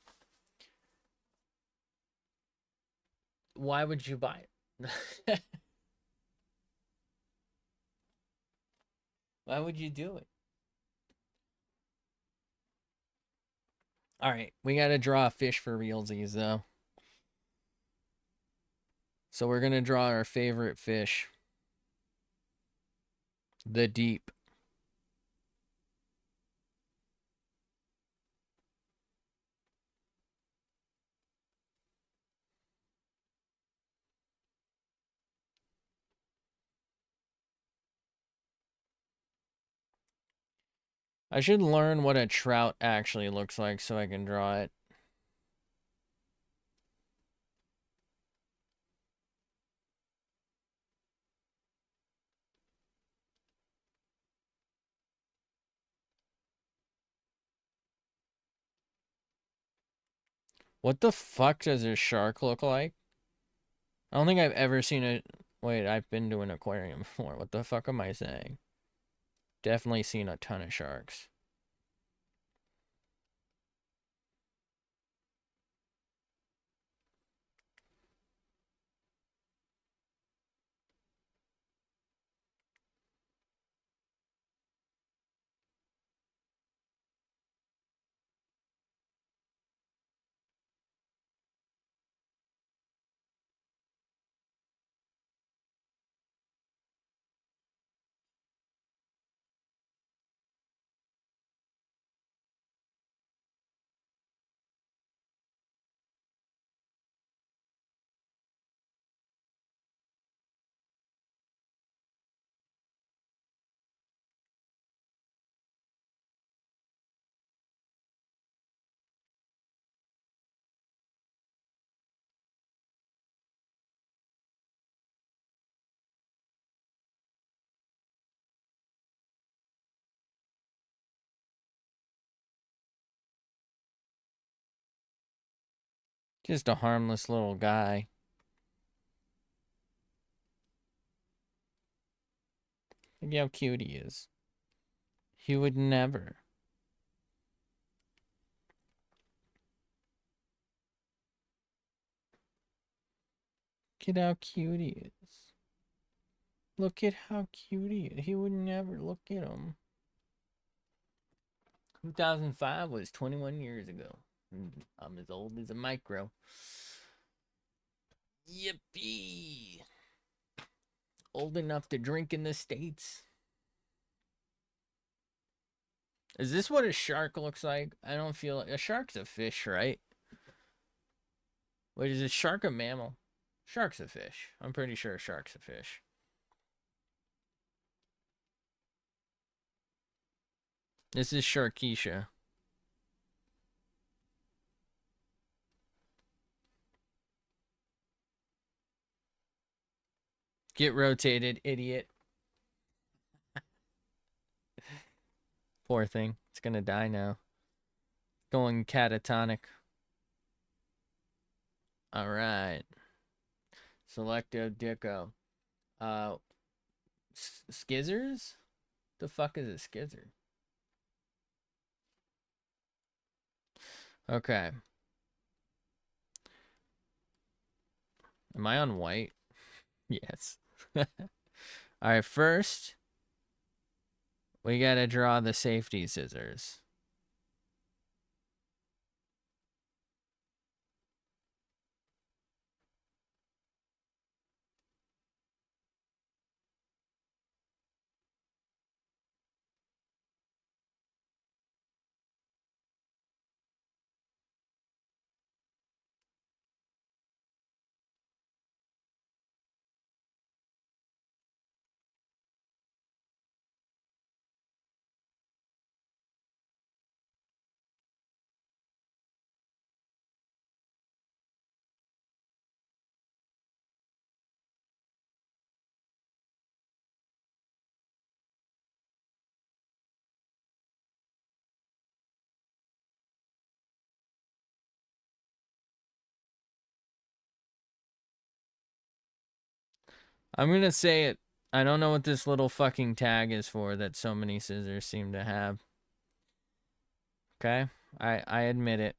why would you buy it? Why would you do it? All right, we got to draw a fish for realsies, though. So we're going to draw our favorite fish. The deep. I should learn what a trout actually looks like so I can draw it. What the fuck does a shark look like? I don't think I've ever seen a... Wait, I've been to an aquarium before. What the fuck am I saying? Definitely seen a ton of sharks. Just a harmless little guy. Look how cute he is. He would never. Look at how cute he is. Look at how cute he is. He would never. Look at him. 2005 was 21 years ago. I'm as old as a micro. Yippee! Old enough to drink in the States. Is this what a shark looks like? I don't feel like... A shark's a fish, right? Wait, is a shark a mammal? Shark's a fish. I'm pretty sure a shark's a fish. This is Sharkeisha. Get rotated, idiot. Poor thing. It's gonna die now. Going catatonic. Alright. Selecto Dicko. Skizzers? The fuck is a skizzer? Okay. Am I on white? Yes. Alright, first, we gotta draw the safety scissors. I'm gonna say it. I don't know what this little fucking tag is for that so many scissors seem to have. Okay? I admit it.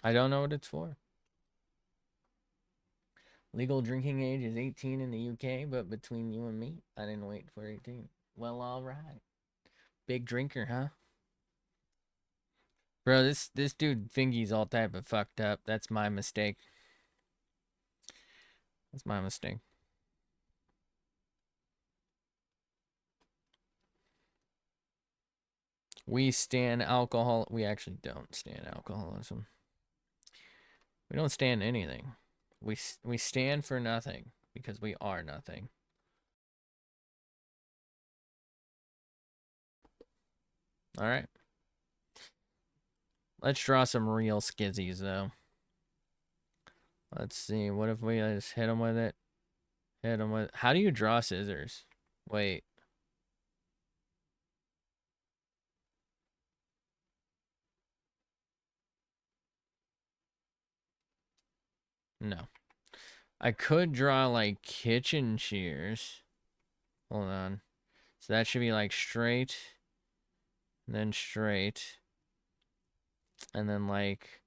I don't know what it's for. Legal drinking age is 18 in the UK, but between you and me, I didn't wait for 18. Well, alright. Big drinker, huh? Bro, this dude Fingy's all type of fucked up. That's my mistake. That's my mistake. We stand alcohol. We actually don't stand alcoholism. We don't stand anything. We stand for nothing because we are nothing. All right. Let's draw some real skizzies though. Let's see. What if we just hit him with it? Hit him with. How do you draw scissors? Wait. No. I could draw like kitchen shears. Hold on. So that should be like straight, then straight, and then like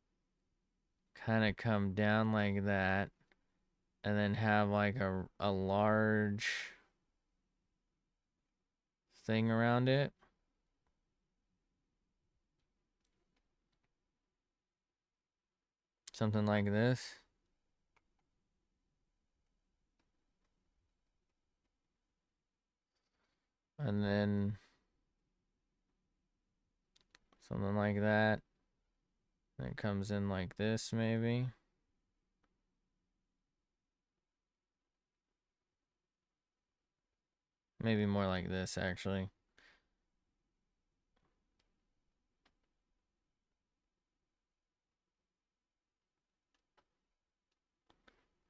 kind of come down like that, and then have like a large thing around it. Something like this. And then something like that. And it comes in like this, maybe. Maybe more like this, actually.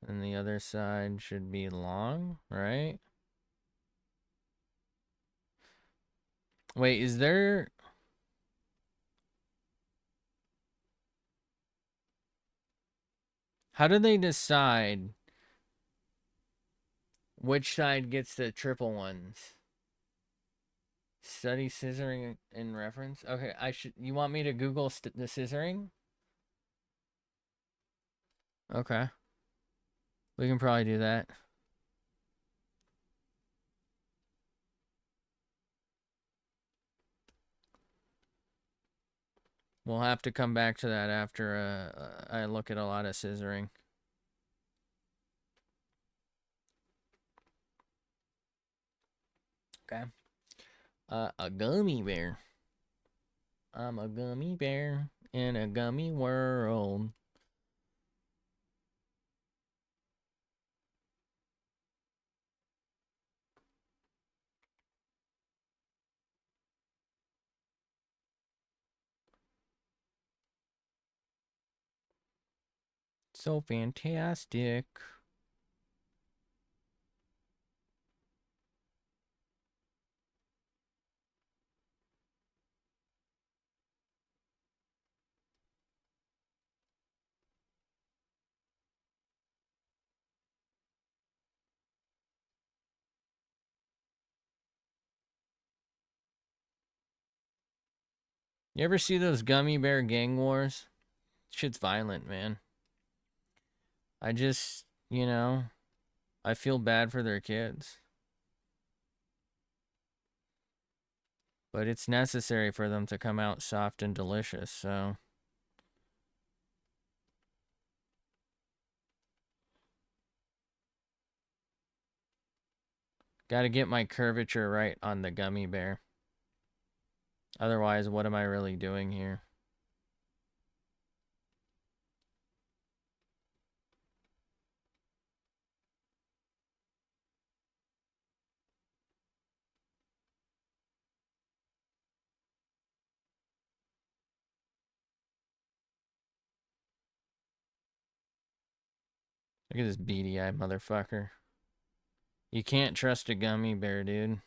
And the other side should be long, right? Wait, is there... How do they decide which side gets the triple ones? Study scissoring in reference? Okay, I should... You want me to Google the scissoring? Okay. We can probably do that. We'll have to come back to that after I look at a lot of scissoring. Okay. A gummy bear. I'm a gummy bear in a gummy world. So fantastic. You ever see those gummy bear gang wars? Shit's violent, man. I just, I feel bad for their kids. But it's necessary for them to come out soft and delicious, so. Gotta get my curvature right on the gummy bear. Otherwise, what am I really doing here? Look at this beady-eyed motherfucker. You can't trust a gummy bear, dude.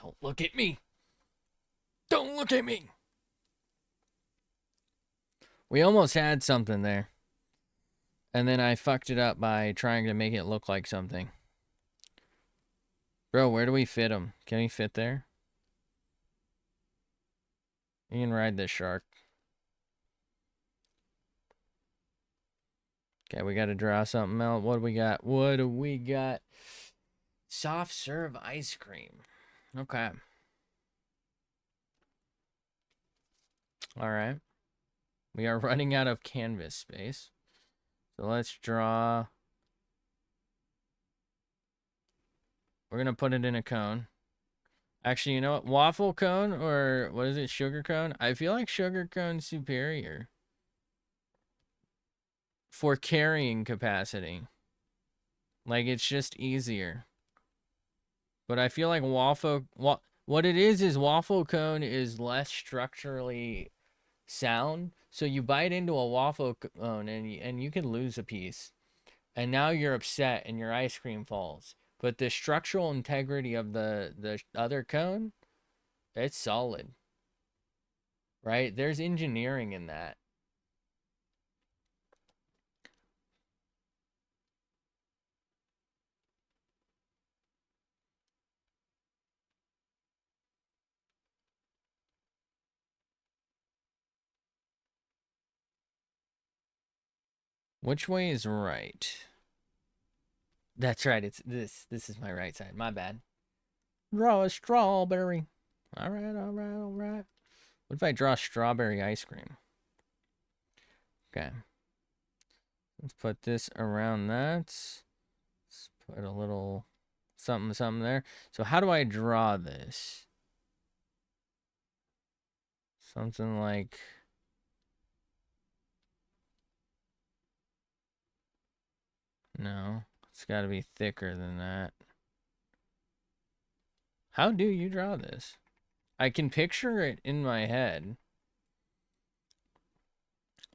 Don't look at me. Don't look at me. We almost had something there. And then I fucked it up by trying to make it look like something. Bro, where do we fit him? Can he fit there? You can ride this shark. Okay, we got to draw something out. What do we got? What do we got? Soft serve ice cream. Okay. All right. We are running out of canvas space. So let's draw. We're going to put it in a cone. Actually, you know what? Waffle cone or what is it? Sugar cone? I feel like sugar cone's superior for carrying capacity. Like, it's just easier. But I feel like what it is waffle cone is less structurally sound. So you bite into a waffle cone and you can lose a piece. And now you're upset and your ice cream falls. But the structural integrity of the other cone, it's solid. Right? There's engineering in that. Which way is right? That's right. It's this. This is my right side. My bad. Draw a strawberry. All right, all right, all right. What if I draw strawberry ice cream? Okay. Let's put this around that. Let's put a little something, something there. So how do I draw this? Something like... No, it's got to be thicker than that. How do you draw this? I can picture it in my head.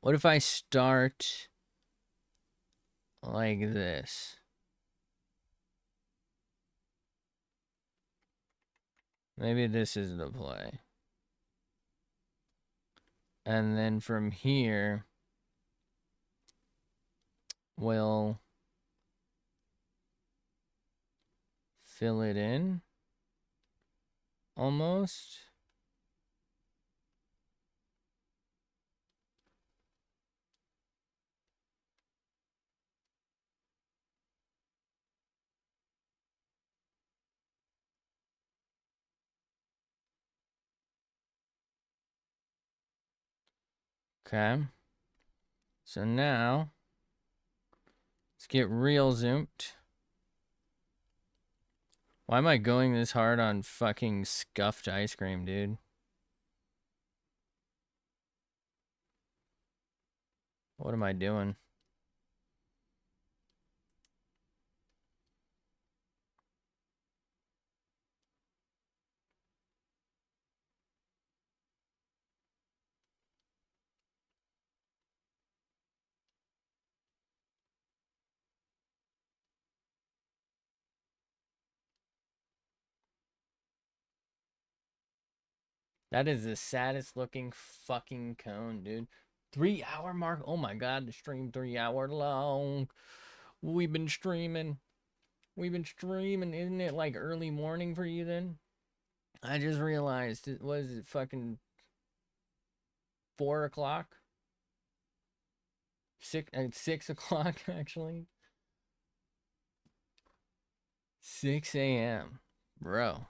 What if I start like this? Maybe this is the play. And then from here, we'll fill it in. Almost. Okay. So now, let's get real zoomed. Why am I going this hard on fucking scuffed ice cream, dude? What am I doing? That is the saddest looking fucking cone, dude. 3 hour mark. Oh my god, the stream 3 hour long. We've been streaming. We've been streaming. Isn't it like early morning for you then? I just realized it was it fucking 4 o'clock. 6 o'clock actually. 6 a.m. Bro.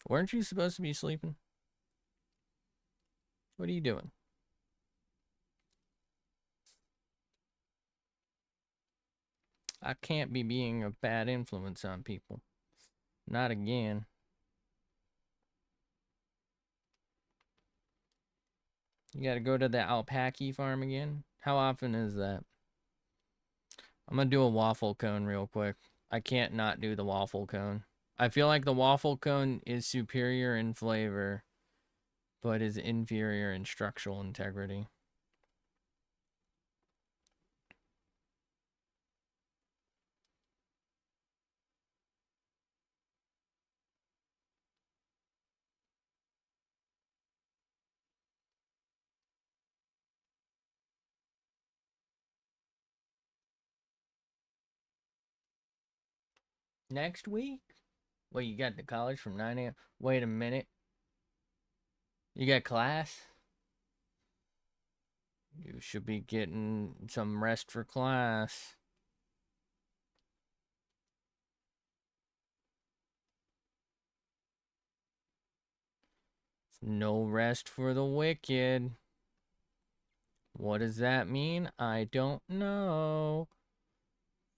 Weren't you supposed to be sleeping? What are you doing? I can't be being a bad influence on people. Not again. You gotta go to the alpaca farm again? How often is that? I'm gonna do a waffle cone real quick. I can't not do the waffle cone. I feel like the waffle cone is superior in flavor, but is inferior in structural integrity. Next week? Well, you got to college from 9 a.m. Wait a minute. You got class? You should be getting some rest for class. No rest for the wicked. What does that mean? I don't know.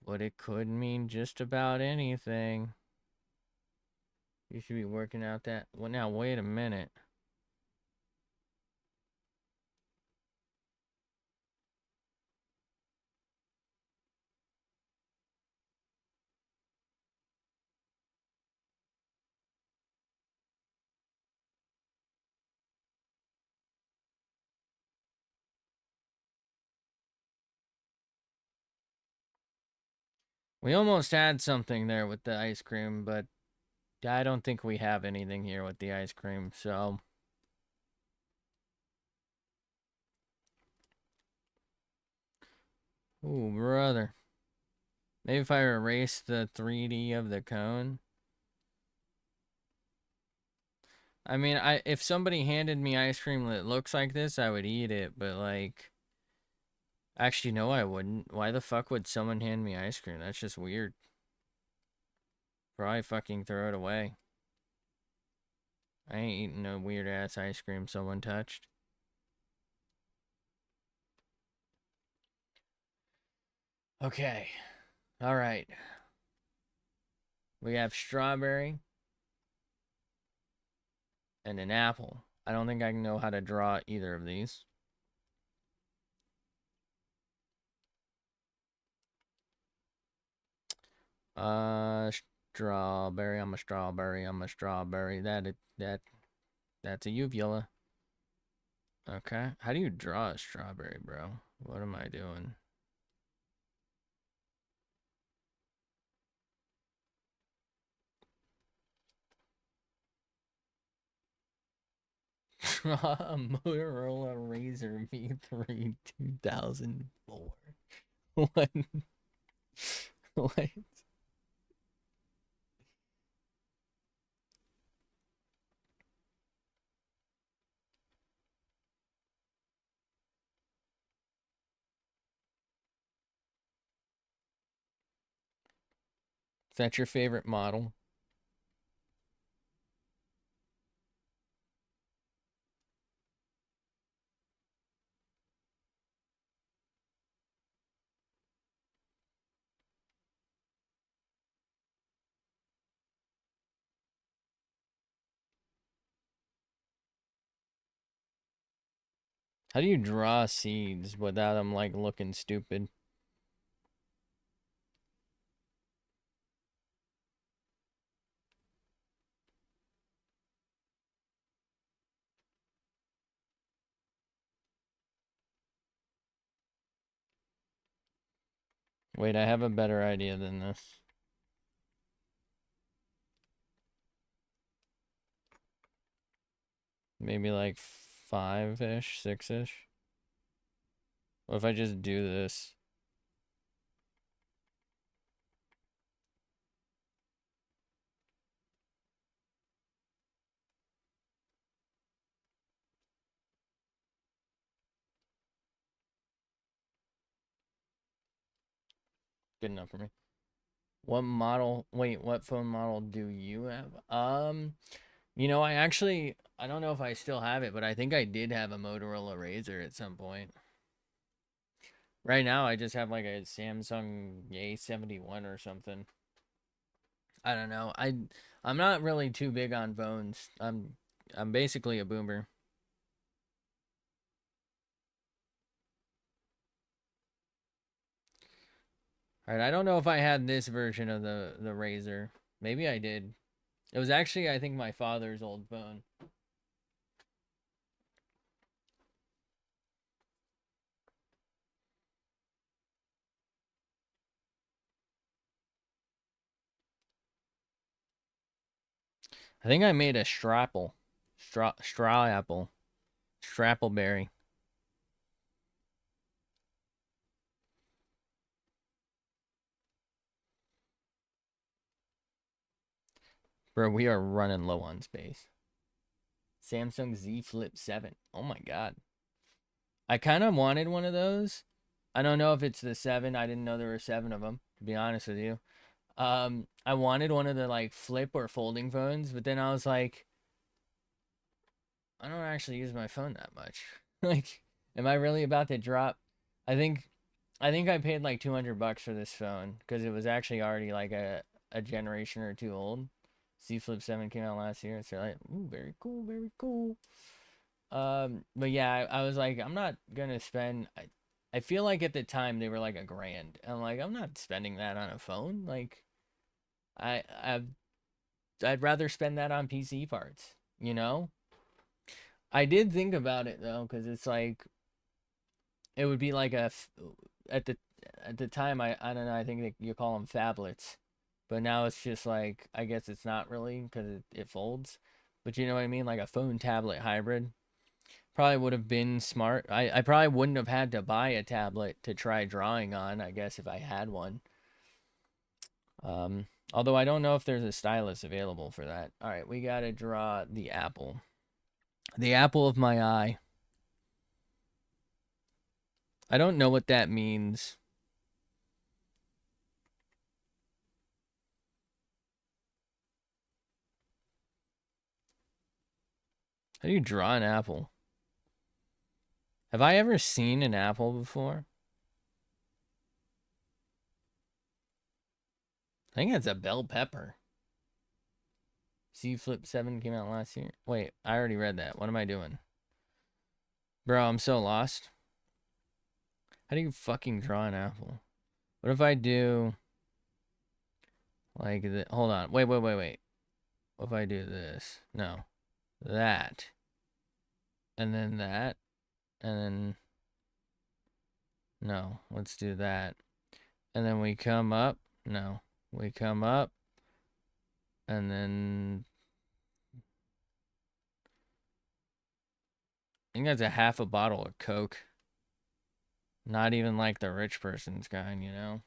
But it could mean just about anything. You should be working out that. Well, now, wait a minute. We almost had something there with the ice cream, but I don't think we have anything here with the ice cream, so. Ooh, brother. Maybe if I erase the 3D of the cone. I mean, if somebody handed me ice cream that looks like this, I would eat it, but like. Actually, no, I wouldn't. Why the fuck would someone hand me ice cream? That's just weird. Probably fucking throw it away. I ain't eating no weird ass ice cream someone touched. Okay. All right. We have strawberry and an apple. I don't think I know how to draw either of these. Strawberry. I'm a strawberry. I'm a strawberry. That's a uvula. Okay. How do you draw a strawberry, bro? What am I doing? Draw a Motorola Razr V3 2004. What? What? Is that your favorite model? How do you draw seeds without them like looking stupid? Wait, I have a better idea than this. Maybe like 5-ish, 6-ish. What if I just do this? Good enough for me. What model? Wait, what phone model do you have? I don't know if I still have it, but I think I did have a Motorola Razr at some point. Right now, I just have like a Samsung A71 or something. I don't know. I'm not really too big on phones. I'm basically a boomer. All right, I don't know if I had this version of the Razr. Maybe I did. It was actually, I think, my father's old phone. I think I made a strapple, straw apple, strappleberry. Bro, we are running low on space. Samsung Z Flip 7. Oh my god. I kind of wanted one of those. I don't know if it's the 7. I didn't know there were 7 of them, to be honest with you. I wanted one of the like flip or folding phones, but then I was like, I don't actually use my phone that much. Like, am I really about to drop? I think I paid like $200 for this phone because it was actually already like a generation or two old. Z Flip 7 came out last year, so like, ooh, very cool, very cool. But yeah, I was like, I'm not gonna spend. I feel like at the time they were like a grand. I'm like, I'm not spending that on a phone. Like, I I'd rather spend that on PC parts. You know. I did think about it though, because it's like it would be like at the at the time I don't know. I think you call them phablets, but now it's just like I guess it's not really because it folds. But you know what I mean, like a phone tablet hybrid. Probably would have been smart. I probably wouldn't have had to buy a tablet to try drawing on, I guess, if I had one. Although I don't know if there's a stylus available for that. All right, we got to draw the apple. The apple of my eye. I don't know what that means. How do you draw an apple? Have I ever seen an apple before? I think that's a bell pepper. Z Flip 7 came out last year. Wait, I already read that. What am I doing? Bro, I'm so lost. How do you fucking draw an apple? What if I do like the hold on. Wait. What if I do this? No. That. And then that. And then no. Let's do that. And then we come up. No. We come up. And then I think that's a half a bottle of Coke. Not even like the rich person's kind, you know?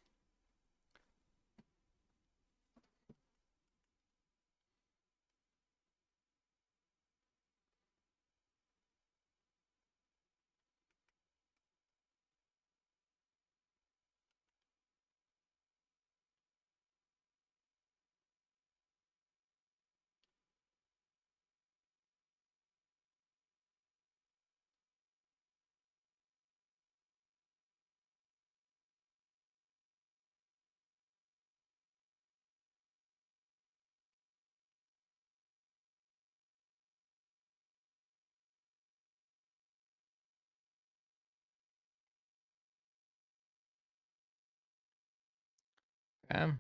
Okay.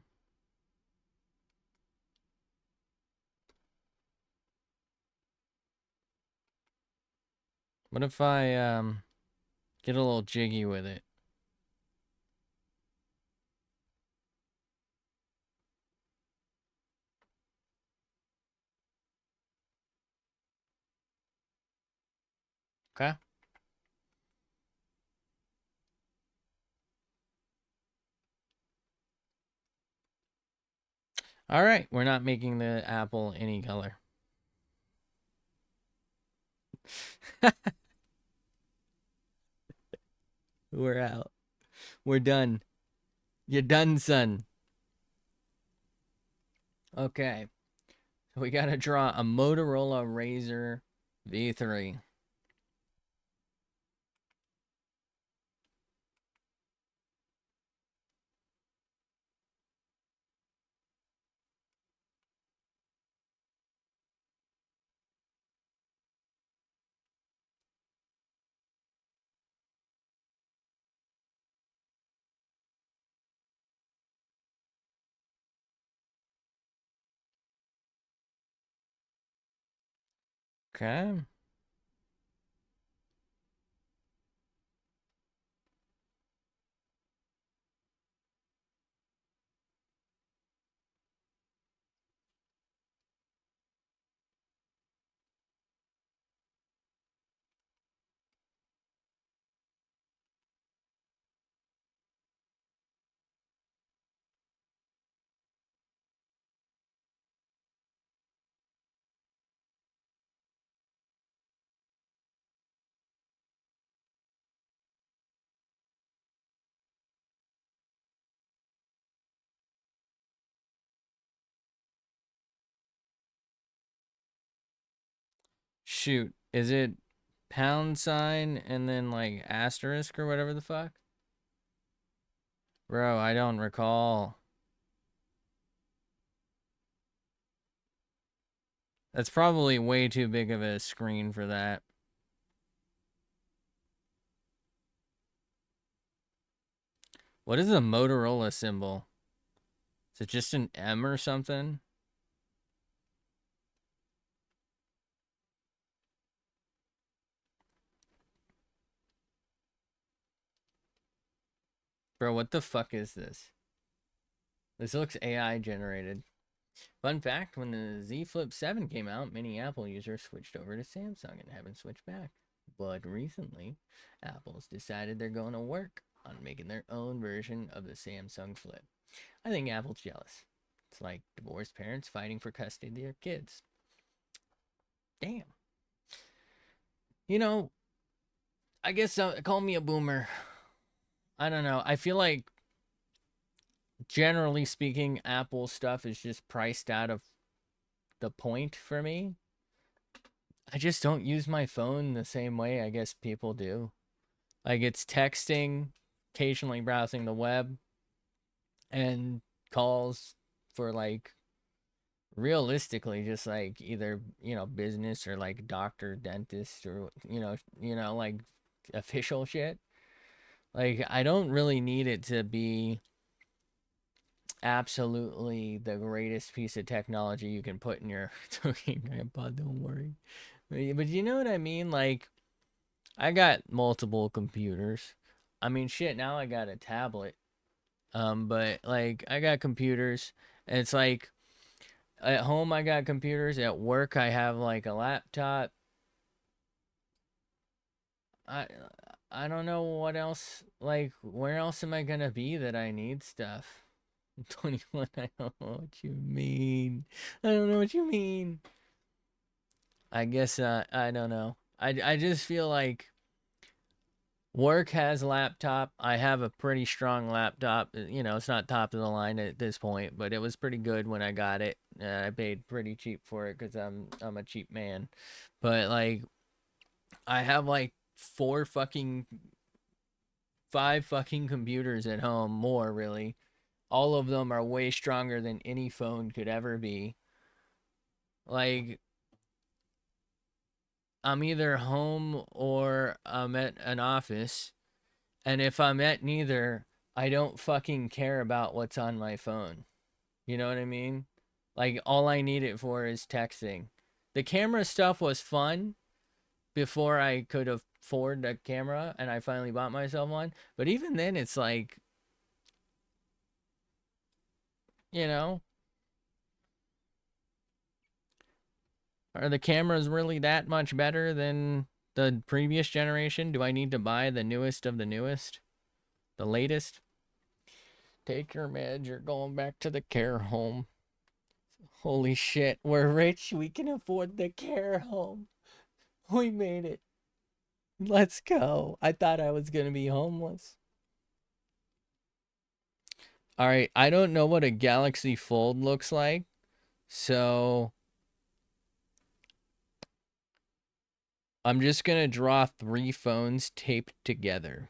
What if I get a little jiggy with it? Okay. All right. We're not making the apple any color. We're out. We're done. You're done, son. Okay. So we gotta draw a Motorola Razr V3. Okay. shoot, is it pound sign and then like asterisk or whatever the fuck? Bro, I don't recall. That's probably way too big of a screen for that. What is a Motorola symbol? Is it just an M or something? Bro, what the fuck is this? This looks AI generated. Fun fact, when the Z Flip 7 came out, many Apple users switched over to Samsung and haven't switched back. But recently, Apple's decided they're going to work on making their own version of the Samsung Flip. I think Apple's jealous. It's like divorced parents fighting for custody of their kids. Damn. You know, I guess call me a boomer. I don't know. I feel like, generally speaking, Apple stuff is just priced out of the point for me. I just don't use my phone the same way I guess people do. Like, it's texting, occasionally browsing the web, and calls for, like, realistically just like either, business or like doctor, dentist, or like official shit. Like, I don't really need it to be absolutely the greatest piece of technology you can put in your talking grandpa, don't worry. But you know what I mean? Like, I got multiple computers. I mean, shit, now I got a tablet. But like, I got computers, and it's like, at home I got computers, at work I have like a laptop. I I don't know what else, like, where else am I gonna be that I need stuff? I'm 21, I don't know what you mean. I don't know what you mean. I guess I don't know. I just feel like work has a laptop. I have a pretty strong laptop. It's not top of the line at this point, but it was pretty good when I got it. I paid pretty cheap for it because I'm a cheap man. But like, I have like five fucking computers at home, more really. All of them are way stronger than any phone could ever be. Like, I'm either home or I'm at an office, and if I'm at neither, I don't fucking care about what's on my phone. You know what I mean? Like, all I need it for is texting. The camera stuff was fun before I could afford a camera and I finally bought myself one. But even then, it's like, you know, are the cameras really that much better than the previous generation? Do I need to buy the newest of the newest? The latest? Take your meds, you're going back to the care home. Holy shit, we're rich. We can afford the care home. We made it. Let's go. I thought I was going to be homeless. All right, I don't know what a Galaxy Fold looks like. So I'm just going to draw 3 phones taped together.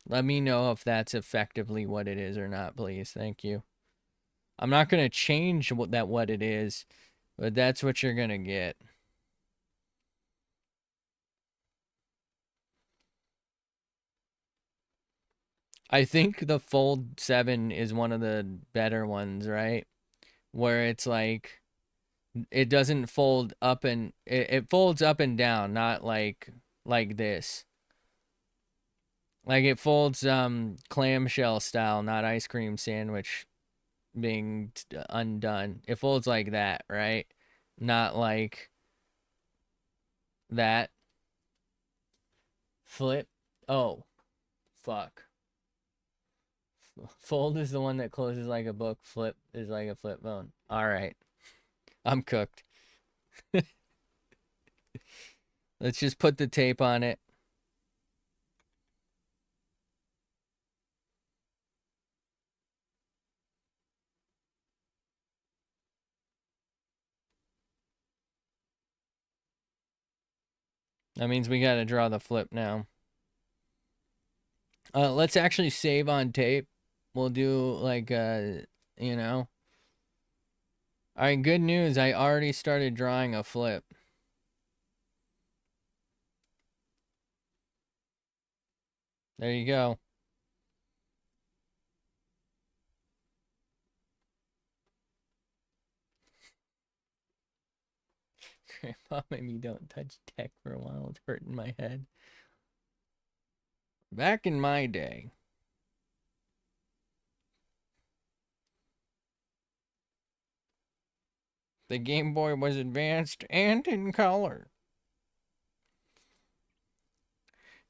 Let me know if that's effectively what it is or not, please. Thank you. I'm not going to change what it is, but that's what you're going to get. I think the Fold 7 is one of the better ones, right? Where it's like, it doesn't fold up, and it folds up and down, not like this. Like, it folds clamshell style, not ice cream sandwich being undone. It folds like that, right? Not like that. Flip. Oh, fuck. Fold is the one that closes like a book. Flip is like a flip phone. All right. I'm cooked. Let's just put the tape on it. That means we gotta draw the flip now. Let's actually save on tape. We'll do like you know. All right, good news. I already started drawing a flip. There you go. Grandpa made me don't touch tech for a while. It's hurting my head. Back in my day, the Game Boy was advanced and in color.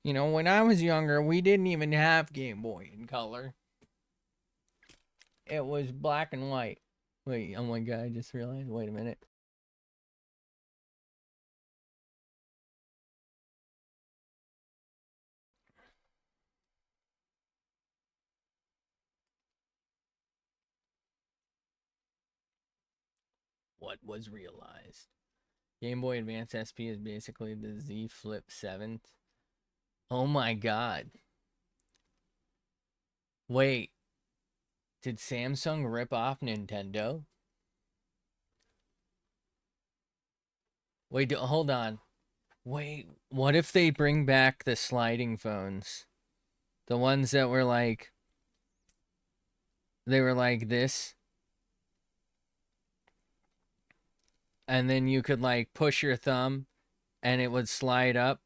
You know, when I was younger, we didn't even have Game Boy in color. It was black and white. Wait, oh my god, I just realized. Wait a minute. What was realized? Game Boy Advance SP is basically the Z Flip 7th. Oh my god. Wait, did Samsung rip off Nintendo? Wait, hold on. Wait, what if they bring back the sliding phones? The ones that were like, they were like this, and then you could like push your thumb and it would slide up,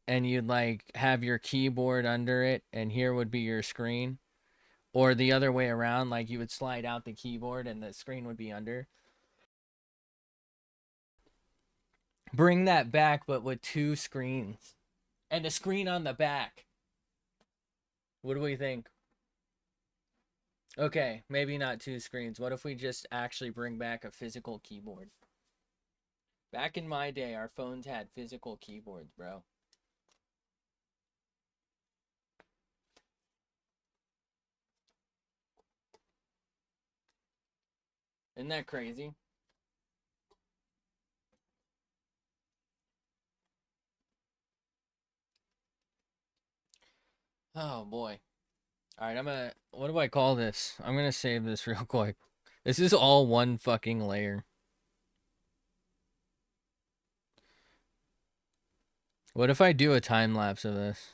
and you'd like have your keyboard under it, and here would be your screen. Or the other way around, like you would slide out the keyboard and the screen would be under. Bring that back, but with two screens and a screen on the back. What do we think? Okay, maybe not two screens. What if we just actually bring back a physical keyboard? Back in my day, our phones had physical keyboards, bro. Isn't that crazy? Oh boy. All right, what do I call this? I'm gonna save this real quick. This is all one fucking layer. What if I do a time lapse of this?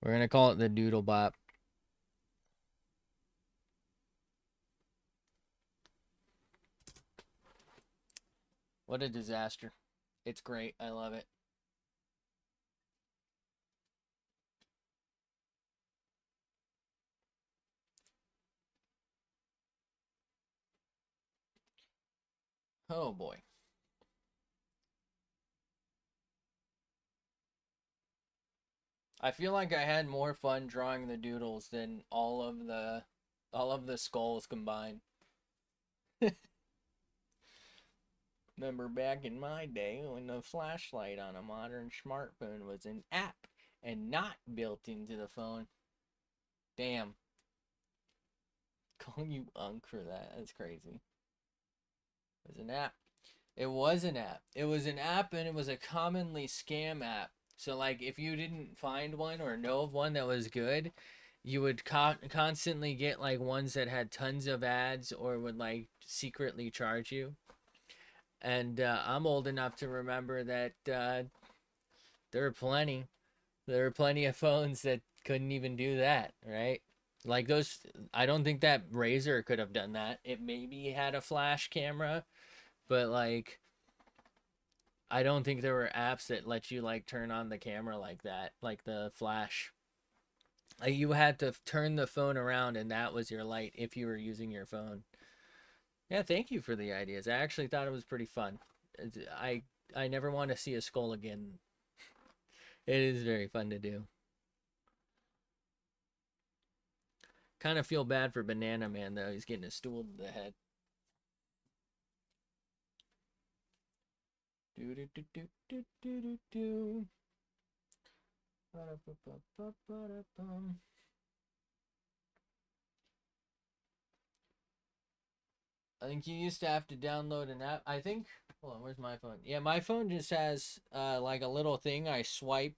We're gonna call it the Doodle Bop. What a disaster. It's great. I love it. Oh boy. I feel like I had more fun drawing the doodles than all of the skulls combined. Remember back in my day when the flashlight on a modern smartphone was an app and not built into the phone. Damn. Calling you Unk for that. That's crazy. It was an app. It was an app. It was an app, and it was a commonly scam app. So like if you didn't find one or know of one that was good, you would constantly get like ones that had tons of ads or would like secretly charge you. And I'm old enough to remember that there were plenty. There were plenty of phones that couldn't even do that, right? Like those, I don't think that Razor could have done that. It maybe had a flash camera, but like I don't think there were apps that let you like turn on the camera like that, like the flash. Like you had to turn the phone around and that was your light if you were using your phone. Yeah, thank you for the ideas. I actually thought it was pretty fun. I never want to see a skull again. It is very fun to do. Kind of feel bad for Banana Man though. He's getting a stool to the head. Do do do do do do do do. I think you used to have to download an app. I think Hold on, where's my phone? Yeah, my phone just has like a little thing I swipe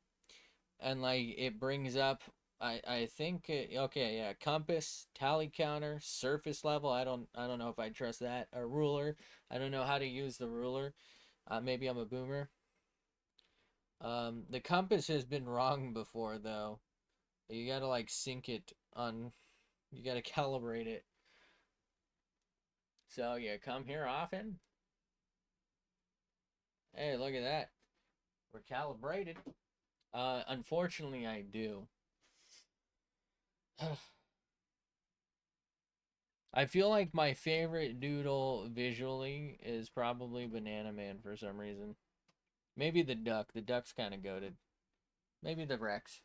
and like it brings up I think okay, yeah, compass, tally counter, surface level. I don't know if I trust that. A ruler. I don't know how to use the ruler. Maybe I'm a boomer. The compass has been wrong before though. You gotta like sync it on. You gotta calibrate it. So yeah, come here often. Hey, look at that. We're calibrated. Unfortunately, I do. I feel like my favorite doodle visually is probably Banana Man for some reason. Maybe the duck. The duck's kind of goated. Maybe the Rex.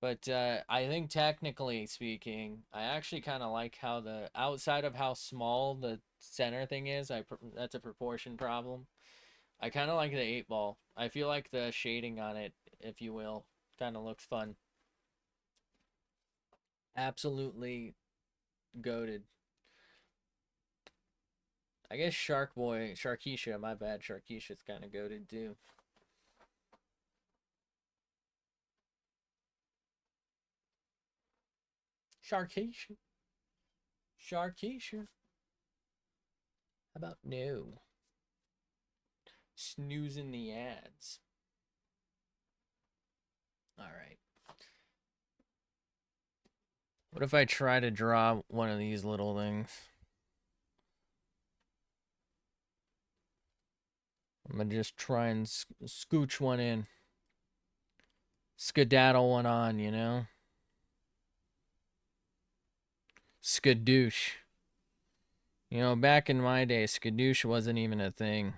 But I think technically speaking, I actually kind of like how the outside of how small the center thing is. That's a proportion problem. I kind of like the 8 ball. I feel like the shading on it, if you will, kind of looks fun. Absolutely goated. I guess Shark Boy, Sharkeisha, my bad. Sharkeisha's kind of goated too. Sharkeisha. Sharkeisha. How about no? Snoozing the ads. All right. What if I try to draw one of these little things? I'm gonna just try and scooch one in. Skedaddle one on, you know? Skadoosh. You know, back in my day, skadoosh wasn't even a thing.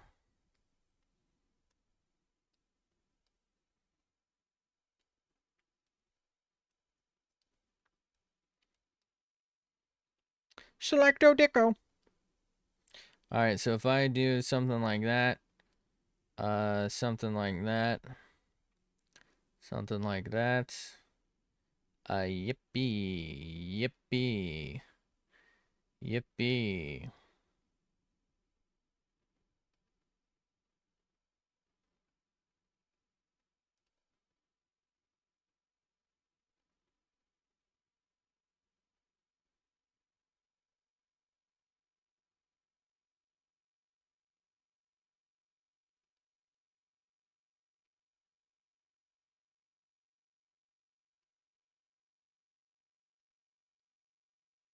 Selecto Dicko. Alright, so if I do something like that, something like that, something like that, yippee, yippee, yippee.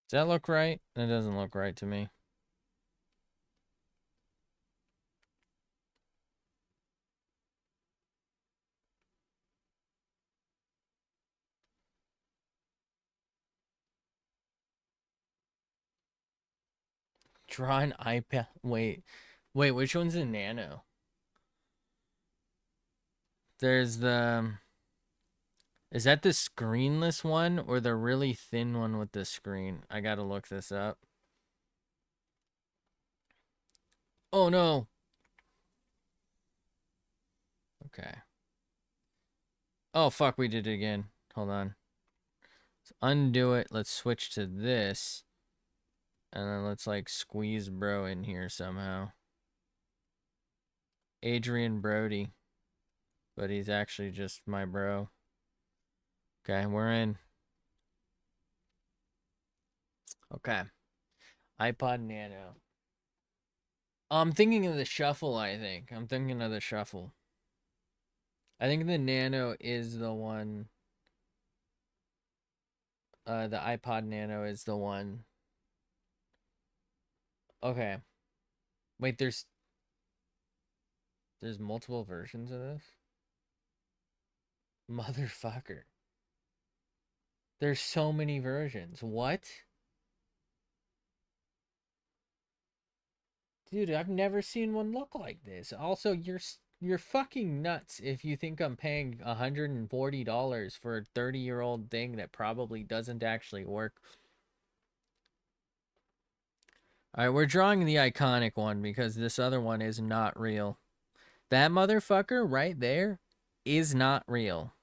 Does that look right? That doesn't look right to me. Draw an iPad. Wait, which one's a nano? There's the. Is that the screenless one or the really thin one with the screen? I gotta look this up. Oh no. Okay. Oh fuck, we did it again. Hold on. Let's undo it. Let's switch to this. And then let's like squeeze bro in here somehow. Adrian Brody. But he's actually just my bro. Okay, we're in. Okay. iPod Nano. I'm thinking of the shuffle, I think. I'm thinking of the shuffle. I think the Nano is the one. The iPod Nano is the one. Okay. Wait, there's multiple versions of this? Motherfucker. There's so many versions. What? Dude, I've never seen one look like this. Also, you're fucking nuts if you think I'm paying $140 for a 30-year-old thing that probably doesn't actually work. All right, we're drawing the iconic one because this other one is not real. That motherfucker right there is not real.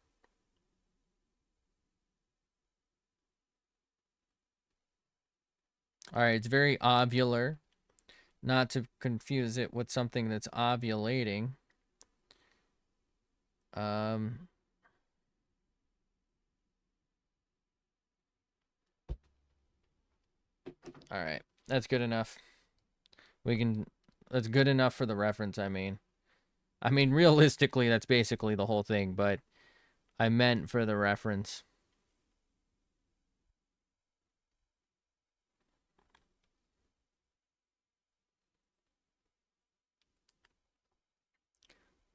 All right, it's very ovular. Not to confuse it with something that's ovulating. Um, all right. That's good enough. We can, that's good enough for the reference, I mean, realistically, that's basically the whole thing, but I meant for the reference.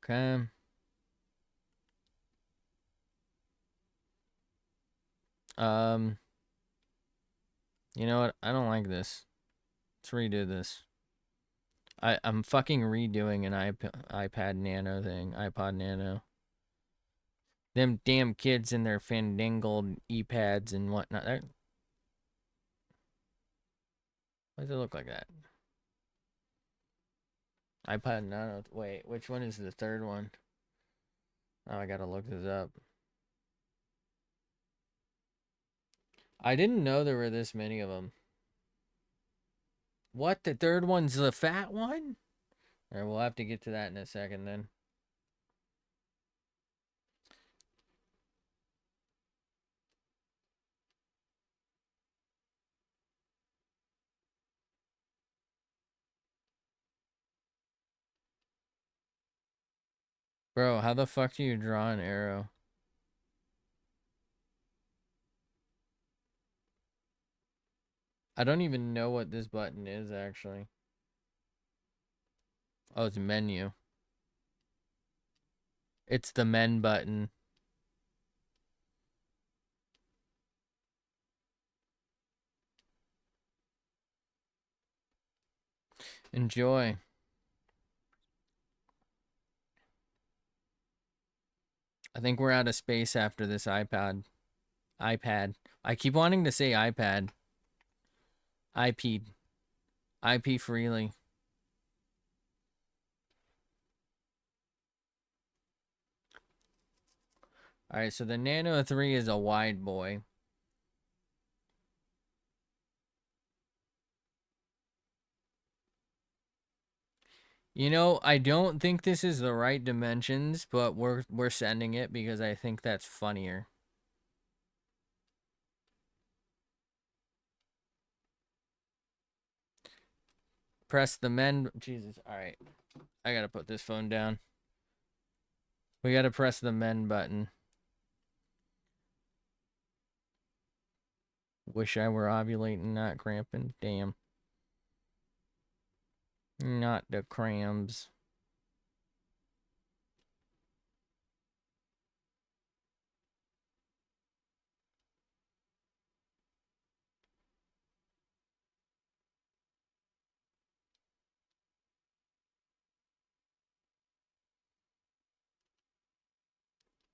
Okay. Um, you know what? I don't like this. Let's redo this. I'm fucking redoing an iPad Nano thing. iPod Nano. Them damn kids and their fandangled e-pads and whatnot. Why does it look like that? iPod Nano. Wait, which one is the third one? Oh, I gotta look this up. I didn't know there were this many of them. What? The third one's the fat one? Alright, we'll have to get to that in a second then. Bro, how the fuck do you draw an arrow? I don't even know what this button is, actually. Oh, it's menu. It's the men button. Enjoy. I think we're out of space after this iPad. iPad. I keep wanting to say iPad. IP. IP freely. Alright, so the Nano 3 is a wide boy. You know, I don't think this is the right dimensions, but we're sending it because I think that's funnier. Press the men. Jesus. Alright. I gotta put this phone down. We gotta press the men button. Wish I were ovulating, not cramping. Damn. Not the crams.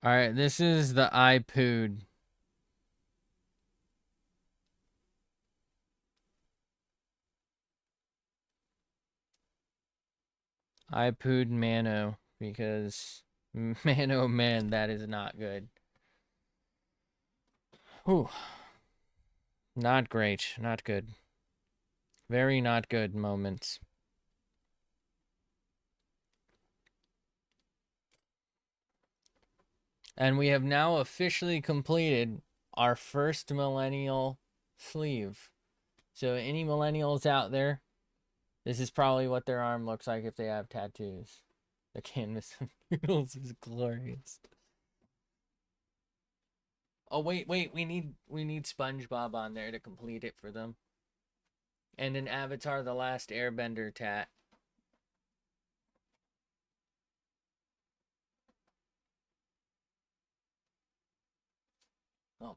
Alright, this is the iPood. iPood Mano. Because, man oh man, that is not good. Whew. Not great. Not good. Very not good moments. And we have now officially completed our first millennial sleeve. So any millennials out there, this is probably what their arm looks like if they have tattoos. The canvas of noodles is glorious. Oh wait, we need SpongeBob on there to complete it for them. And an Avatar the Last Airbender tat. Oh man.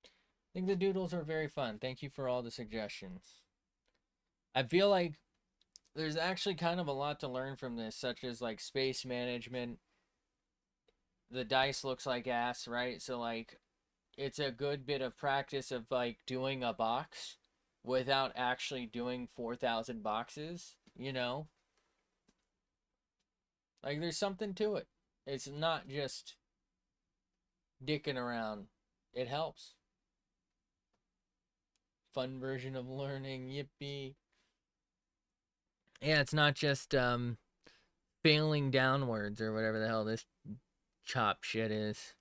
I think the doodles are very fun. Thank you for all the suggestions. I feel like there's actually kind of a lot to learn from this, such as like space management. The dice looks like ass, right? So like it's a good bit of practice of like doing a box without actually doing 4,000 boxes, you know? Like there's something to it. It's not just dicking around. It helps. Fun version of learning. Yippee. Yeah, it's not just failing downwards or whatever the hell this chop shit is.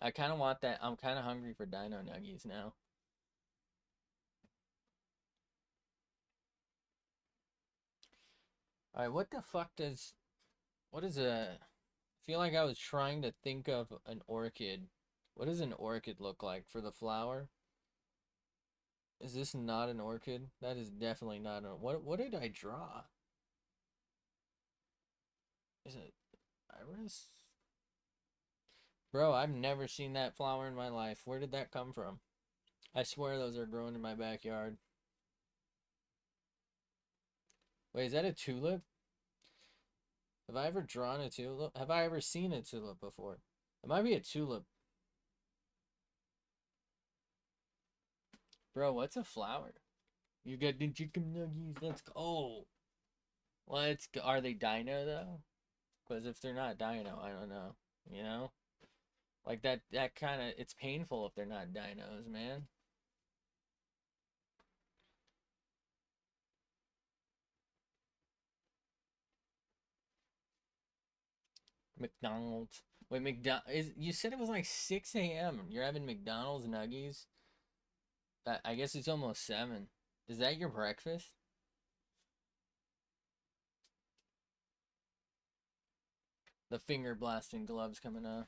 I kind of want that. I'm kind of hungry for dino nuggies now. All right, what the fuck does what is a I feel like I was trying to think of an orchid. What does an orchid look like for the flower? Is this not an orchid? That is definitely not an what did I draw? Is it iris? Bro, I've never seen that flower in my life. Where did that come from? I swear those are growing in my backyard. Wait, is that a tulip? Have I ever drawn a tulip? Have I ever seen a tulip before? It might be a tulip. Bro, what's a flower? You got the chicken nuggies. Let's go. Oh, let's go. Are they dino though? Because if they're not dino, I don't know. You know? Like that kind of it's painful if they're not dinos, man. McDonald's. Wait, you said it was like 6 a.m. You're having McDonald's nuggies? I guess it's almost 7. Is that your breakfast? The finger blasting gloves coming up.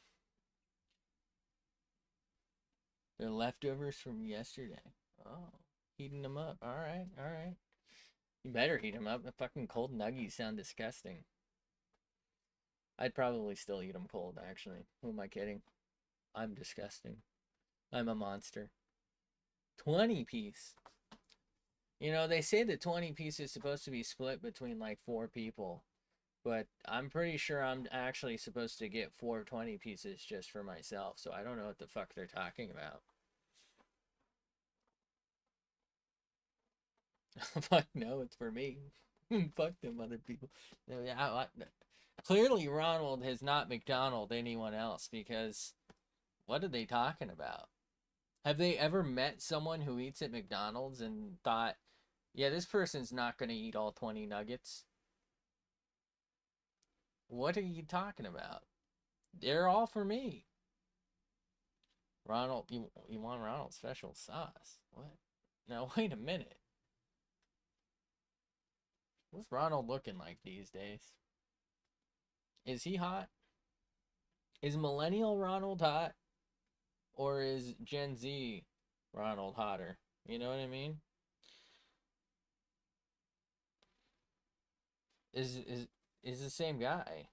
They're leftovers from yesterday. Oh, heating them up. All right, all right. You better heat them up. The fucking cold nuggies sound disgusting. I'd probably still eat them cold, actually. Who am I kidding? I'm disgusting. I'm a monster. 20 piece. You know, they say the 20 piece is supposed to be split between like 4 people, but I'm pretty sure I'm actually supposed to get 4 20 pieces just for myself, so I don't know what the fuck they're talking about. Fuck no, it's for me. Fuck them other people. No, yeah, clearly Ronald has not McDonald anyone else because what are they talking about? Have they ever met someone who eats at McDonald's and thought, yeah, this person's not going to eat all 20 nuggets? What are you talking about? They're all for me. Ronald, you want Ronald's special sauce? What? Now, wait a minute. What's Ronald looking like these days? Is he hot? Is millennial Ronald hot? Or is Gen Z Ronald hotter? You know what I mean? Is the same guy.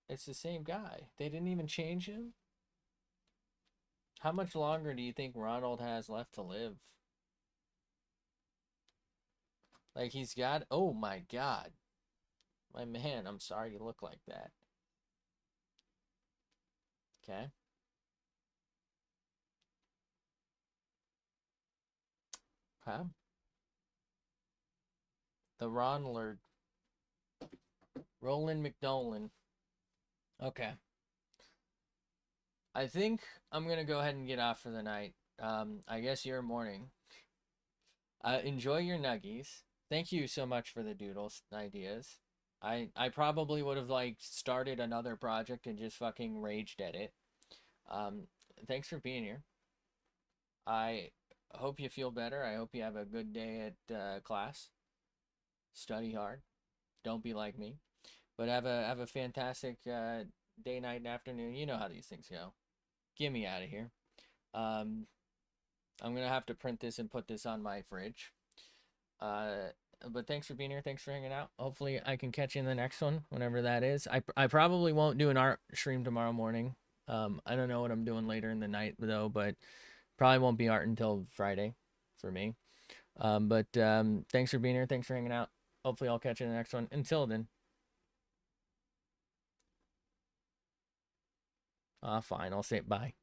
It's the same guy. They didn't even change him? How much longer do you think Ronald has left to live? Like he's got oh my god. My man, I'm sorry you look like that. Okay. Okay. The Ronlard. Roland McDolan. Okay. I think I'm gonna go ahead and get off for the night. I guess your morning. Enjoy your nuggies. Thank you so much for the doodles ideas. I probably would have like started another project and just fucking raged at it. Um, thanks for being here. I hope you feel better. I hope you have a good day at class. Study hard. Don't be like me. But have a fantastic day, night, and afternoon. You know how these things go. Get me out of here. Um, I'm gonna have to print this and put this on my fridge. Uh, but thanks for being here. Thanks for hanging out. Hopefully, I can catch you in the next one, whenever that is. I probably won't do an art stream tomorrow morning. I don't know what I'm doing later in the night though, but probably won't be art until Friday for me. But thanks for being here. Thanks for hanging out. Hopefully, I'll catch you in the next one. Until then, fine. I'll say bye.